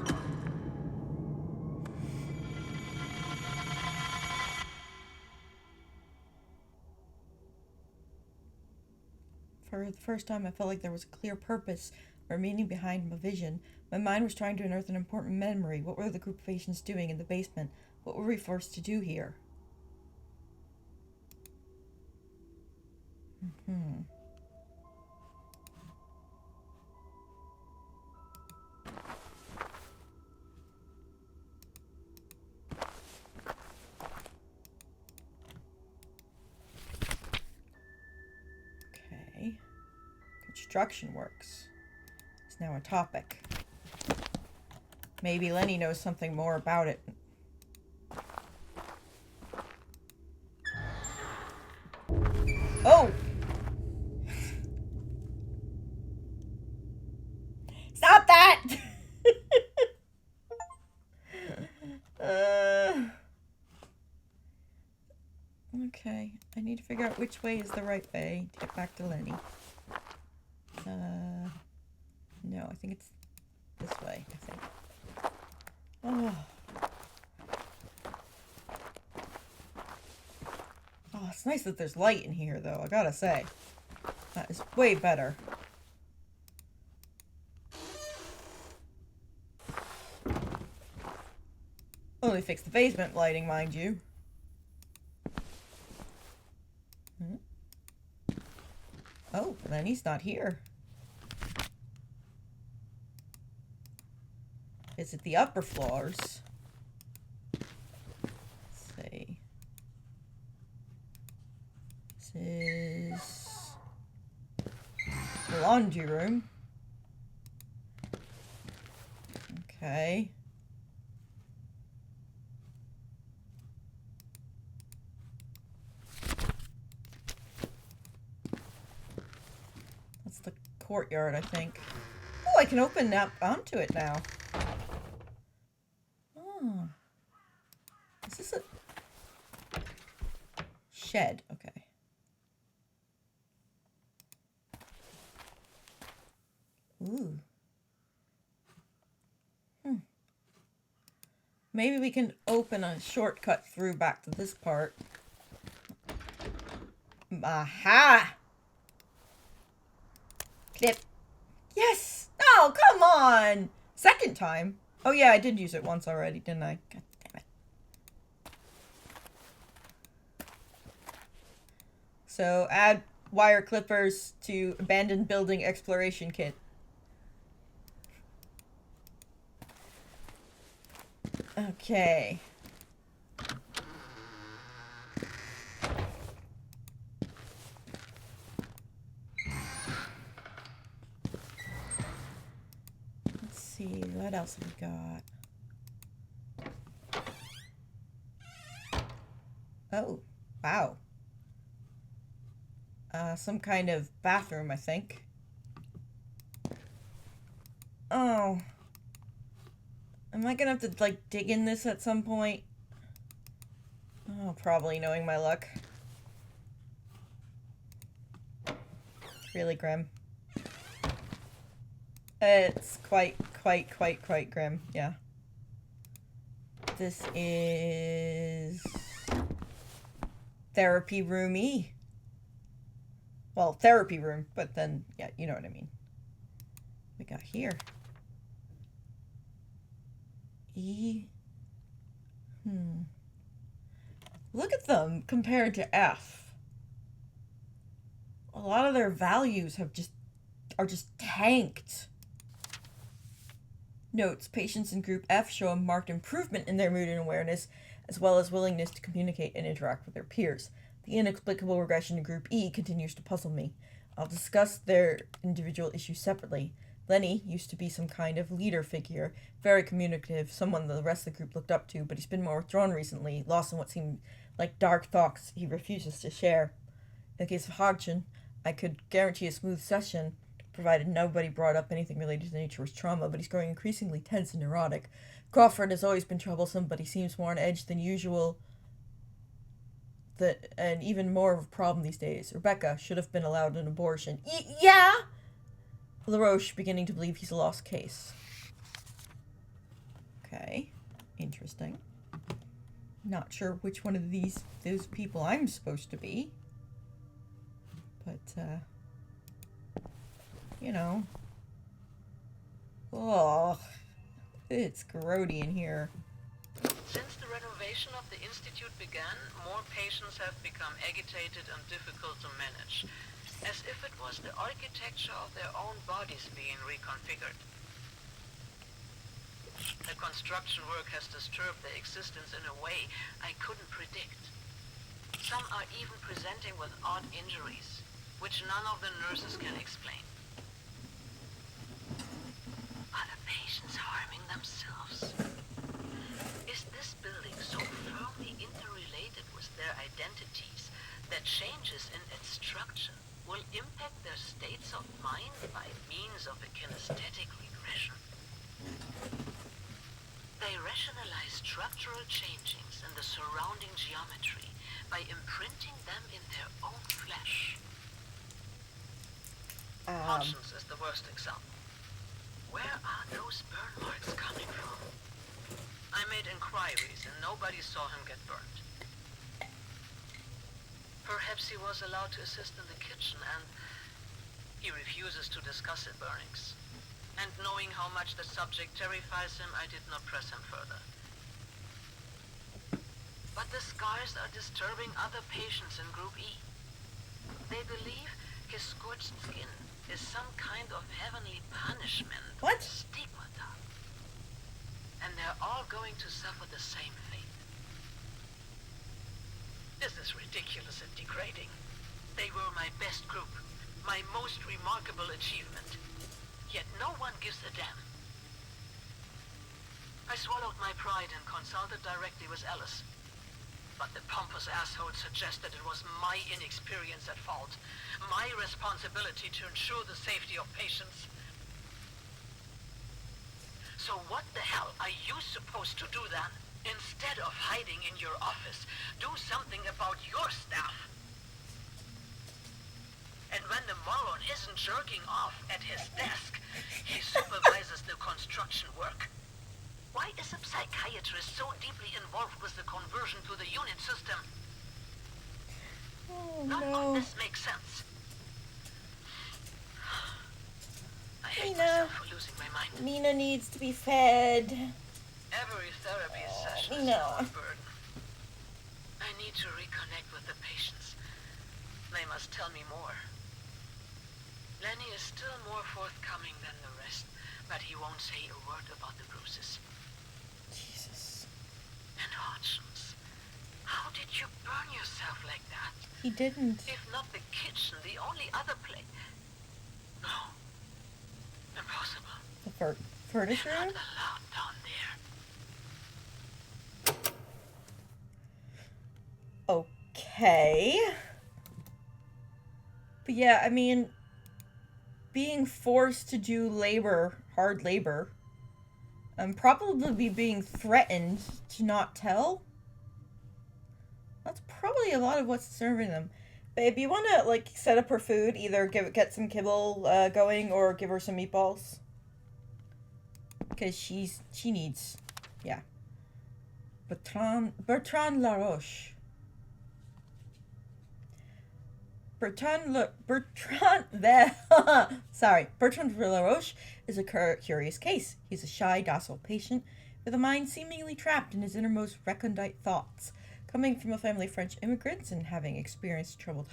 [SPEAKER 1] For the first time, I felt like there was a clear purpose or meaning behind my vision. My mind was trying to unearth an important memory. What were the group of patients doing in the basement? What were we forced to do here? Okay. Construction works. It's now a topic. Maybe Lenny knows something more about it. Oh! Stop that! Okay, I need to figure out which way is the right way to get back to Lenny. No, I think it's this way, I think. Oh. Oh, it's nice that there's light in here, though, I gotta say. That is way better. Only fixed the basement lighting, mind you. Oh, Lenny's not here. visit the upper floors. Let's see. This is the laundry room. Okay. That's the courtyard, I think. Oh, I can open up onto it now. Oh. Is this a shed? Okay. Ooh. Maybe we can open a shortcut through back to this part. Aha! Clip. Yes! Oh, come on! Second time? Oh yeah, I did use it once already, didn't I? God damn it. So, add wire clippers to abandoned building exploration kit. Okay. Let's see, what else have we got? Oh, wow. Some kind of bathroom, I think. Oh. Am I gonna have to, like, dig in this at some point? Oh, probably, knowing my luck. Really grim. It's quite grim, yeah. This is... therapy room E. Well, therapy room, but then, yeah, you know what I mean. We got here. E. Look at them compared to F. A lot of their values are just tanked. Notes: patients in group F show a marked improvement in their mood and awareness, as well as willingness to communicate and interact with their peers. The inexplicable regression in group E continues to puzzle me. I'll discuss their individual issues separately. Lenny used to be some kind of leader figure, very communicative, someone the rest of the group looked up to, but he's been more withdrawn recently, lost in what seemed like dark thoughts he refuses to share. In the case of Hodgson, I could guarantee a smooth session, provided nobody brought up anything related to the nature of his trauma, but he's growing increasingly tense and neurotic. Crawford has always been troublesome, but he seems more on edge than usual, and even more of a problem these days. Rebecca should have been allowed an abortion. Yeah! LaRoche beginning to believe he's a lost case. Okay, interesting. Not sure which one of those people I'm supposed to be. But, you know. Oh, it's grody in here.
[SPEAKER 5] Since the renovation of the Institute began, more patients have become agitated and difficult to manage, as if it was the architecture of their own bodies being reconfigured. The construction work has disturbed their existence in a way I couldn't predict. Some are even presenting with odd injuries, which none of the nurses can explain. Are the patients harming themselves? Is this building so firmly interrelated with their identities that changes in its structure will impact their states of mind by means of a kinesthetic regression? They rationalize structural changings in the surrounding geometry by imprinting them in their own flesh. Hodgson's is the worst example. Where are those burn marks coming from? I made inquiries and nobody saw him get burned. Perhaps he was allowed to assist in the kitchen and he refuses to discuss the burnings. And knowing how much the subject terrifies him, I did not press him further. But the scars are disturbing other patients in Group E. They believe his scorched skin is some kind of heavenly punishment.
[SPEAKER 1] What?
[SPEAKER 5] Stigmata. all going to suffer the same fate. This is ridiculous and degrading. They were my best group, my most remarkable achievement. Yet no one gives a damn. I swallowed my pride and consulted directly with Alice. But the pompous asshole suggested it was my inexperience at fault, my responsibility to ensure the safety of patients. So what the hell are you supposed to do then? Instead of hiding in your office, do something about your staff. And when the moron isn't jerking off at his desk, he supervises the construction work. Why is a psychiatrist so deeply involved with the conversion to the unit system?
[SPEAKER 1] Oh
[SPEAKER 5] None
[SPEAKER 1] no.
[SPEAKER 5] of this makes sense. I hate
[SPEAKER 1] Mina.
[SPEAKER 5] myself for losing my mind.
[SPEAKER 1] Mina needs to be fed.
[SPEAKER 5] Every therapy session is
[SPEAKER 1] Mina.
[SPEAKER 5] a burden. I need to reconnect with the patients. They must tell me more. Lenny is still more forthcoming than the rest, but he won't say a word about the bruises.
[SPEAKER 1] Jesus.
[SPEAKER 5] And Hodgins, how did you burn yourself like that?
[SPEAKER 1] He didn't.
[SPEAKER 5] If not the kitchen, the only other place. No. Impossible.
[SPEAKER 1] The furnace
[SPEAKER 5] They're not
[SPEAKER 1] room?
[SPEAKER 5] allowed down there.
[SPEAKER 1] Okay. But yeah, I mean, being forced to do hard labor, probably being threatened to not tell. That's probably a lot of what's serving them. Babe, you want to, like, set up her food? Either get some kibble going or give her some meatballs? Because she needs, yeah. Bertrand Laroche. Bertrand Laroche is a curious case. He's a shy, docile patient with a mind seemingly trapped in his innermost recondite thoughts. Coming from a family of French immigrants and having experienced a troubled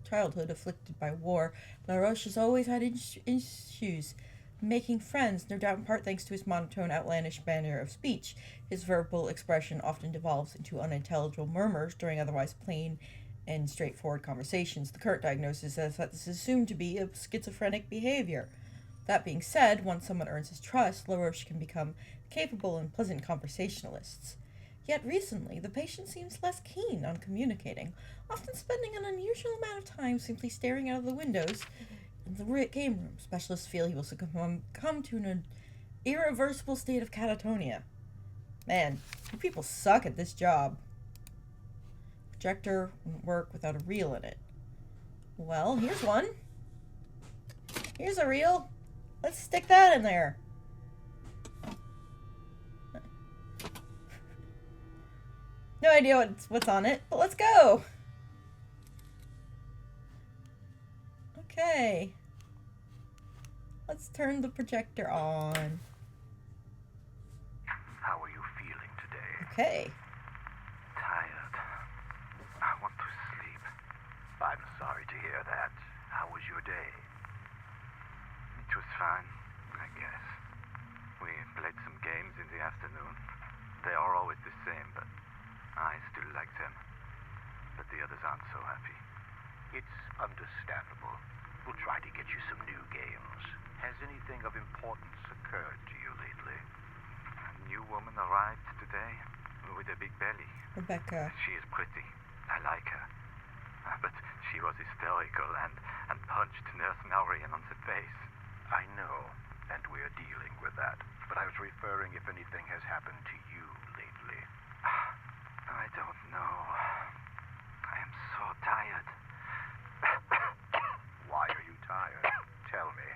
[SPEAKER 1] childhood afflicted by war, Laroche has always had issues making friends, no doubt in part thanks to his monotone, outlandish manner of speech. His verbal expression often devolves into unintelligible murmurs during otherwise plain and straightforward conversations. The current diagnosis is that this is assumed to be a schizophrenic behavior. That being said, once someone earns his trust, Laroche can become capable and pleasant conversationalists. Yet recently, the patient seems less keen on communicating, often spending an unusual amount of time simply staring out of the windows in the game room. Specialists feel he will succumb to an irreversible state of catatonia. Man, you people suck at this job. Projector won't work without a reel in it. Well, here's one. Here's a reel. Let's stick that in there. No idea what's on it, but let's go. Okay. Let's turn the projector on.
[SPEAKER 9] How are you feeling today?
[SPEAKER 1] Okay.
[SPEAKER 9] Tired. I want to sleep. I'm sorry to hear that. How was your day? It was fine, I guess. We played some games in the afternoon. They are always the same, but I still like them. But the others aren't so happy. It's understandable. We'll try to get you some new games. Has anything of importance occurred to you lately? A new woman arrived today with a big belly.
[SPEAKER 1] Rebecca.
[SPEAKER 9] She is pretty. I like her. But she was hysterical and punched Nurse Marion on the face. I know, and we're dealing with that. But I was referring if anything has happened to you lately. I don't know. I am so tired. Why are you tired? Tell me.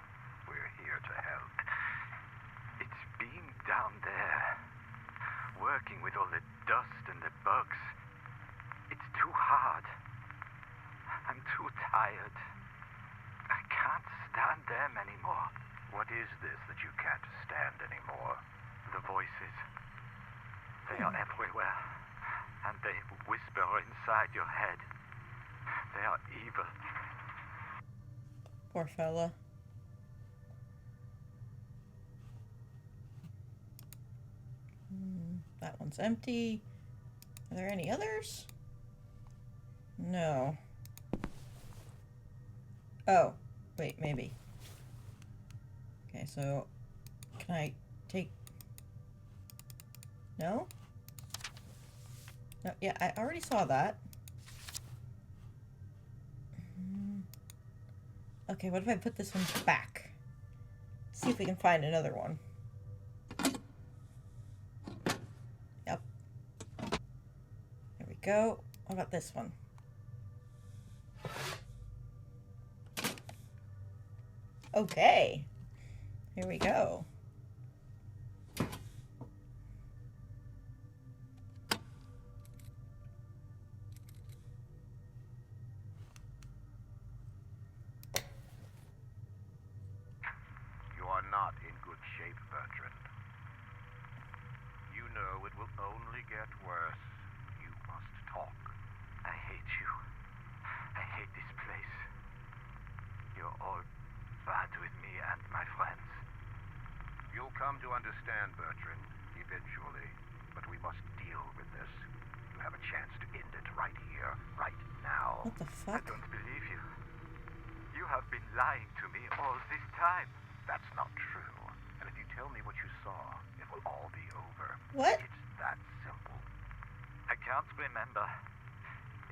[SPEAKER 9] We're here to help. It's being down there, working with all the dust and the bugs. It's too hard. I'm too tired. I can't stand them anymore. What is this that you can't stand anymore? The voices. They are everywhere. And they whisper inside your head. They are evil.
[SPEAKER 1] Poor fella. That one's empty. Are there any others? No. Oh, wait, maybe. Okay, so can I take... No? No, yeah, I already saw that. Okay, what if I put this one back? See if we can find another one. Yep. There we go. What about this one? Okay. Here we go.
[SPEAKER 9] You are not in good shape, Bertrand. You know it will only get worse. You must talk. I hate you. I hate this place. You're all bad with me and my friends. You'll come to understand, Bertrand, eventually. But we must deal with this. You have a chance to end it right here, right now.
[SPEAKER 1] What the fuck?
[SPEAKER 9] I don't believe you. You have been lying to me all this time. That's not true. And if you tell me what you saw, it will all be over.
[SPEAKER 1] What?
[SPEAKER 9] It's that simple. I can't remember.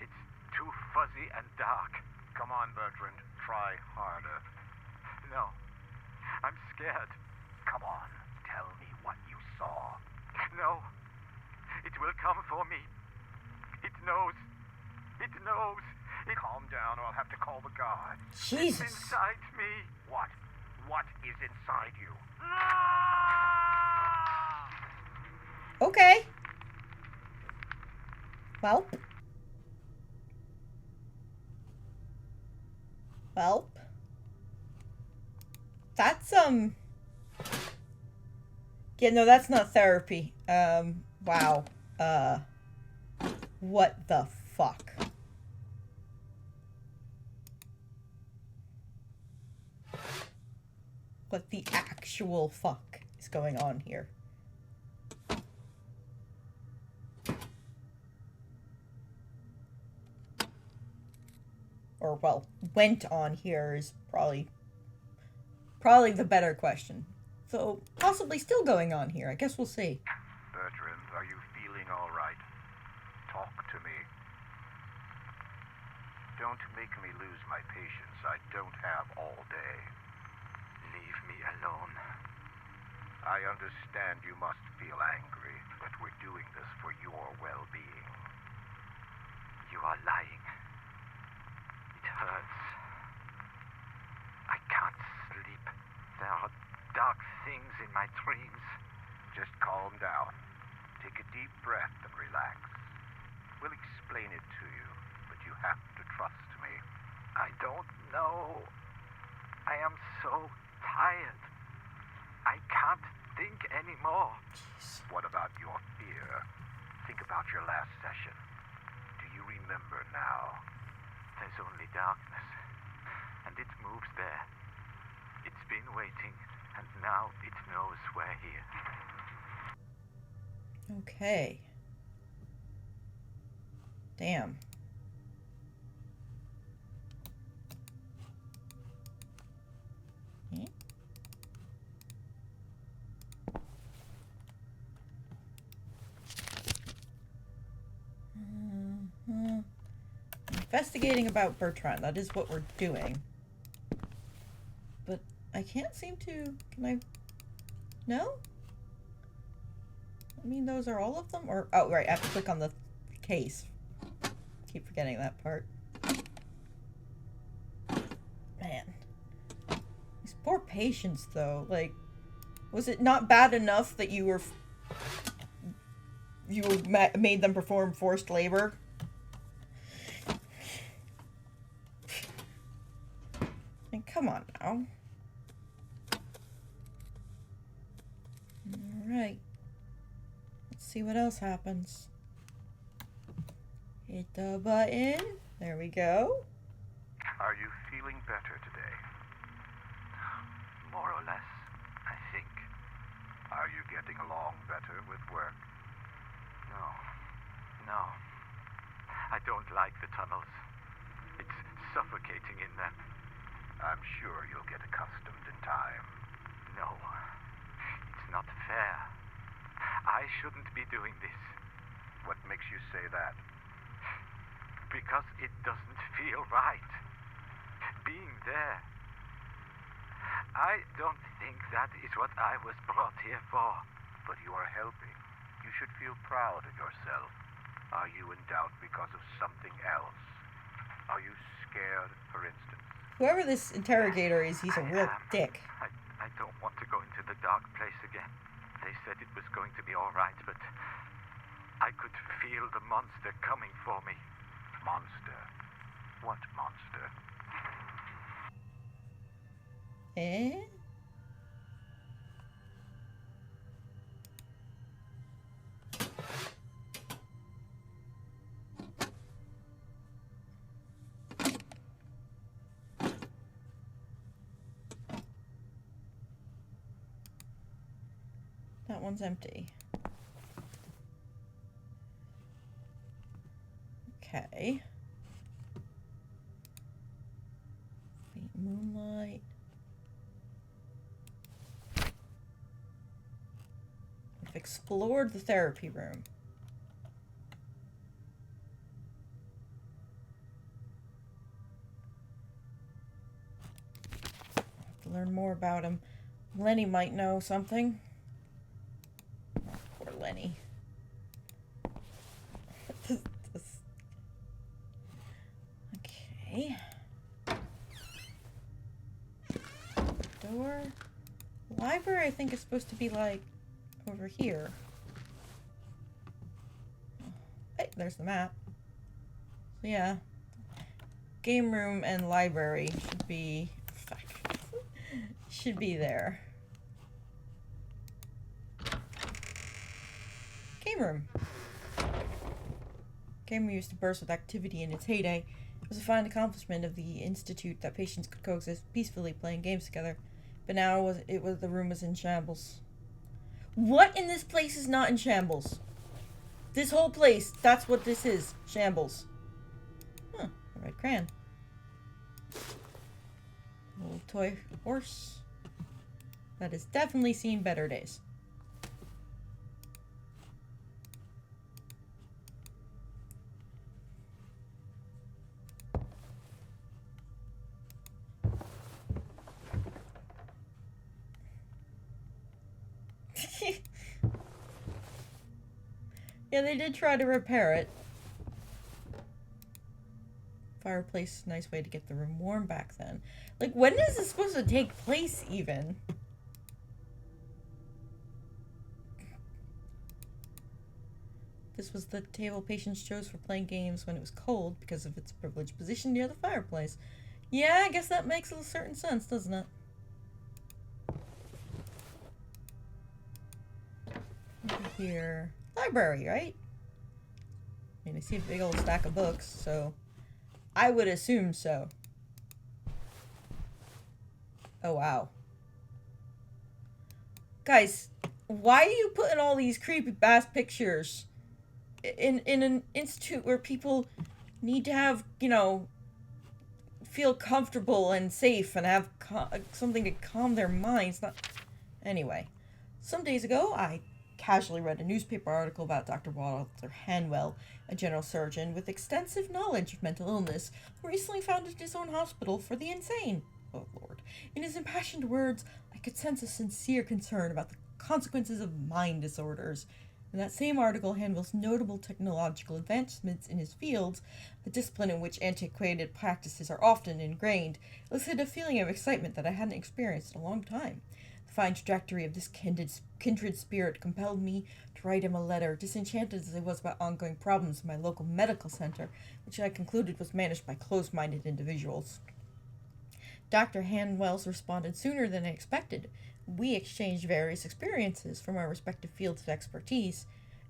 [SPEAKER 9] It's too fuzzy and dark. Come on, Bertrand. Try harder. No. I'm scared. Come on. Tell me what you saw. No. It will come for me. It knows. It knows. Calm down or I'll have to call the guards.
[SPEAKER 1] Jesus.
[SPEAKER 9] It's inside me. What? What is inside you?
[SPEAKER 1] Okay. Welp. Welp. That's, yeah, no, that's not therapy. Wow. What the fuck? What the actual fuck is going on here? Or, well, went on here is probably the better question. So, possibly still going on here. I guess we'll see.
[SPEAKER 9] Bertrand, are you feeling all right? Talk to me. Don't make me lose my patience. I don't have all day. Leave me alone. I understand you must feel angry, but we're doing this for your well-being. You are lying. It hurts. I can't sleep. There are dark things in my dreams. Just calm down. Take a deep breath and relax. We'll explain it to you, but you have to trust me. I don't know. I am so tired. I can't think anymore. What about your fear? Think about your last session. Do you remember now? There's only darkness, and it moves there. It's been waiting, and now it knows we're here.
[SPEAKER 1] Okay. Damn. Hmm? Investigating about Bertrand. That is what we're doing. But I can't seem to... Can I... No? I mean, those are all of them? Or... Oh, right. I have to click on the case. Keep forgetting that part. Man. These poor patients, though. Like, was it not bad enough that you were... made them perform forced labor? I mean, come on now. Alright. Let's see what else happens. Hit the button. There we go.
[SPEAKER 9] Are you feeling better today? More or less, I think. Are you getting along better with work? because it doesn't feel right. Being there. I don't think that is what I was brought here for.
[SPEAKER 10] But you are helping. You should feel proud of yourself. Are you in doubt because of something else? Are you scared, for instance?
[SPEAKER 1] Whoever this interrogator is, he's a real dick.
[SPEAKER 9] I don't want to go into the dark place again. They said it was going to be all right, but I could feel the monster coming for me.
[SPEAKER 10] Monster? What monster?
[SPEAKER 1] Eh? That one's empty. Okay. Faint moonlight. We've explored the therapy room. Have to learn more about him. Lenny might know something. Poor Lenny. Okay. Door. Library, I think, is supposed to be like over here. Hey, there's the map. So yeah. Game room and library should be should be there. Game room. Game room used to burst with activity in its heyday. It was a fine accomplishment of the Institute that patients could coexist peacefully playing games together. But now the room was in shambles. What in this place is not in shambles? This whole place, that's what this is. Shambles. Huh, a red crayon. Old toy horse. That has definitely seen better days. Yeah, they did try to repair it. Fireplace, nice way to get the room warm back then. Like, when is this supposed to take place, even? This was the table patients chose for playing games when it was cold because of its privileged position near the fireplace. Yeah, I guess that makes a certain sense, doesn't it? Over here. Library, right? I mean, I see a big old stack of books, so I would assume so. Oh, wow. Guys, why are you putting all these creepy ass pictures in an institute where people need to have, you know, feel comfortable and safe and have something to calm their minds? Not anyway. Some days ago, I casually read a newspaper article about Dr. Walter Hanwell, a general surgeon with extensive knowledge of mental illness, who recently founded his own hospital for the insane. Oh, Lord. In his impassioned words, I could sense a sincere concern about the consequences of mind disorders. In that same article, Hanwell's notable technological advancements in his fields, a discipline in which antiquated practices are often ingrained, elicited a feeling of excitement that I hadn't experienced in a long time. The fine trajectory of this kindred spirit compelled me to write him a letter, disenchanted as I was by ongoing problems in my local medical center, which I concluded was managed by close-minded individuals. Dr. Hanwells responded sooner than I expected. We exchanged various experiences from our respective fields of expertise.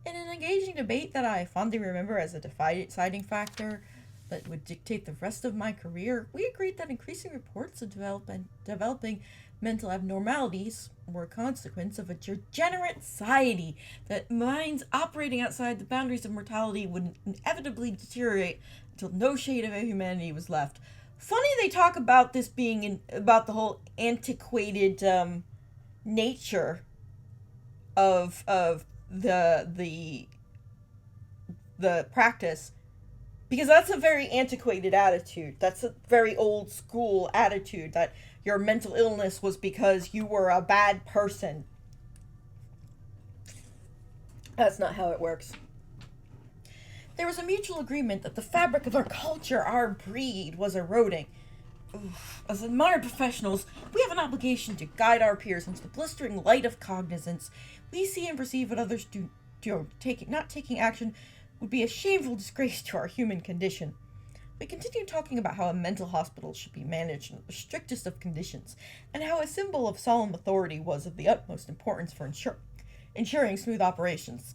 [SPEAKER 1] In an engaging debate that I fondly remember as a deciding factor that would dictate the rest of my career, we agreed that increasing reports of developing mental abnormalities were a consequence of a degenerate society, that minds operating outside the boundaries of mortality would inevitably deteriorate until no shade of humanity was left. Funny they talk about this being about the whole antiquated nature of the practice, Because that's a very antiquated attitude. That's a very old school attitude that your mental illness was because you were a bad person. That's not how it works. There was a mutual agreement that the fabric of our culture, our breed, was eroding. As admired professionals, we have an obligation to guide our peers into the blistering light of cognizance. We see and perceive what others do. Not taking action would be a shameful disgrace to our human condition. We continued talking about how a mental hospital should be managed in the strictest of conditions, and how a symbol of solemn authority was of the utmost importance for ensuring smooth operations.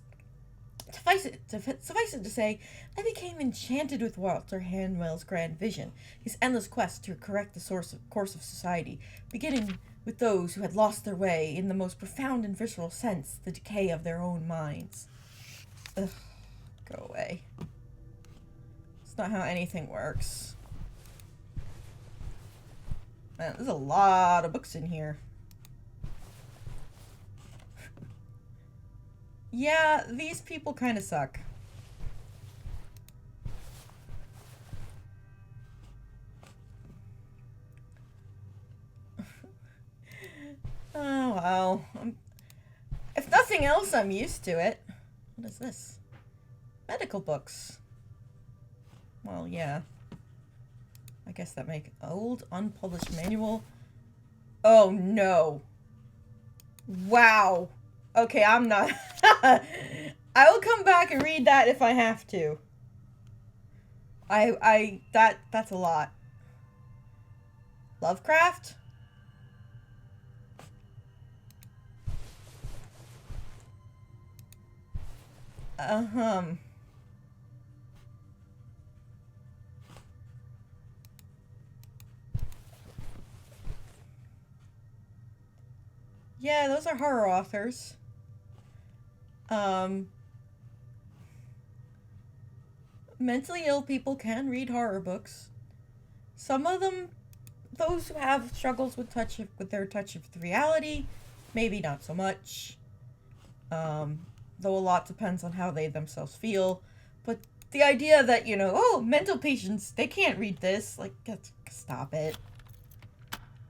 [SPEAKER 1] Suffice it to say, I became enchanted with Walter Hanwell's grand vision, his endless quest to correct the course of society, beginning with those who had lost their way in the most profound and visceral sense, the decay of their own minds. Ugh, go away. It's not how anything works. Man, there's a lot of books in here. Yeah, these people kind of suck. Oh, well. If nothing else, I'm used to it. What is this? Medical books. Well, yeah. I guess that make old, unpublished manual. Oh, no. Wow. Okay, I'm not. I will come back and read that if I have to. That's a lot. Lovecraft? Yeah, those are horror authors. Mentally ill people can read horror books. Some of them, those who have struggles with their touch of reality, maybe not so much. Though a lot depends on how they themselves feel. But the idea that, mental patients, they can't read this, like, stop it.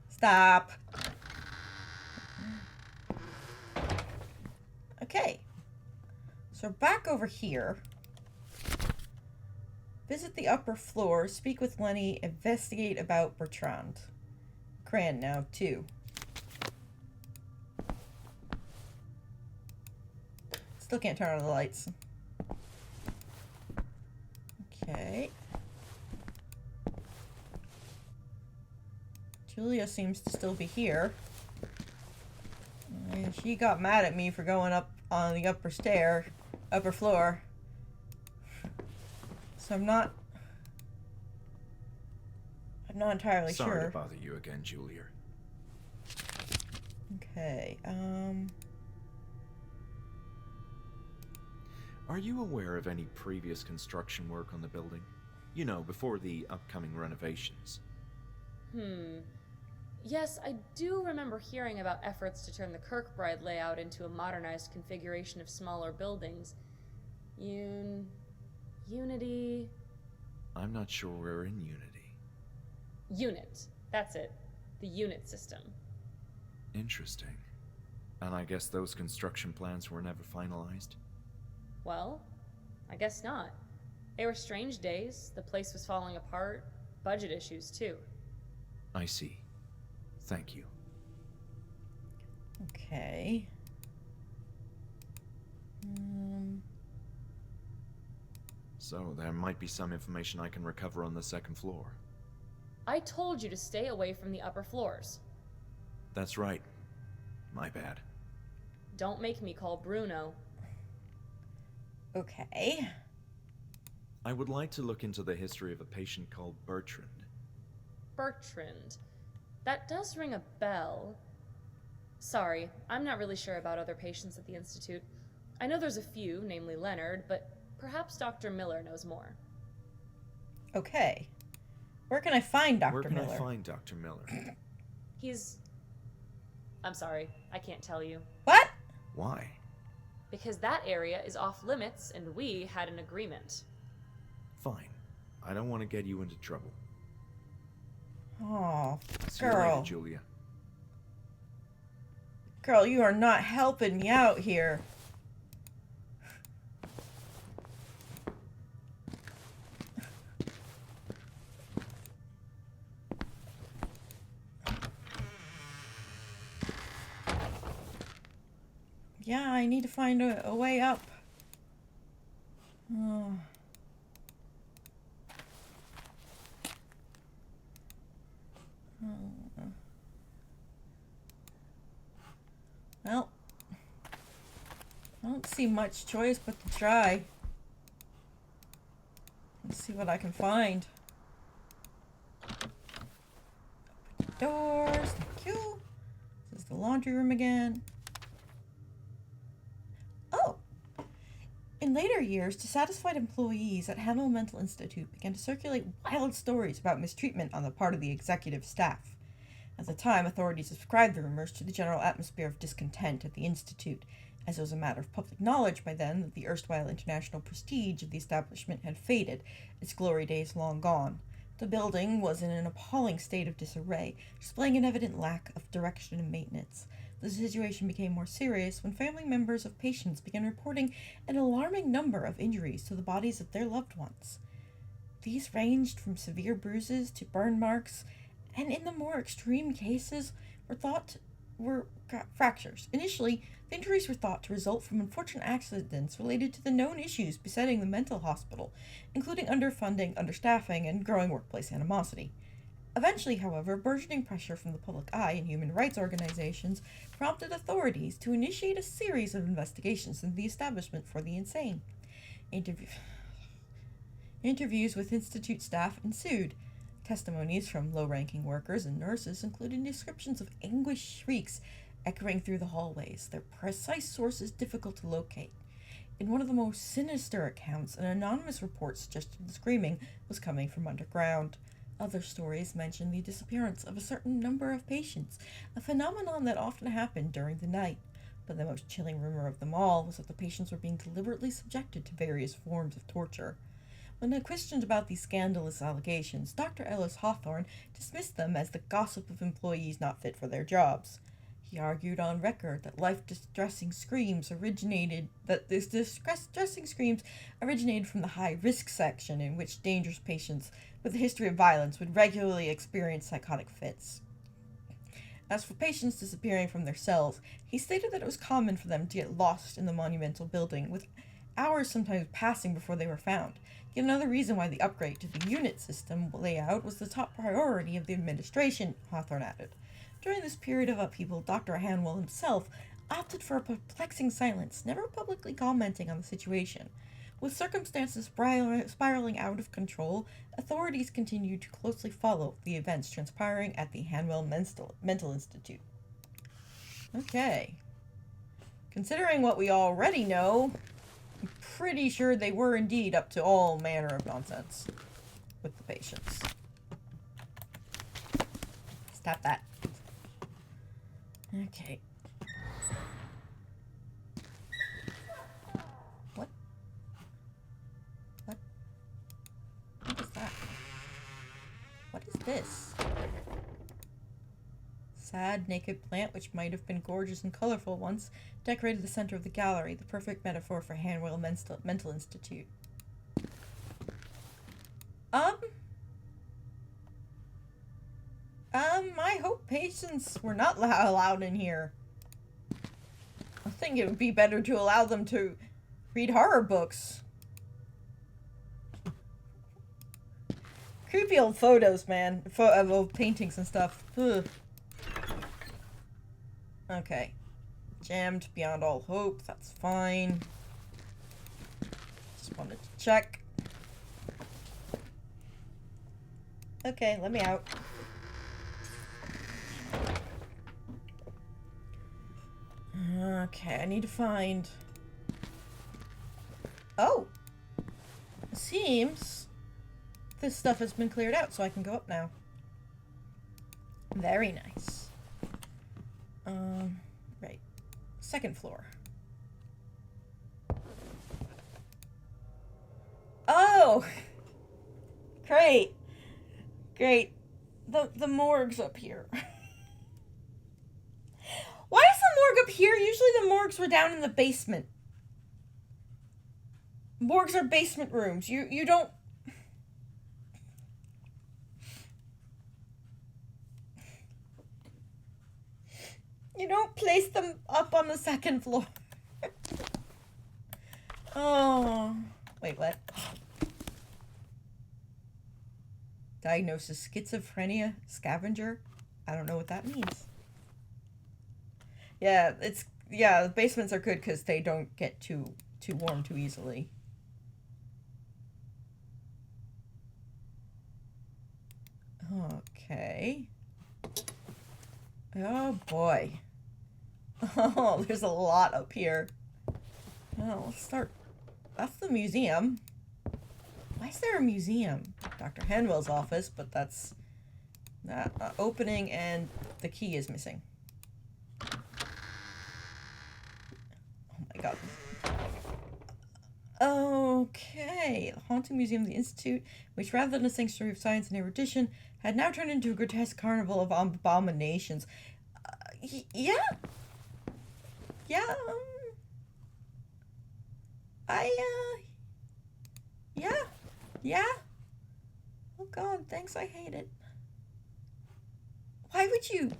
[SPEAKER 1] Stop. Okay. So back over here. Visit the upper floor, speak with Lenny, investigate about Bertrand. Cran now, too. Still can't turn on the lights. Okay. Julia seems to still be here. And she got mad at me for going up on the upper floor. So I'm not entirely sure.
[SPEAKER 2] Sorry to bother you again, Julia.
[SPEAKER 1] Okay,
[SPEAKER 2] Are you aware of any previous construction work on the building? You know, before the upcoming renovations.
[SPEAKER 3] Yes, I do remember hearing about efforts to turn the Kirkbride layout into a modernized configuration of smaller buildings. Unity...
[SPEAKER 2] I'm not sure we're in Unity.
[SPEAKER 3] Unit. That's it. The unit system.
[SPEAKER 2] Interesting. And I guess those construction plans were never finalized?
[SPEAKER 3] Well, I guess not. They were strange days. The place was falling apart. Budget issues, too.
[SPEAKER 2] I see. Thank you.
[SPEAKER 1] Okay.
[SPEAKER 2] So, there might be some information I can recover on the second floor.
[SPEAKER 3] I told you to stay away from the upper floors.
[SPEAKER 2] That's right. My bad.
[SPEAKER 3] Don't make me call Bruno.
[SPEAKER 1] Okay.
[SPEAKER 2] I would like to look into the history of a patient called Bertrand.
[SPEAKER 3] Bertrand. That does ring a bell. Sorry, I'm not really sure about other patients at the Institute. I know there's a few, namely Leonard, but perhaps Dr. Miller knows more.
[SPEAKER 1] Okay. Where can I find Dr. Miller?
[SPEAKER 2] Where can I find Dr. Miller?
[SPEAKER 3] I'm sorry, I can't tell you.
[SPEAKER 1] What?
[SPEAKER 2] Why?
[SPEAKER 3] Because that area is off limits and we had an agreement.
[SPEAKER 2] Fine. I don't want to get you into trouble.
[SPEAKER 1] Oh,
[SPEAKER 2] See you later,
[SPEAKER 1] girl.
[SPEAKER 2] Julia.
[SPEAKER 1] Girl, you are not helping me out here. Yeah, I need to find a way up. Oh. Well, I don't see much choice but to try. Let's see what I can find. Open the doors. Thank you. This is the laundry room again. Oh! In later years, dissatisfied employees at Hanwell Mental Institute began to circulate wild stories about mistreatment on the part of the executive staff. At the time, authorities ascribed the rumors to the general atmosphere of discontent at the institute, as it was a matter of public knowledge by then that the erstwhile international prestige of the establishment had faded, its glory days long gone. The building was in an appalling state of disarray, displaying an evident lack of direction and maintenance. The situation became more serious when family members of patients began reporting an alarming number of injuries to the bodies of their loved ones. These ranged from severe bruises to burn marks, and in the more extreme cases were fractures. Initially, the injuries were thought to result from unfortunate accidents related to the known issues besetting the mental hospital, including underfunding, understaffing, and growing workplace animosity. Eventually, however, burgeoning pressure from the public eye and human rights organizations prompted authorities to initiate a series of investigations into the establishment for the insane. Interviews with institute staff ensued. Testimonies from low-ranking workers and nurses included descriptions of anguished shrieks echoing through the hallways, their precise sources difficult to locate. In one of the most sinister accounts, an anonymous report suggested the screaming was coming from underground. Other stories mentioned the disappearance of a certain number of patients, a phenomenon that often happened during the night. But the most chilling rumor of them all was that the patients were being deliberately subjected to various forms of torture. When questioned about these scandalous allegations, Dr. Ellis Hawthorne dismissed them as the gossip of employees not fit for their jobs. He argued on record that distressing screams originated from the high-risk section in which dangerous patients with a history of violence would regularly experience psychotic fits. As for patients disappearing from their cells, he stated that it was common for them to get lost in the monumental building, with hours sometimes passing before they were found. Yet another reason why the upgrade to the unit system layout was the top priority of the administration, Hawthorne added. During this period of upheaval, Dr. Hanwell himself opted for a perplexing silence, never publicly commenting on the situation. With circumstances spiraling out of control, authorities continued to closely follow the events transpiring at the Hanwell Mental Institute. Okay. Considering what we already know, I'm pretty sure they were indeed up to all manner of nonsense with the patients. Stop that. Okay. What? What? What is that? What is this? Sad, naked plant, which might have been gorgeous and colorful once, decorated the center of the gallery, the perfect metaphor for Hanwell Mental Institute. I hope patients were not allowed in here. I think it would be better to allow them to read horror books. Creepy old photos, man. Of old paintings and stuff. Ugh. Okay. Jammed beyond all hope. That's fine. Just wanted to check. Okay, let me out. Okay, I need to find... Oh! It seems this stuff has been cleared out, so I can go up now. Very nice. Right. Second floor. Oh! Great. Great. The morgue's up here. Why is the morgue up here? Usually the morgues were down in the basement. Morgues are basement rooms. You don't... You don't place them up on the second floor. Oh. Wait, what? Diagnosis: schizophrenia scavenger? I don't know what that means. Yeah, the basements are good because they don't get too warm too easily. Okay. Oh boy. Oh, there's a lot up here. Oh, let's start. That's the museum. Why is there a museum? Dr. Hanwell's office, but that's not opening, and the key is missing. Oh my god. Okay. The Haunting Museum of the Institute, which rather than a sanctuary of science and erudition, had now turned into a grotesque carnival of abominations. Yeah. Yeah, yeah. Oh god, thanks, I hate it. Why would you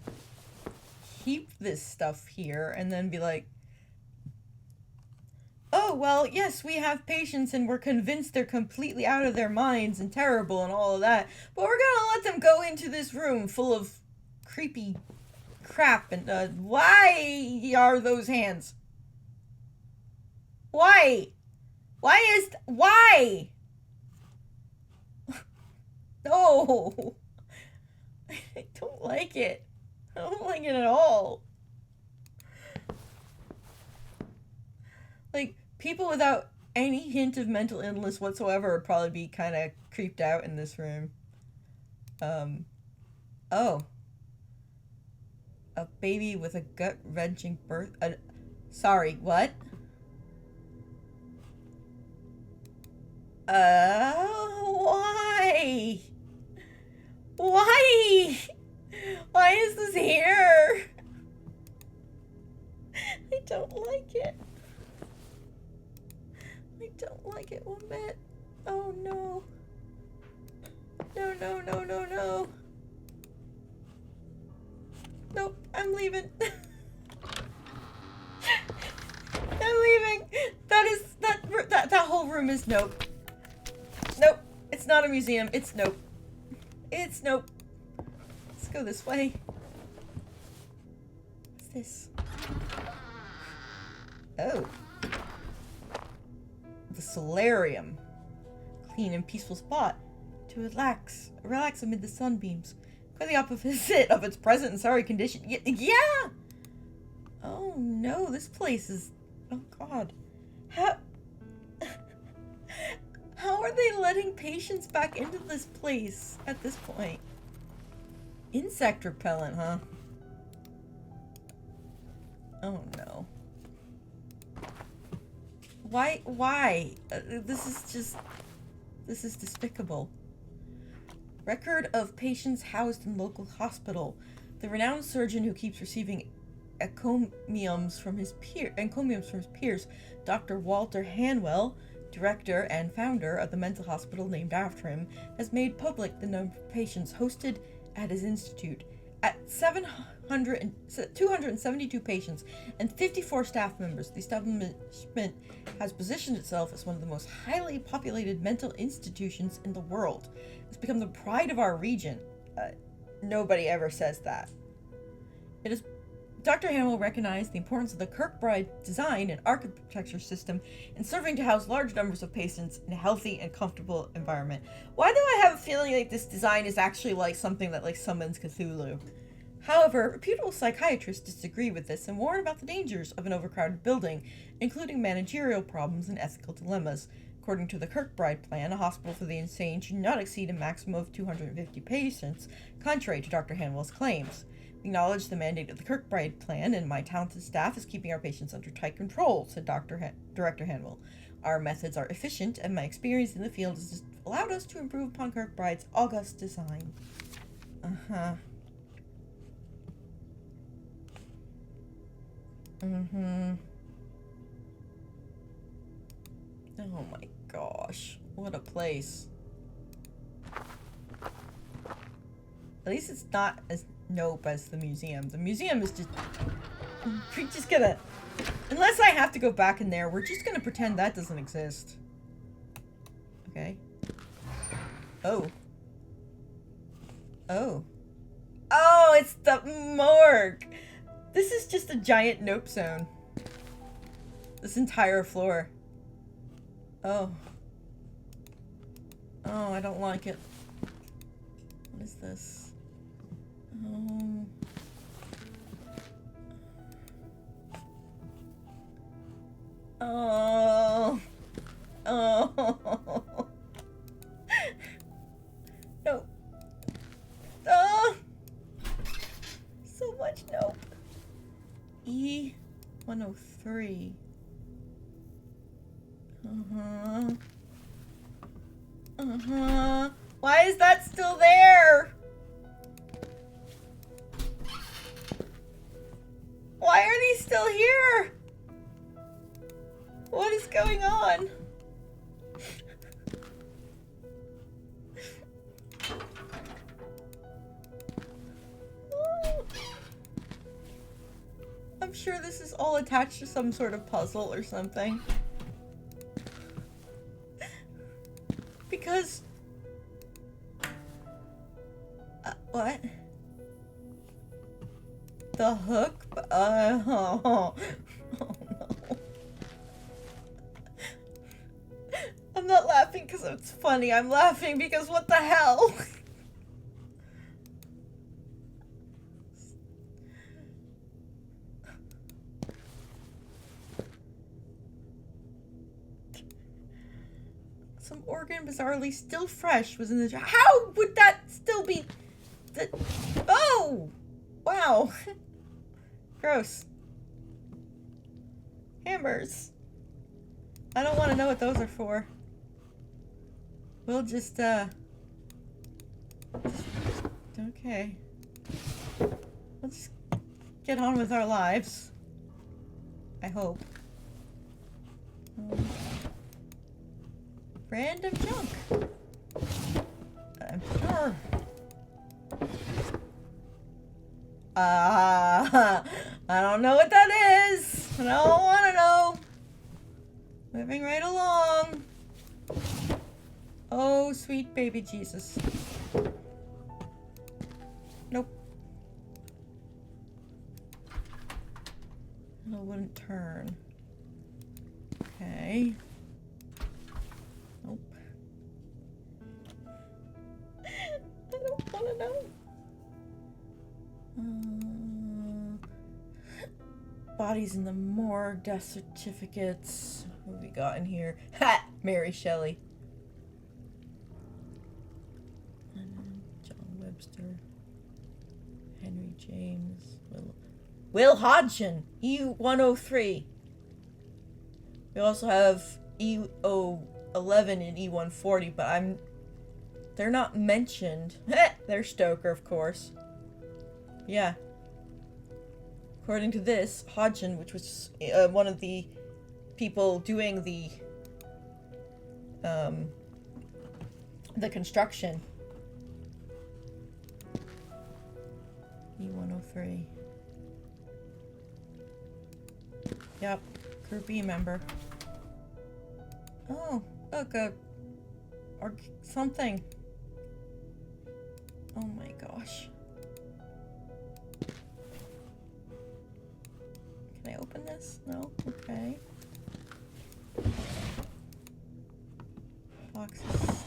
[SPEAKER 1] keep this stuff here and then be like, oh, well, yes, we have patients and we're convinced they're completely out of their minds and terrible and all of that, but we're gonna let them go into this room full of creepy crap and, why are those hands? Why? Why? No. I don't like it. I don't like it at all. Like, people without any hint of mental illness whatsoever would probably be kind of creeped out in this room. Oh. A baby with a gut-wrenching birth... sorry, what? Why? Why? Why is this here? I don't like it. I don't like it one bit. Oh no. No. Nope, I'm leaving. I'm leaving. That whole room is nope. Nope. It's not a museum. It's nope. It's nope. Let's go this way. What's this? Oh. The solarium. Clean and peaceful spot to relax amid the sunbeams. Quite the opposite of its present and sorry condition. Yeah! Oh no, this place is... Oh god. How are they letting patients back into this place at this point? Insect repellent, huh? Oh no. Why? This is despicable. Record of patients housed in local hospital. The renowned surgeon who keeps receiving encomiums from his peers, Dr. Walter Hanwell, director and founder of the mental hospital named after him, has made public the number of patients hosted at his institute. At 272 patients and 54 staff members, the establishment has positioned itself as one of the most highly populated mental institutions in the world. It's become the pride of our region. Nobody ever says that. It is. Dr. Hamill recognized the importance of the Kirkbride design and architecture system in serving to house large numbers of patients in a healthy and comfortable environment. Why do I have a feeling like this design is actually like something that like summons Cthulhu? However, reputable psychiatrists disagree with this and warn about the dangers of an overcrowded building, including managerial problems and ethical dilemmas. According to the Kirkbride plan, a hospital for the insane should not exceed a maximum of 250 patients, contrary to Dr. Hanwell's claims. We acknowledge the mandate of the Kirkbride plan, and my talented staff is keeping our patients under tight control, said Director Hanwell. Our methods are efficient, and my experience in the field allowed us to improve upon Kirkbride's august design. Uh-huh. Mm-hmm. Oh my gosh. What a place. At least it's not as nope as the museum. The museum is just... We're just gonna... Unless I have to go back in there, we're just gonna pretend that doesn't exist. Okay. Oh. Oh. Oh, it's the morgue! This is just a giant nope zone. This entire floor. Oh. Oh, I don't like it. What is this? Oh. Oh. Oh. No. Oh. So much nope. E103. Uh-huh. Uh-huh. Why is that still there? Why are these still here? What is going on? I'm sure this is all attached to some sort of puzzle or something. Because... what? The hook? Oh no. I'm not laughing because it's funny. I'm laughing because what the hell? Some organ bizarrely still fresh was in the jar. How would that still be? Oh! Wow. Gross. Hammers. I don't want to know what those are for. We'll just, okay. Let's get on with our lives. I hope. Random junk. I'm sure. I don't know what that is. I don't want to know. Moving right along. Oh, sweet baby Jesus. Nope. I wouldn't turn. Okay. Nope. I don't want to know. Bodies in the morgue, death certificates. What have we got in here? Ha! Mary Shelley. John Webster. Henry James. Will Hodgson. E103. We also have E011 and E140, but they're not mentioned. They're Stoker, of course. Yeah. According to this, Hodgson, which was one of the people doing the construction. E103. Yep. Group E member. Oh, look, or something. Oh my gosh. Can I open this? No? Okay. Boxes.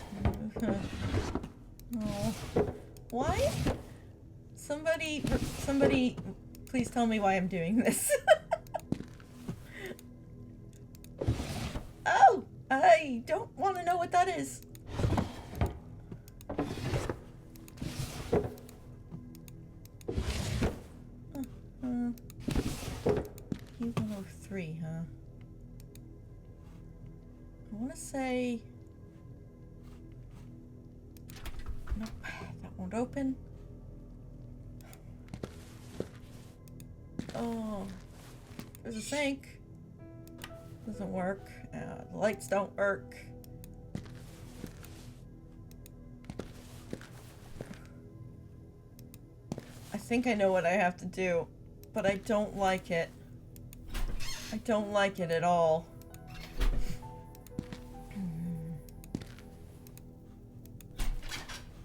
[SPEAKER 1] Oh. Why? Somebody, please tell me why I'm doing this. Oh! I don't want to know what that is. E103, huh? I want to say... Won't open. Oh. There's a sink. Doesn't work. The lights don't work. I think I know what I have to do, but I don't like it. I don't like it at all.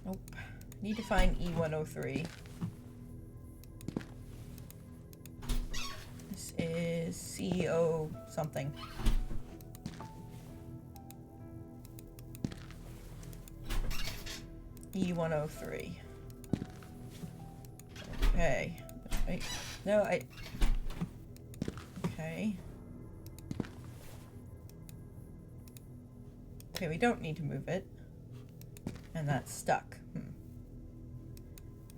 [SPEAKER 1] Nope. Need to find E103. This is CEO something. E103. Okay. Wait. No, okay. Okay, we don't need to move it. And that's stuck.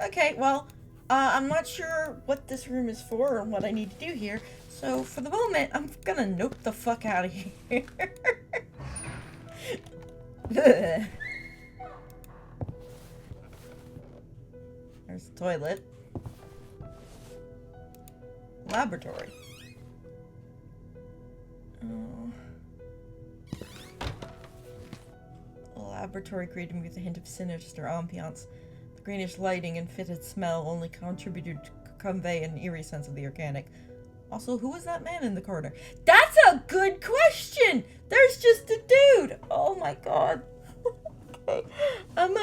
[SPEAKER 1] Okay, well, I'm not sure what this room is for or what I need to do here. So, for the moment, I'm gonna nope the fuck out of here. There's the toilet. Laboratory. Oh. A laboratory greeted me with a hint of sinister ambiance. The greenish lighting and fitted smell only contributed to convey an eerie sense of the organic. Also, who was that man in the corner? That's a good question! There's just a dude! Oh my god. Okay. I'm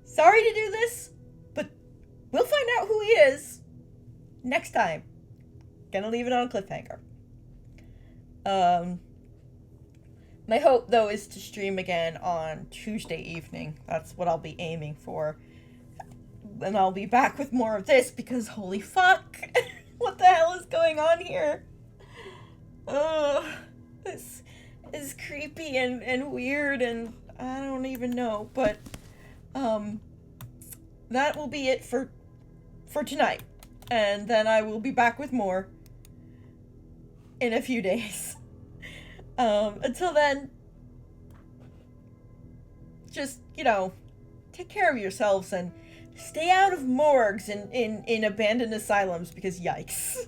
[SPEAKER 1] sorry to do this, but we'll find out who he is next time. Gonna leave it on a cliffhanger. My hope, though, is to stream again on Tuesday evening. That's what I'll be aiming for. And I'll be back with more of this because holy fuck! What the hell is going on here? Ugh. This is creepy and weird and I don't even know. But, that will be it for tonight. And then I will be back with more in a few days. Until then, just, you know, take care of yourselves and stay out of morgues and in abandoned asylums because yikes.